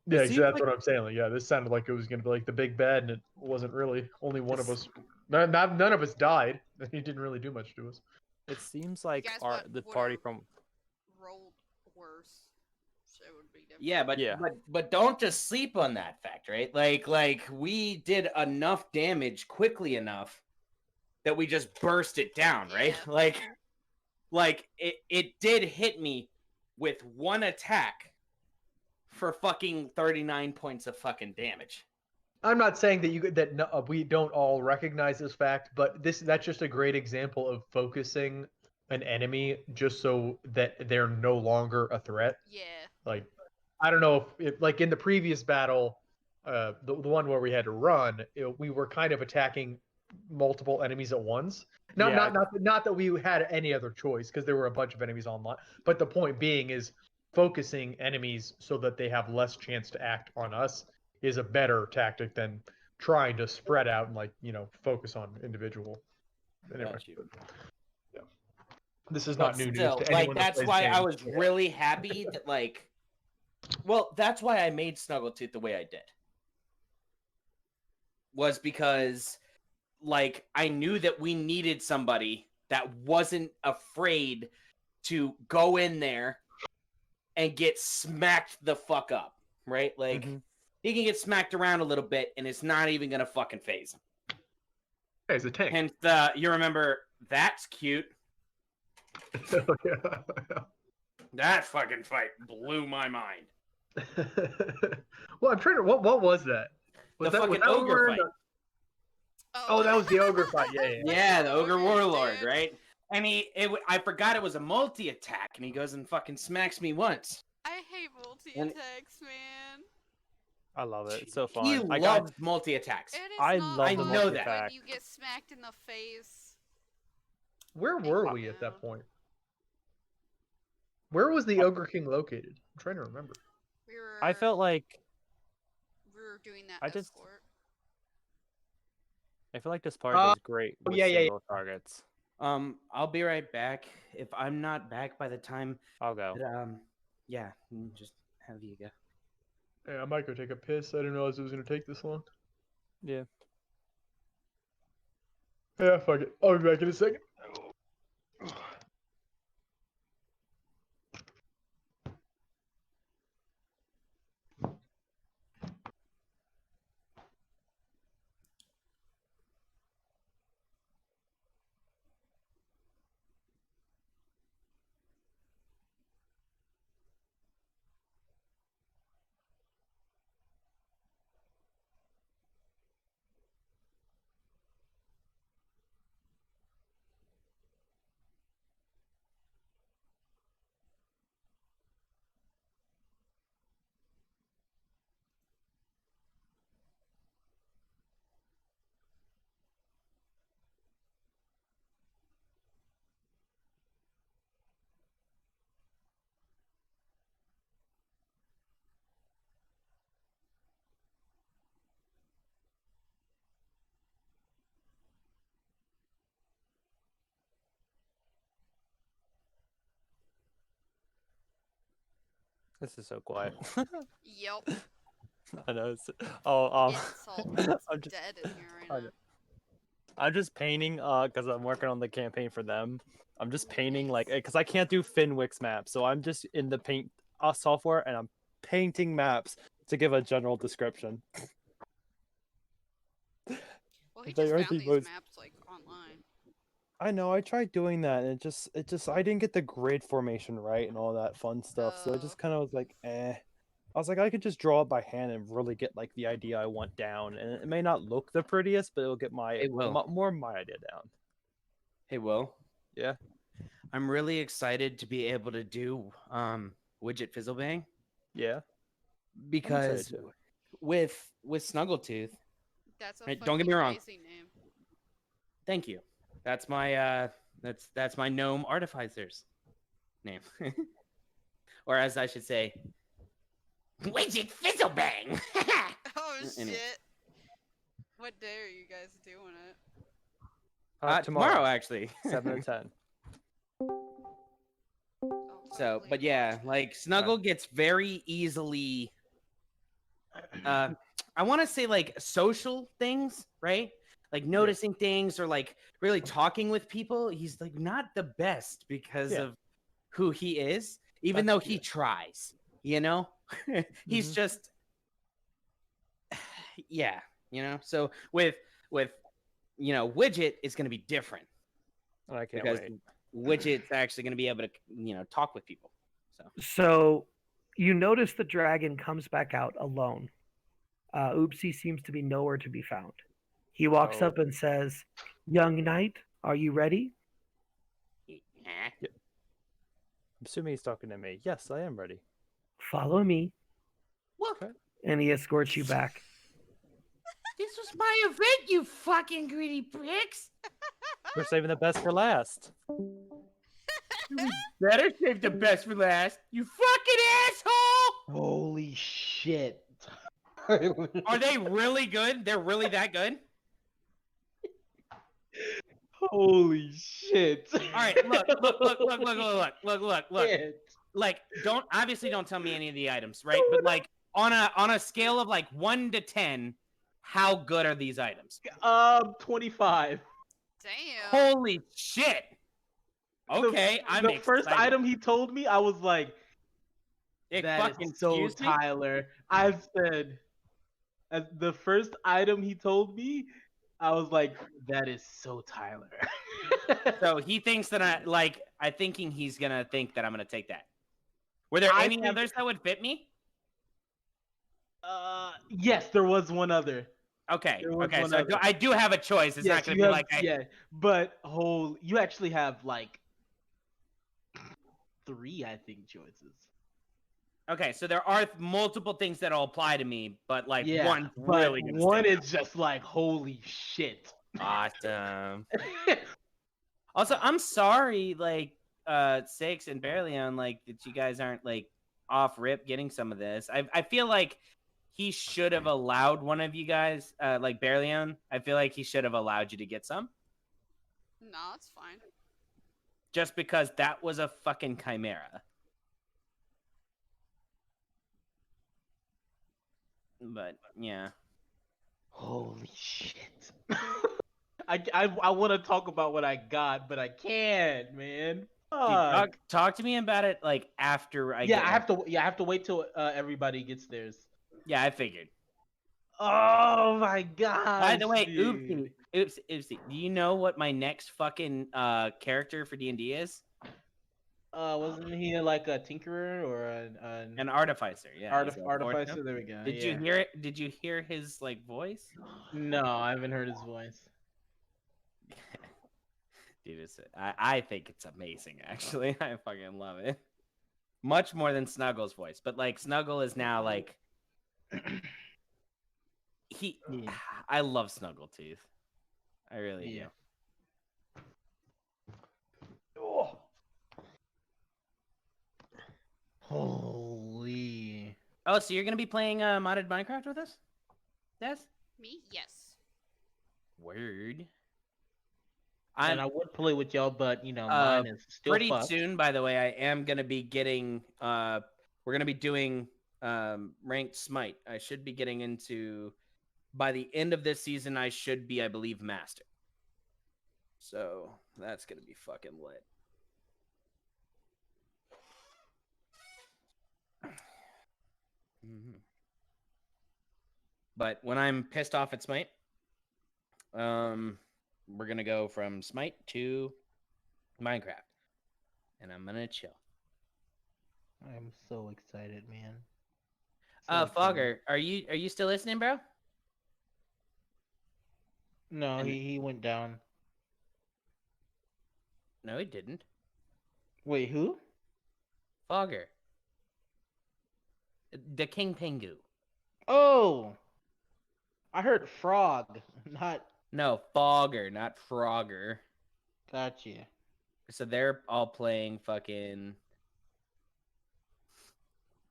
S4: Yeah,
S1: seems
S4: that's
S1: like-
S4: what I'm saying. Like, yeah, this sounded like it was gonna be like the big bad, and it wasn't really. Only one of us. None of us died. He didn't really do much to us.
S1: It seems like
S2: guys
S1: the party
S2: would've
S1: from
S2: rolled worse. So it would be different.
S3: Yeah, but
S1: Yeah.
S3: but don't just sleep on that fact, right? Like we did enough damage quickly enough that we just burst it down, right?
S2: Yeah.
S3: Like it did hit me with one attack for fucking 39 points of fucking damage.
S4: I'm not saying that we don't all recognize this fact, but that's just a great example of focusing an enemy just so that they're no longer a threat.
S2: Yeah.
S4: Like, I don't know if like in the previous battle, the one where we had to run, we were kind of attacking multiple enemies at once.
S1: Yeah.
S4: Not that we had any other choice because there were a bunch of enemies online. But the point being is focusing enemies so that they have less chance to act on us is a better tactic than trying to spread out and focus on individual. Anyway,
S3: Got you.
S4: yeah. This is
S3: But
S4: not new
S3: still,
S4: news to anyone. that
S3: that's
S4: plays
S3: why I
S4: games.
S3: was really happy that well, that's why I made Snaggletooth the way I did. Was because I knew that we needed somebody that wasn't afraid to go in there and get smacked the fuck up, right? Like
S1: Mhm.
S3: he can get smacked around a little bit and it's not even gonna fucking phase him.
S4: Hey, it's a tank.
S3: Hence you remember that's cute. That fucking fight blew my mind.
S4: Well, I'm trying to. What was that? Was
S3: The
S4: that
S3: fucking
S4: that
S3: ogre
S4: over in
S3: fight.
S4: Oh, that was the ogre fight. Yeah.
S3: Yeah, the ogre warlord,
S2: dude.
S3: right? And I forgot it was a multi-attack, and he goes and fucking smacks me once.
S2: I hate multi-attacks, man.
S1: I love it. It's so fun.
S3: He
S1: I
S3: loves multi-attacks.
S2: It is
S1: I
S2: not
S1: love
S3: the
S2: fun
S3: multi-attack.
S2: when you get smacked in the face.
S4: Where were we at that point? Where was the Ogre King located? I'm trying to remember.
S2: We were.
S1: I felt like
S2: we were doing that
S1: I just-
S2: escort.
S1: I feel like this part
S6: Uh,
S1: is great with
S6: yeah, yeah, yeah.
S1: single targets.
S3: I'll be right back. If I'm not back by the time
S1: I'll go.
S3: that, yeah, just have you go.
S4: Hey, I might go take a piss. I didn't realize it was gonna take this long.
S1: Yeah.
S4: Yeah, fuck it. I'll be back in a second.
S1: This is so quiet.
S2: Yep.
S1: I know. Oh,
S2: Getting salt. It's
S1: I'm just,
S2: dead in here
S1: I
S2: right
S1: know.
S2: now.
S1: I'm just painting because I'm working on the campaign for them. I'm just painting like because I can't do Finwix maps, so I'm just in the paint software and I'm painting maps to give a general description.
S2: Well, he
S1: They
S2: just
S1: are
S2: found
S1: the
S2: these
S1: most-
S2: maps like online.
S1: I know. I tried doing that, and it just I didn't get the grid formation right and all that fun stuff. So it
S2: Oh.
S1: just kind of was like, eh. I was like, I could just draw it by hand and really get like the idea I want down, and it may not look the prettiest, but it'll get my
S3: It will.
S1: more of my idea down.
S3: Hey, Will.
S1: Yeah.
S3: I'm really excited to be able to do Widget Fizzlebang
S1: Yeah.
S3: because
S1: too.
S3: with Snuggletooth.
S2: That's a
S3: Right, don't get me
S2: fucking
S3: wrong.
S2: amazing name.
S3: Thank you. That's my that's my gnome artificer's name, or as I should say, Widget Fizzlebang.
S2: Oh
S3: Anyway.
S2: shit. What day are you guys doing it?
S3: Tomorrow actually.
S1: 7 to 10.
S2: Oh,
S3: So,
S2: totally
S3: but yeah,
S2: watching it.
S3: like Snuggle gets very easily. I want to say like social things, right? Like noticing things or like really talking with people. He's like not the best because
S1: Yeah.
S3: of who he is, even
S1: That's-
S3: though he tries. You know, he's
S1: Mhm.
S3: just, yeah, you know. So with Widget is going to be different
S1: And I can't
S3: because
S1: wait.
S3: Widget's actually going to be able to talk with people. So.
S5: So you notice the dragon comes back out alone. Oopsie seems to be nowhere to be found. He walks
S1: Oh.
S5: up and says, "Young knight, are you ready?"
S3: Eh.
S1: I'm assuming he's talking to me. Yes, I am ready.
S5: Follow me.
S1: Okay.
S5: And he escorts you back.
S3: This was my event, you fucking greedy pricks.
S1: We're saving the best for last.
S3: Better save the best for last, you fucking asshole!
S6: Holy shit.
S3: Are they really good? They're really that good?
S6: Holy shit.
S3: All right, look.
S6: Shit.
S3: Like, don't tell me any of the items, right? But like on a scale of like 1 to 10, how good are these items?
S6: 25.
S2: Damn.
S3: Holy shit! Okay, I'm
S6: the first
S3: excited.
S6: item he told me, I was like,
S3: It
S6: that
S3: fucking
S6: is so
S3: excuse me?
S6: Tyler. I said, as the first item he told me, I was like, that is so Tyler.
S3: So he thinks that I'm thinking he's gonna think that I'm gonna take that. Were there
S6: I
S3: any
S6: think-
S3: others that would fit me?
S6: Yes, there was one other.
S3: Okay,
S6: There was
S3: okay.
S6: one
S3: So
S6: other.
S3: I do have a choice. It's
S6: Yes,
S3: not gonna
S6: you
S3: be
S6: have-
S3: like I,
S6: yeah, but you actually have like 3, I think, choices.
S3: Okay, so there are multiple things that'll apply to me, but like
S6: Yeah,
S3: one's
S6: but
S3: really gonna
S6: one
S3: stick
S6: is just like, holy shit.
S3: out. Awesome. Also, I'm sorry, like Six and Bareleon, like that you guys aren't like off rip getting some of this. I feel like he should have allowed one of you guys, like Bareleon. I feel like he should have allowed you to get some,
S2: Nah, it's fine.
S3: just because that was a fucking chimera. But yeah,
S6: Holy shit. I want to talk about what I got, but I can't, man.
S3: dude,
S6: Fuck.
S3: talk to me about it like after I
S6: Yeah,
S3: get.
S6: I have to wait till everybody gets theirs.
S3: Yeah, I figured.
S6: Oh my god.
S3: By the way, oopsie. Do you know what my next fucking character for D&D is?
S6: Wasn't he like a tinkerer or
S3: An artificer. Yeah. he's a
S6: artificer? There we go.
S3: Did you hear it? Did you hear his like voice?
S6: No, I haven't heard his voice.
S3: Dude, I think it's amazing. Actually, I fucking love it. Much more than Snuggle's voice, but like Snuggle is now like he.
S6: Yeah.
S3: I love Snaggletooth. I really
S6: Yeah.
S3: do.
S6: Oh. Holy.
S3: Oh, so you're gonna be playing modded Minecraft with us? Des?
S2: Me? Yes.
S3: Word.
S6: And I would play with y'all, but you know, mine is still
S3: pretty
S6: fucked.
S3: soon. By the way, I am gonna be getting. We're gonna be doing ranked Smite. I should be getting into. By the end of this season, I should be, I believe, master. So that's gonna be fucking lit. But when I'm pissed off at Smite, we're gonna go from Smite to Minecraft, and I'm gonna chill.
S6: I'm so excited, man.
S3: Fogger, are you still listening, bro?
S6: No,
S3: And-
S6: he went down.
S3: No, he didn't.
S6: Wait, who?
S3: Fogger, the King Pingu.
S6: Oh, I heard frog, not
S3: No, Fogger, not Frogger.
S6: gotcha.
S3: So they're all playing fucking.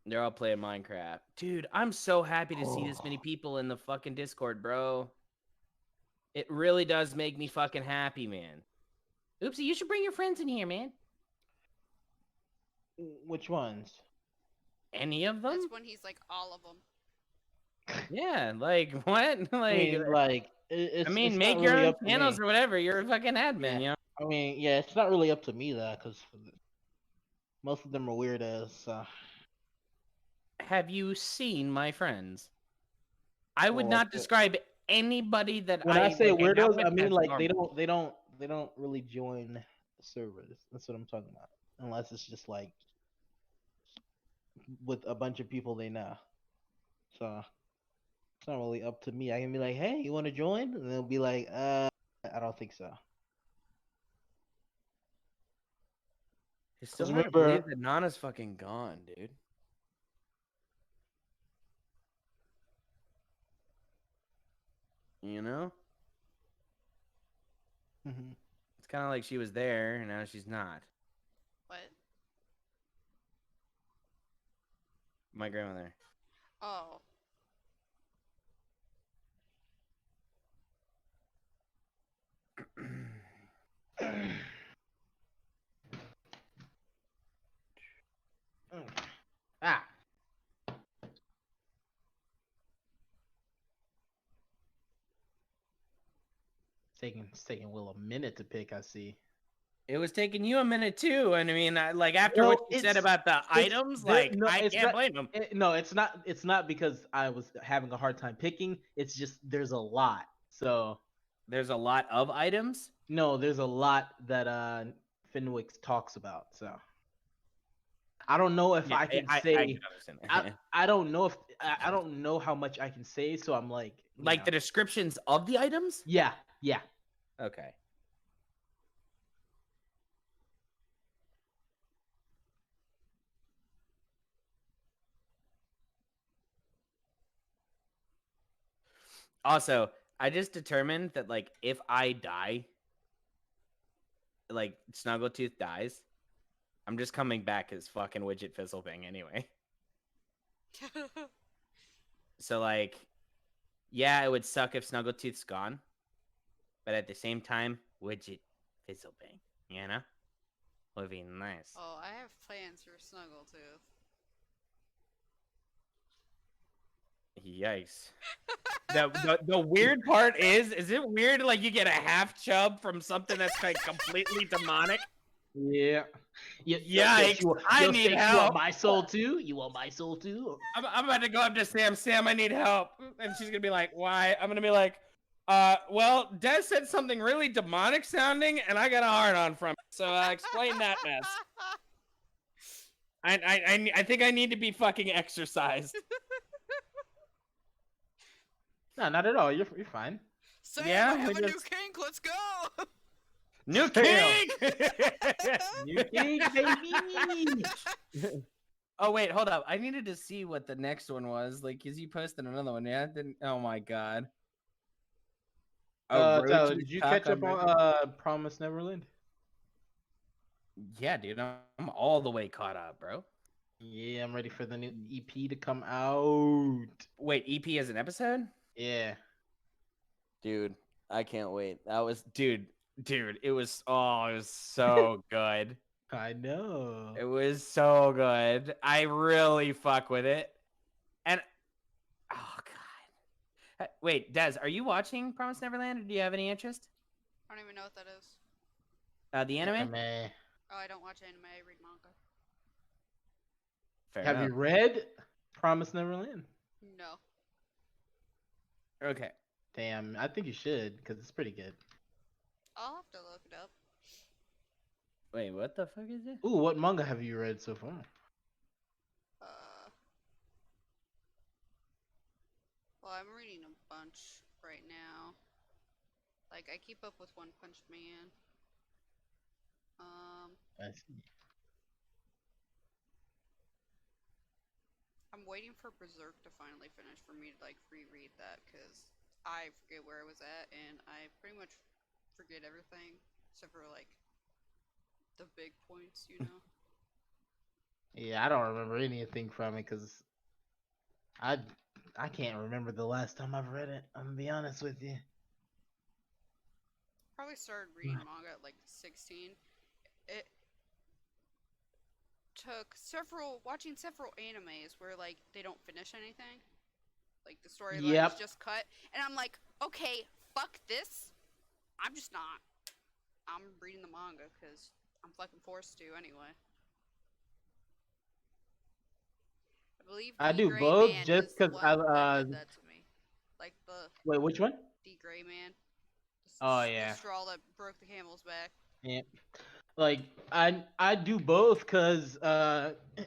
S3: They're all playing Minecraft. Dude, I'm so happy to see this many people in the fucking Discord, bro. It really does make me fucking happy, man. Oopsie, you should bring your friends in here, man.
S6: Which ones?
S3: Any of them?
S2: That's when he's like all of them.
S3: Yeah, like what?
S6: I
S3: Like,
S6: mean, like it's.
S3: I mean,
S6: it's
S3: make
S6: not
S3: your
S6: really
S3: own
S6: up to
S3: channels
S6: me.
S3: or whatever. You're a fucking admin, you know?
S6: I mean, yeah, it's not really up to me though, because most of them are weird as.
S3: Have you seen my friends? I would
S6: Well,
S3: not describe anybody that
S6: When I say
S3: would hang out
S6: weirdos,
S3: with
S6: I mean
S3: as
S6: like
S3: normal.
S6: they don't really join servers. That's what I'm talking about. Unless it's just like with a bunch of people they know. So it's not really up to me. I can be like, hey, you want to join? And they'll be like, I don't think so.
S3: I still
S6: Because
S3: can't believe that Nana's fucking gone, dude. You know?
S6: Mhm.
S3: It's kind of like she was there, and now she's not.
S2: What?
S3: My grandmother.
S2: Oh.
S6: Ah. It's taking Will a minute to pick. I see.
S3: It was taking you a minute too, and I mean, like after
S6: Well,
S3: what you said
S6: it's-
S3: about the items, like
S6: no,
S3: I
S6: it's
S3: can't
S6: not-
S3: blame him.
S6: No, it's not. It's not because I was having a hard time picking. It's just there's a lot. So
S3: There's a lot of items.
S6: no, there's a lot that Fenwick talks about. So I don't know if I can say.
S3: can understand that.
S6: I don't know if I don't know how much I can say. So I'm like, you
S3: Like
S6: know.
S3: the descriptions of the items.
S6: Yeah, yeah.
S3: Okay. Also, I just determined that like if I die, like Snaggletooth dies, I'm just coming back as fucking Widget Fizzlebang anyway. So like, yeah, it would suck if Snaggletooth's gone, but at the same time, Widget Fizzlebang, you know, would be nice.
S2: Oh, I have plans for Snaggletooth.
S3: Yikes. The weird part is it weird like you get a half chub from something that's like completely demonic?
S6: Yeah.
S3: Yikes, I need
S6: You
S3: help.
S6: want my soul too? You want my soul too?
S3: I'm about to go up to Sam. Sam, I need help. And she's gonna be like, why? I'm gonna be like, well, Des said something really demonic sounding, and I got a hard on from it. So explain that mess. I think I need to be fucking exercised.
S6: No, not at all. You're fine.
S2: Sam,
S3: Yeah,
S2: I have
S3: we
S2: a new
S3: just-
S2: king. Let's go.
S3: New
S4: Damn.
S3: king!
S6: You king, baby.
S3: Oh wait, hold up. I needed to see what the next one was. Like, cause you posted another one, yeah? Didn't? Oh my god.
S6: Tyler,
S3: Roach's
S6: did you
S3: cock
S6: catch up
S3: on
S6: on Promise Neverland?
S3: Yeah, dude, I'm all the way caught up, bro.
S6: Yeah, I'm ready for the new EP to come out.
S3: Wait, EP as an episode?
S6: Yeah.
S3: Dude, I can't wait. That was, dude, it was so good.
S6: I know.
S3: It was so good. I really fuck with it. And, oh god. Wait, Des, are you watching Promise Neverland, or do you have any interest?
S2: I don't even know what that is.
S3: The anime?
S2: Oh, I don't watch anime. I read manga.
S3: Fair
S6: Have
S3: enough.
S6: you read Promise Neverland?
S2: No.
S3: Okay.
S6: Damn, I think you should because it's pretty good.
S2: I'll have to look it up.
S3: Wait, what the fuck is it?
S6: Ooh, what manga have you read so far?
S2: Well, I'm reading a bunch right now. Like, I keep up with One Punch Man.
S6: I see.
S2: I'm waiting for Berserk to finally finish for me to, like, reread that, because I forget where I was at, and I pretty much forget everything, except for, like, the big points, you know?
S6: Yeah, I don't remember anything from it because I can't remember the last time I've read it. I'm gonna be honest with you.
S2: Probably started reading manga at, like, 16. It took watching several animes where, like, they don't finish anything. Like, the storyline
S6: Yep.
S2: is just cut. And I'm like, okay, fuck this. I'm just not. I'm reading the manga because I'm fucking forced to anyway. I believe
S6: I
S2: D.
S6: do
S2: Gray
S6: both
S2: Man
S6: just
S2: is the
S6: 'cause
S2: one
S6: I,
S2: that did that to me. Like the
S6: Wait, which one?
S2: D. Gray Man.
S6: Oh,
S2: The
S6: yeah.
S2: straw that broke the camel's back.
S6: Yeah. Like I do both because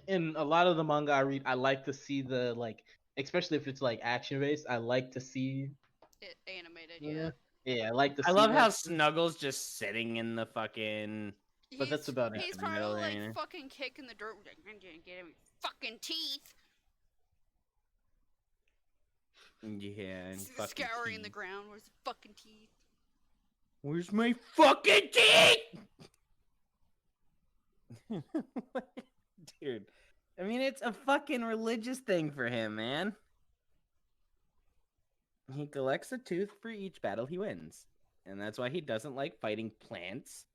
S6: in a lot of the manga I read, I like to see the like, especially if it's like action based. I like to see.
S2: It animated,
S6: Yeah.
S2: yeah.
S6: Yeah, I like to.
S3: I
S6: see
S3: love how
S6: that.
S3: Snuggles just sitting in the fucking.
S6: But that's about it.
S2: He's
S3: In the middle
S2: probably
S3: there,
S2: like
S3: you know?
S2: fucking kicking the dirt. Like, I'm gonna get him fucking teeth.
S3: Yeah, and fucking
S2: Scouring the
S3: teeth.
S2: ground. Where's the fucking teeth?
S3: Where's my fucking teeth? Dude, I mean, it's a fucking religious thing for him, man. He collects a tooth for each battle he wins. And that's why he doesn't like fighting plants.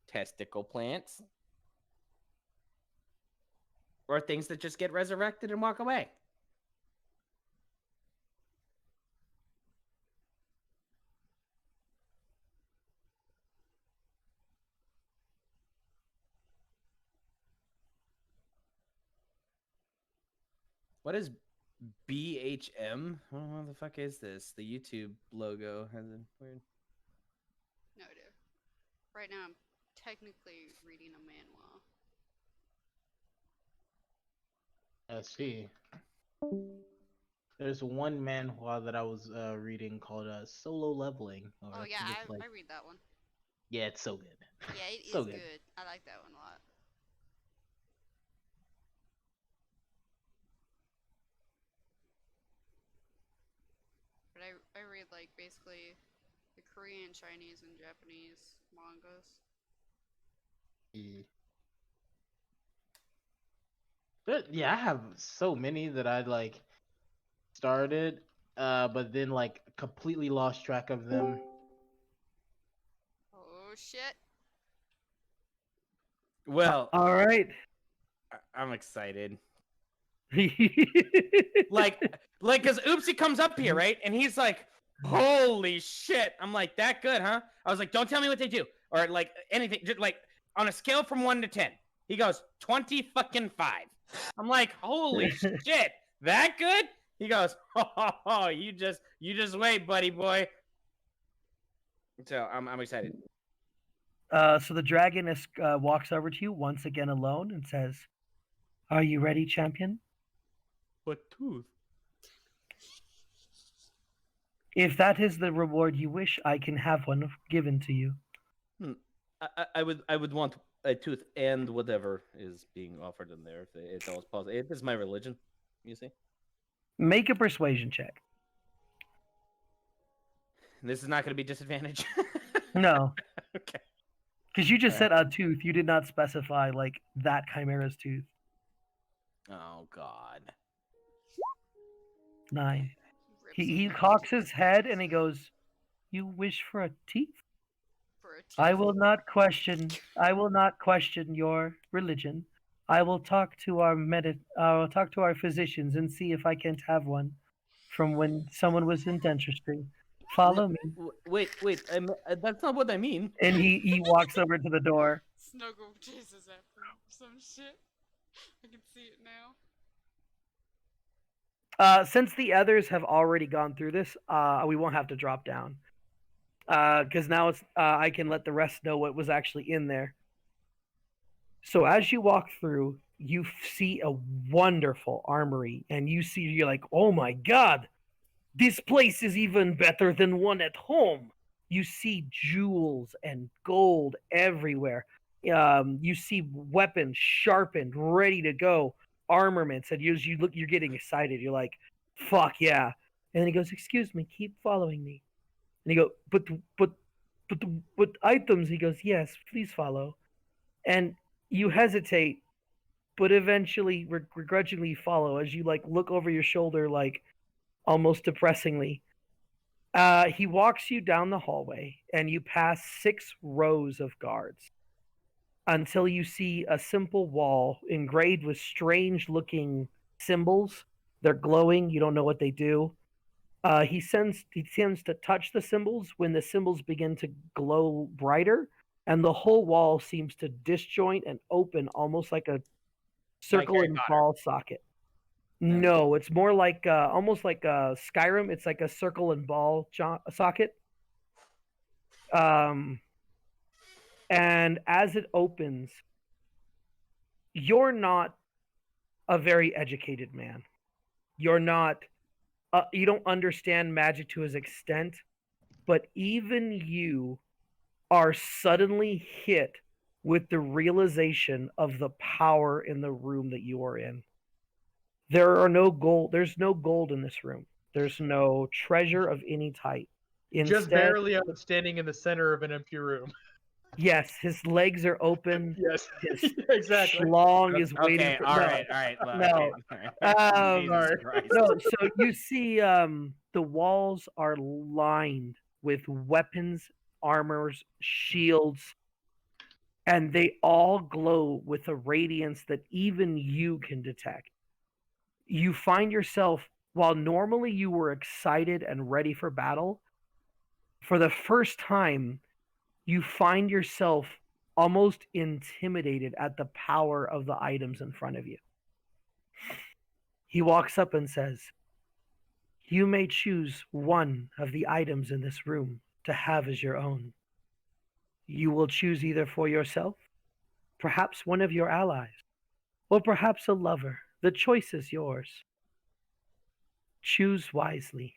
S3: Testicle plants. Or things that just get resurrected and walk away. What is BHM? What the fuck is this? The YouTube logo has a weird.
S2: No idea. Right now, I'm technically reading a manhwa.
S6: I see. There's one manhwa that I was reading called Solo Leveling. Or
S2: Oh
S6: I
S2: yeah,
S6: think it's
S2: I read that one.
S6: yeah, it's so good.
S2: Yeah, it is
S6: So
S2: good.
S6: good.
S2: I like that one a lot. But I read like basically the Korean, Chinese, and Japanese mangas.
S6: Yeah. Yeah, I have so many that I like started, but then like completely lost track of them.
S2: Oh shit.
S3: Well,
S5: All right.
S3: I'm excited. Like, cause Oopsie comes up here, right? And he's like, "Holy shit!" I'm like, "That good, huh?" I was like, "Don't tell me what they do, or like anything." Just like on a scale from 1 to 10, he goes 20 fucking 5. I'm like, "Holy shit, that good?" He goes, "Oh, you just wait, buddy boy." So I'm excited.
S5: So the dragon walks over to you once again alone and says, "Are you ready, champion?
S3: What tooth?
S5: If that is the reward you wish, I can have one given to you."
S3: I would want a tooth and whatever is being offered in there if it's always possible. It is my religion, you see.
S5: Make a persuasion check.
S3: This is not going to be disadvantage.
S5: No,
S3: Okay.
S5: because you just
S3: All
S5: said a tooth. You did not specify like that chimera's tooth.
S3: Oh God.
S5: 9.
S2: Rips
S5: He
S2: open
S5: cocks
S2: the
S5: his head and he goes, "You wish for a teeth?
S2: for a
S5: I
S2: teeth.
S5: will not question. I will not question your religion. I will talk to our I'll talk to our physicians and see if I can't have one from when someone was in dentistry. Follow me."
S3: Wait. That's not what I mean.
S5: And he walks over to the door.
S2: Snuggle chases after him or some shit. I can see it now.
S5: Since the others have already gone through this, we won't have to drop down. Because now it's I can let the rest know what was actually in there. So as you walk through, you see a wonderful armory, and you're like, "Oh my god, this place is even better than one at home." You see jewels and gold everywhere. You see weapons sharpened, ready to go, armaments, and you're getting excited. You're like, "Fuck yeah!" And then he goes, "Excuse me, keep following me." And you go, "But items." He goes, "Yes, please follow." And you hesitate, but eventually begrudgingly follow as you like look over your shoulder, like almost depressingly. He walks you down the hallway, and you pass 6 rows of guards until you see a simple wall engraved with strange looking symbols. They're glowing. You don't know what they do. He tends to touch the symbols when the symbols begin to glow brighter, and the whole wall seems to disjoint and open almost like a circle
S3: Harry
S5: and
S3: Potter.
S5: ball socket. No, it's more like almost like Skyrim. It's like a circle and ball socket. And as it opens, you're not a very educated man. You're not. You don't understand magic to its extent, but even you are suddenly hit with the realization of the power in the room that you are in. There's no gold in this room. There's no treasure of any type.
S4: Just
S5: Instead,
S4: barely standing in the center of an empty room.
S5: yes, his legs are open.
S4: Yes,
S5: His
S4: exactly.
S5: schlong is waiting
S3: Okay,
S5: for
S3: all right. Well,
S5: No.
S3: okay, all right. Jesus
S4: Sorry.
S3: Christ.
S5: No, so you see the walls are lined with weapons, armors, shields, and they all glow with a radiance that even you can detect. You find yourself, while normally you were excited and ready for battle, for the first time, you find yourself almost intimidated at the power of the items in front of you. He walks up and says, "You may choose one of the items in this room to have as your own. You will choose either for yourself, perhaps one of your allies, or perhaps a lover. The choice is yours. Choose wisely."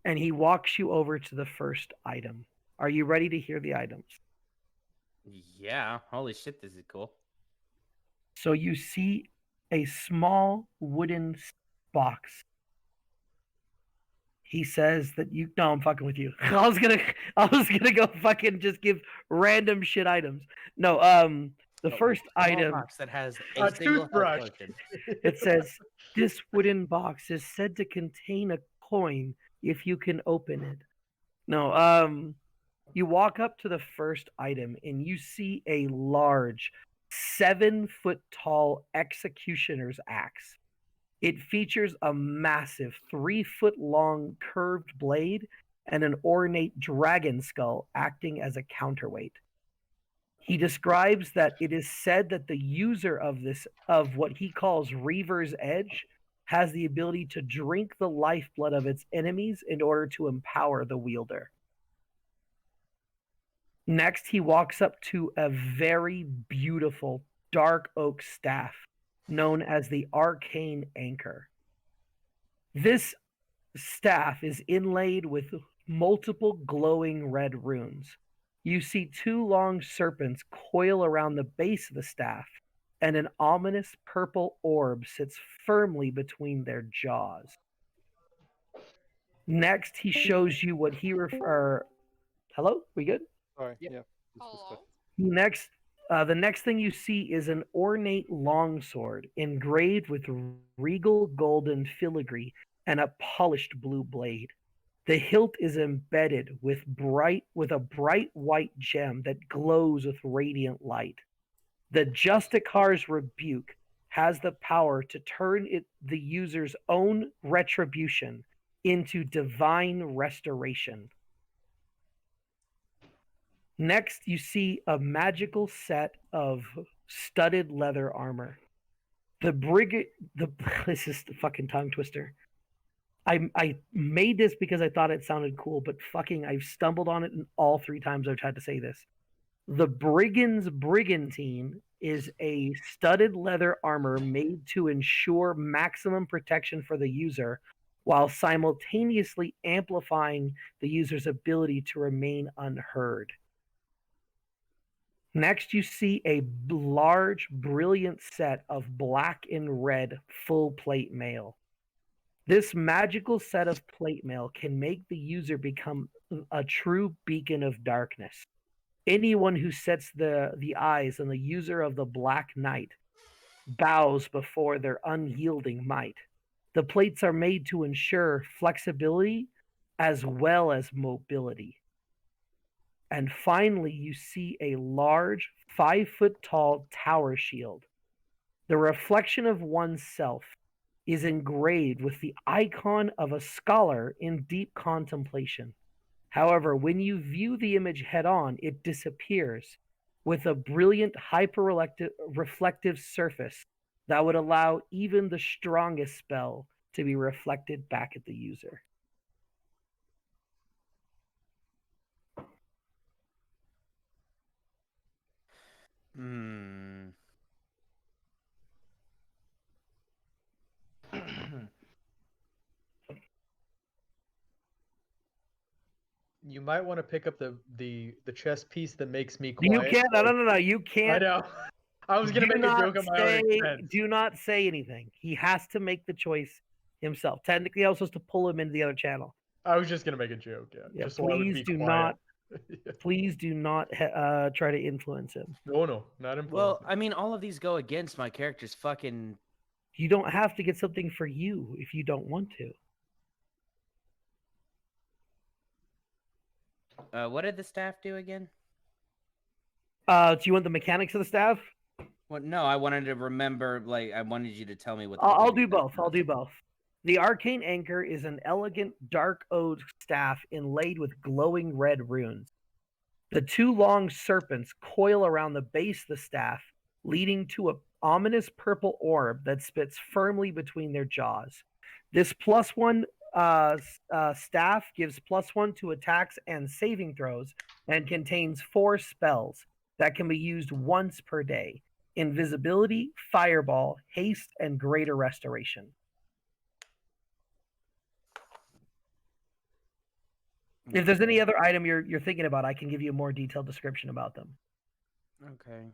S5: And he walks you over to the first item. Are you ready to hear the items?
S3: Yeah. Holy shit, this is cool.
S5: So you see a small wooden box. He says that you. No, I'm fucking with you. I was gonna go fucking just give random shit items. No, The first
S3: Small
S5: item,
S3: box that has
S4: A
S3: a single health
S4: toothbrush.
S3: potion.
S5: it says, this wooden box is said to contain a coin if you can open it. No, you walk up to the first item and you see a large 7-foot tall executioner's axe. It features a massive 3-foot long curved blade and an ornate dragon skull acting as a counterweight. He describes that it is said that the user of what he calls Reaver's Edge has the ability to drink the lifeblood of its enemies in order to empower the wielder. Next, he walks up to a very beautiful dark oak staff known as the Arcane Anchor. This staff is inlaid with multiple glowing red runes. You see 2 long serpents coil around the base of the staff, and an ominous purple orb sits firmly between their jaws. Next, he shows you what he Hello? We good?
S1: Sorry.
S3: Yep.
S1: Yeah.
S2: Hello.
S5: Next, the next thing you see is an ornate longsword engraved with regal golden filigree and a polished blue blade. The hilt is embedded with a bright white gem that glows with radiant light. The Justicar's Rebuke has the power to turn the user's own retribution into divine restoration. Next, you see a magical set of studded leather armor. This is the fucking tongue twister. I made this because I thought it sounded cool, but fucking I've stumbled on it in all 3 times I've tried to say this. The Brigand's Brigantine is a studded leather armor made to ensure maximum protection for the user while simultaneously amplifying the user's ability to remain unheard. Next, you see a large, brilliant set of black and red full plate mail. This magical set of plate mail can make the user become a true beacon of darkness. Anyone who sets the eyes on the user of the Black Knight bows before their unyielding might. The plates are made to ensure flexibility as well as mobility. And finally, you see a large 5-foot tall tower shield. The reflection of oneself is engraved with the icon of a scholar in deep contemplation. However, when you view the image head on, it disappears with a brilliant hyper-reflective surface that would allow even the strongest spell to be reflected back at the user.
S4: You might want to pick up the chess piece that makes me
S5: You
S4: quiet.
S5: can't. No. You
S4: I
S5: can't.
S4: know. I was gonna
S5: Do
S4: make a
S5: not
S4: joke on my own expense.
S5: Do not say anything. He has to make the choice himself. Technically, I was supposed to pull him into the other channel.
S4: I was just gonna make a joke. Yeah. Just so I would
S5: please
S4: be
S5: do
S4: quiet.
S5: please do not try to influence him.
S4: No, not important.
S3: Well, I mean, all of these go against my character's fucking.
S5: You don't have to get something for you if you don't want to.
S3: What did the staff do again?
S5: Do you want the mechanics of the staff?
S3: Well, no, I wanted to remember. Like, I wanted you to tell me what.
S5: I'll do both. I'll do both. The Arcane Anchor is an elegant dark oak staff inlaid with glowing red runes. The 2 long serpents coil around the base of the staff, leading to an ominous purple orb that spits firmly between their jaws. This +1 staff gives +1 to attacks and saving throws and contains 4 spells that can be used once per day: Invisibility, Fireball, Haste, and Greater Restoration. If there's any other item you're thinking about, I can give you a more detailed description about them.
S3: Okay.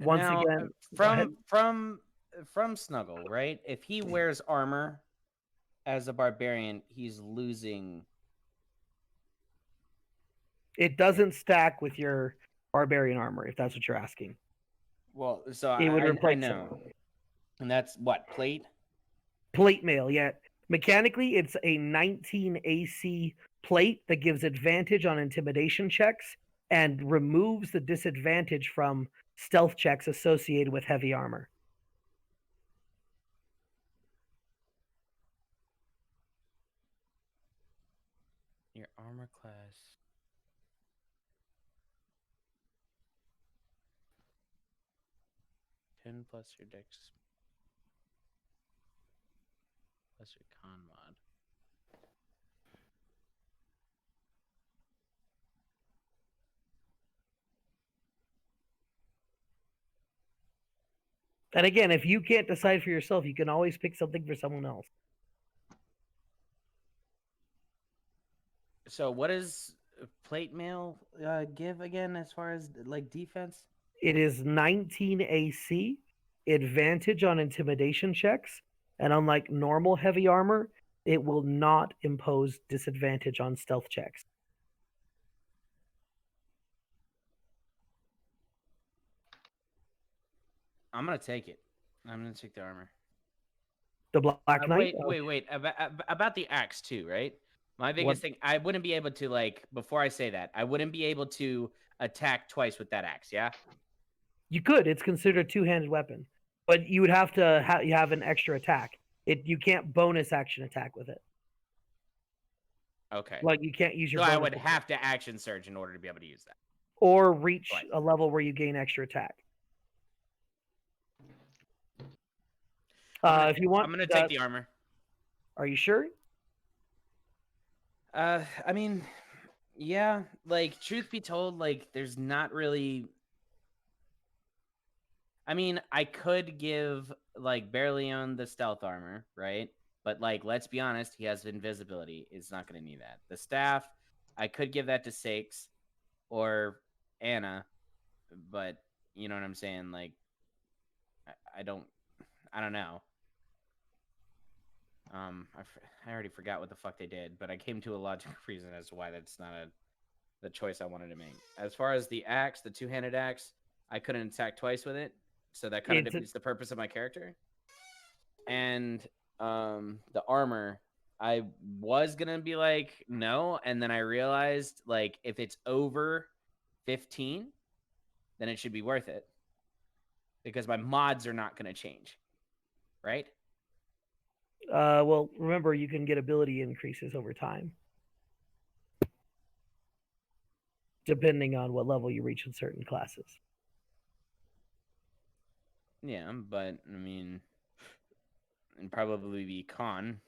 S5: Once
S3: now,
S5: again, go ahead.
S3: from Snuggle, right? If he wears armor as a barbarian, he's losing.
S5: It doesn't stack with your barbarian armor, if that's what you're asking.
S3: Well, so
S5: It would
S3: I
S5: replace
S3: know, and that's what plate.
S5: Plate mail, yeah. Mechanically, it's a 19 AC plate that gives advantage on intimidation checks and removes the disadvantage from stealth checks associated with heavy armor.
S3: Your armor class. +10 your dex plus your con mod.
S5: And again, if you can't decide for yourself, you can always pick something for someone else.
S3: So what does plate mail give again as far as like defense?
S5: It is 19 AC, advantage on intimidation checks, and unlike normal heavy armor, it will not impose disadvantage on stealth checks.
S3: I'm gonna take it. I'm gonna take the armor.
S5: The Black Knight?
S3: Wait. About the axe too, right? My biggest thing, I wouldn't be able to like. Before I say that, I wouldn't be able to attack twice with that axe. Yeah.
S5: You could. It's considered a two-handed weapon, but you would have to have an extra attack. You can't bonus action attack with it.
S3: Okay.
S5: Like you can't use your.
S3: So I
S5: bonus
S3: would
S5: attack.
S3: have to action surge in order to be able to use that.
S5: Or reach
S3: Right.
S5: a level where you gain extra attack. If you want,
S3: I'm gonna take the armor.
S5: Are you sure?
S3: I mean, yeah. Like, truth be told, like, there's not really. I mean, I could give like Berlion the stealth armor, right? But like, let's be honest, he has invisibility. It's not going to need that. The staff, I could give that to Sakes or Anna, but you know what I'm saying? Like, I don't know. I already forgot what the fuck they did, but I came to a logical reason as to why that's not the choice I wanted to make. As far as the axe, the two-handed axe, I couldn't attack twice with it, so that kind of defeats the purpose of my character. And the armor, I was gonna be like no, and then I realized like if it's over 15, then it should be worth it because my mods are not gonna change, right?
S5: Well, remember you can get ability increases over time, depending on what level you reach in certain classes.
S3: Yeah, but I mean, and probably be con.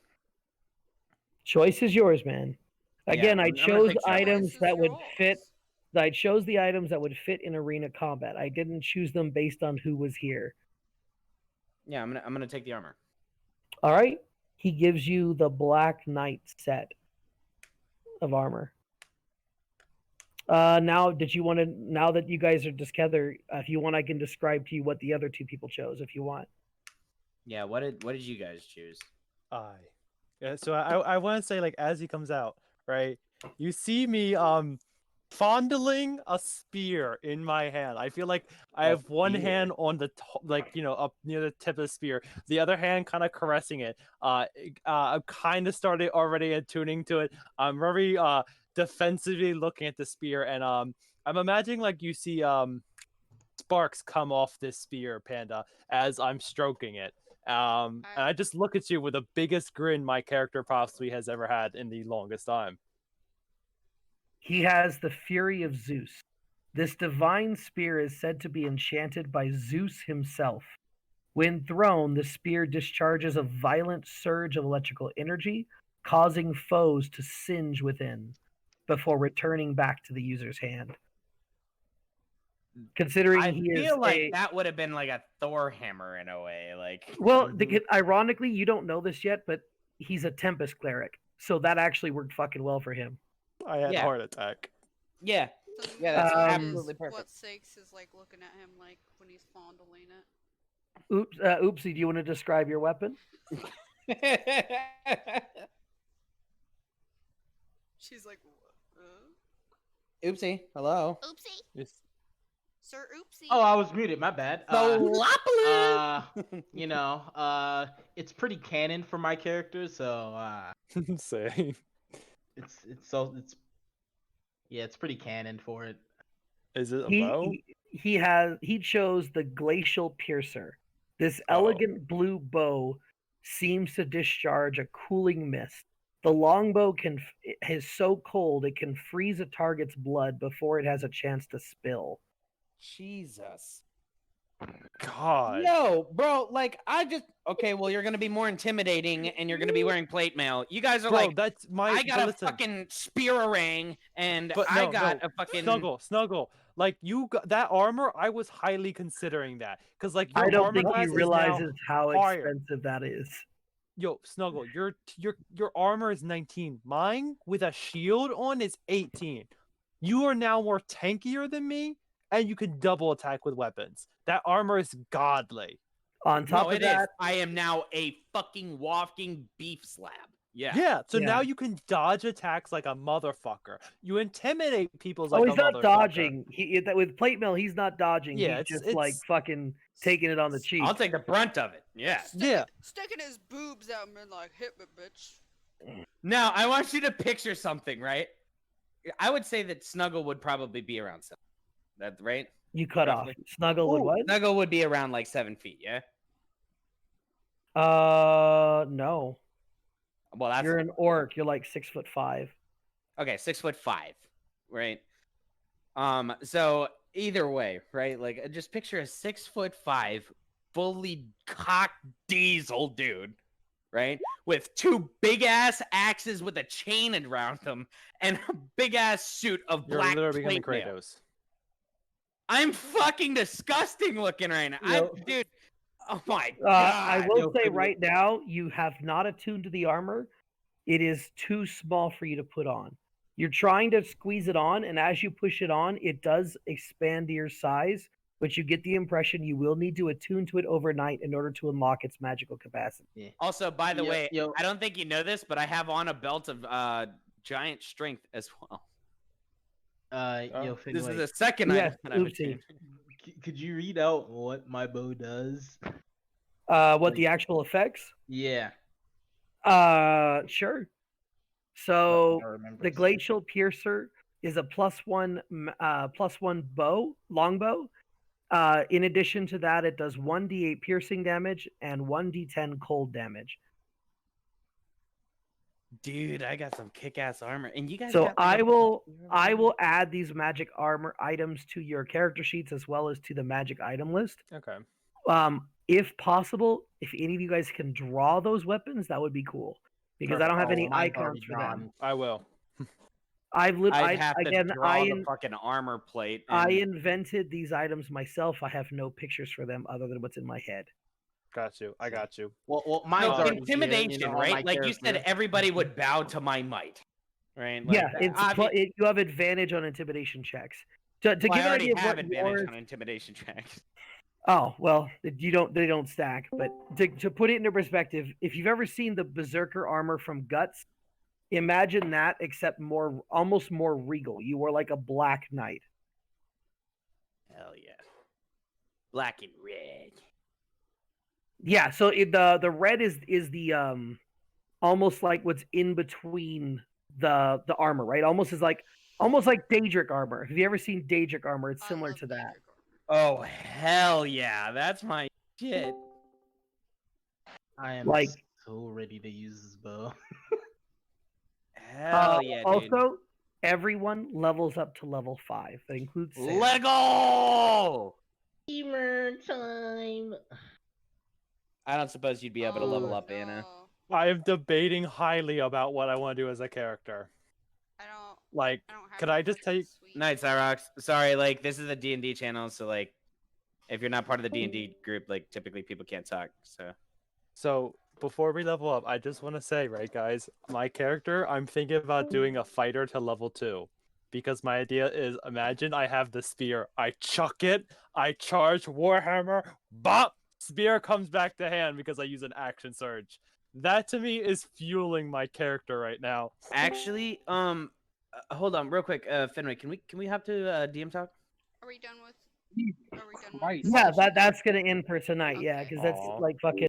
S5: Choice is yours, man. Again,
S3: Yeah,
S5: I
S3: I'm gonna
S5: chose
S3: pick choice.
S5: items
S2: Choice is
S5: that would fit.
S2: yours.
S5: I chose the items that would fit in arena combat. I didn't choose them based on who was here.
S3: Yeah, I'm gonna take the armor.
S5: All right. He gives you the Black Knight set of armor. Now, did you want to? Now that you guys are together, if you want, I can describe to you what the other two people chose. If you want.
S3: Yeah, what did you guys choose?
S1: Yeah, so I want to say, like, as he comes out, right? You see me fondling a spear in my hand. I feel like I have one
S3: spear.
S1: hand on the like, you know, up near the tip of the spear, the other hand kind of caressing it. I'm kind of started already attuning to it. I'm very defensively looking at the spear, and I'm imagining like you see sparks come off this spear, Panda, as I'm stroking it. And I just look at you with the biggest grin my character possibly has ever had in the longest time.
S5: He has the Fury of Zeus. This divine spear is said to be enchanted by Zeus himself. When thrown, the spear discharges a violent surge of electrical energy, causing foes to singe within before returning back to the user's hand. Considering
S3: I
S5: he is
S3: feel like that would have been like a Thor hammer in a way. Like,
S5: well, ironically, you don't know this yet, but he's a Tempest cleric, so that actually worked fucking well for him.
S1: I had
S3: Yeah.
S1: heart attack.
S3: yeah,
S2: So
S3: Yeah, that's
S2: what
S3: absolutely
S2: is-
S3: perfect.
S2: What Sakes is like looking at him like when he's fondling it.
S5: Oopsie, do you want to describe your weapon?
S2: She's like,
S3: Oopsie. Hello.
S2: oopsie.
S1: It's
S2: Sir Oopsie.
S6: Oh, I was muted. My bad. You know, it's pretty canon for my character, so
S1: Same.
S6: it's pretty canon for it.
S1: Is it a bow?
S5: He chose the Glacial Piercer. This
S1: Oh.
S5: elegant blue bow seems to discharge a cooling mist. The longbow is so cold it can freeze a target's blood before it has a chance to spill.
S3: Jesus.
S1: God.
S3: Yo, bro, like okay, well you're gonna be more intimidating and you're gonna be wearing plate mail. You guys are
S1: Bro,
S3: like,
S1: that's my.
S3: I got
S1: but
S3: a
S1: listen,
S3: fucking spear-a-rang and
S1: but
S3: I
S1: no,
S3: got
S1: no,
S3: a fucking
S1: Snuggle. Like you got that armor, I was highly considering that because like your
S5: I don't
S1: armor
S5: think
S1: class
S5: he
S1: is now
S5: realizes how
S1: higher.
S5: expensive that is.
S1: Yo, Snuggle, your armor is 19. Mine with a shield on is 18. You are now more tankier than me, and you can double attack with weapons. That armor is godly.
S5: On top
S3: No,
S5: of
S3: it is.
S5: that,
S3: I am now a fucking walking beef slab. Yeah.
S1: Yeah, so now
S5: Yeah.
S1: you can dodge attacks like a motherfucker. You intimidate people like
S5: he's
S1: a
S5: not
S1: motherfucker.
S5: dodging. With plate mail, he's not dodging.
S1: Yeah,
S5: he's
S1: it's-
S5: just like
S1: it's-
S5: fucking taking it on the cheek.
S3: I'll take the brunt of it. Yeah.
S1: Yeah.
S2: Sticking his boobs out and being like, hit me, bitch.
S3: Now, I want you to picture something, right? I would say that Snuggle would probably be around 7. That right?
S5: You cut
S3: Roughly.
S5: off. Snuggle would what?
S3: Snuggle would be around like 7 feet, yeah?
S5: No.
S3: Well, that's
S5: You're an orc. You're like 6'5".
S3: okay, 6'5", right? So either way, right? Like, just picture a 6'5", fully cock diesel dude, right? With 2 big ass axes with a chain around them and a big ass suit of
S1: You're
S3: black
S1: literally becoming
S3: plate mail.
S1: Kratos.
S3: I'm fucking disgusting looking right now.
S6: Yo.
S3: Dude, oh my god.
S5: I will
S6: Yo,
S5: say
S6: could we-
S5: right now, you have not attuned to the armor. It is too small for you to put on. You're trying to squeeze it on, and as you push it on, it does expand to your size, but you get the impression you will need to attune to it overnight in order to unlock its magical capacity.
S3: Also, by the
S6: Yo-
S3: way,
S6: yo-
S3: I don't think you know this, but I have on a belt of giant strength as well.
S6: Yo,
S3: This is
S6: Finway,
S3: the second
S5: Yes,
S3: item that I've
S5: oopsie.
S3: attained.
S6: could you read out what my bow does?
S5: What the actual effects?
S6: Yeah.
S5: Sure. So
S6: I remember
S5: the
S6: this.
S5: Glacial Piercer is a +1 bow, longbow. In addition to that, it does 1d8 piercing damage and 1d10 cold damage.
S3: Dude, I got some kick-ass armor, and you guys.
S5: So
S3: got, like,
S5: I will add these magic armor items to your character sheets as well as to the magic item list.
S1: Okay.
S5: If possible, if any of you guys can draw those weapons, that would be cool. Because I don't have
S6: Oh,
S5: any
S6: mine's
S5: icons
S6: already
S5: for them.
S6: drawn.
S1: I will.
S3: I'd have to
S5: again,
S3: draw the fucking armor plate.
S5: I
S3: and-
S5: invented these items myself. I have no pictures for them other than what's in my head.
S1: Got you. I got you.
S6: Well, mine's
S3: No,
S6: already here,
S3: intimidation,
S6: on my
S3: right? Like you said,
S6: character.
S3: everybody would bow to my might, right? Like,
S5: Yeah, you have advantage on intimidation checks. To
S3: well,
S5: give
S3: I
S5: you an
S3: already
S5: idea of
S3: have
S5: what
S3: advantage
S5: yours...
S3: on intimidation checks.
S5: Oh well, they don't stack. But to put it into perspective, if you've ever seen the Berserker armor from Guts, imagine that except almost more regal. You were like a black knight.
S3: Hell yeah, black and red.
S5: Yeah, so the red is the almost like what's in between the armor, right? Almost like Daedric armor. Have you ever seen Daedric armor? It's
S2: I
S5: similar
S2: love
S5: to that.
S2: Daedric armor.
S3: Oh hell yeah, that's my shit.
S6: I am
S5: Like-
S6: so ready to use this bow.
S3: Hell yeah, dude.
S5: Also, everyone levels up to level 5. That includes Sam.
S3: Lego.
S6: Gamer time.
S3: I don't suppose you'd be able to level
S2: Oh,
S3: up, Anna.
S2: no.
S1: I am debating highly about what I want to do as a character.
S2: I don't.
S1: Like,
S2: I don't have.
S1: could I just
S2: fucking
S1: take-
S2: sweet-
S3: Night, Cyrox. Sorry, like this is a D&D channel, so like, if you're not part of the D&D group, like typically people can't talk. So
S1: before we level up, I just want to say, right, guys, my character, I'm thinking about doing a fighter to level 2. Because my idea is, imagine I have the spear, I chuck it, I charge Warhammer, bop, spear comes back to hand because I use an action surge. That to me is fueling my character right now.
S3: actually, hold on, real quick, Fenway, can we hop to DM talk?
S2: Are we done with Are we done?
S7: Christ.
S5: Yeah, that's gonna end for tonight. Yeah, because that's
S1: Aw.
S5: like fucking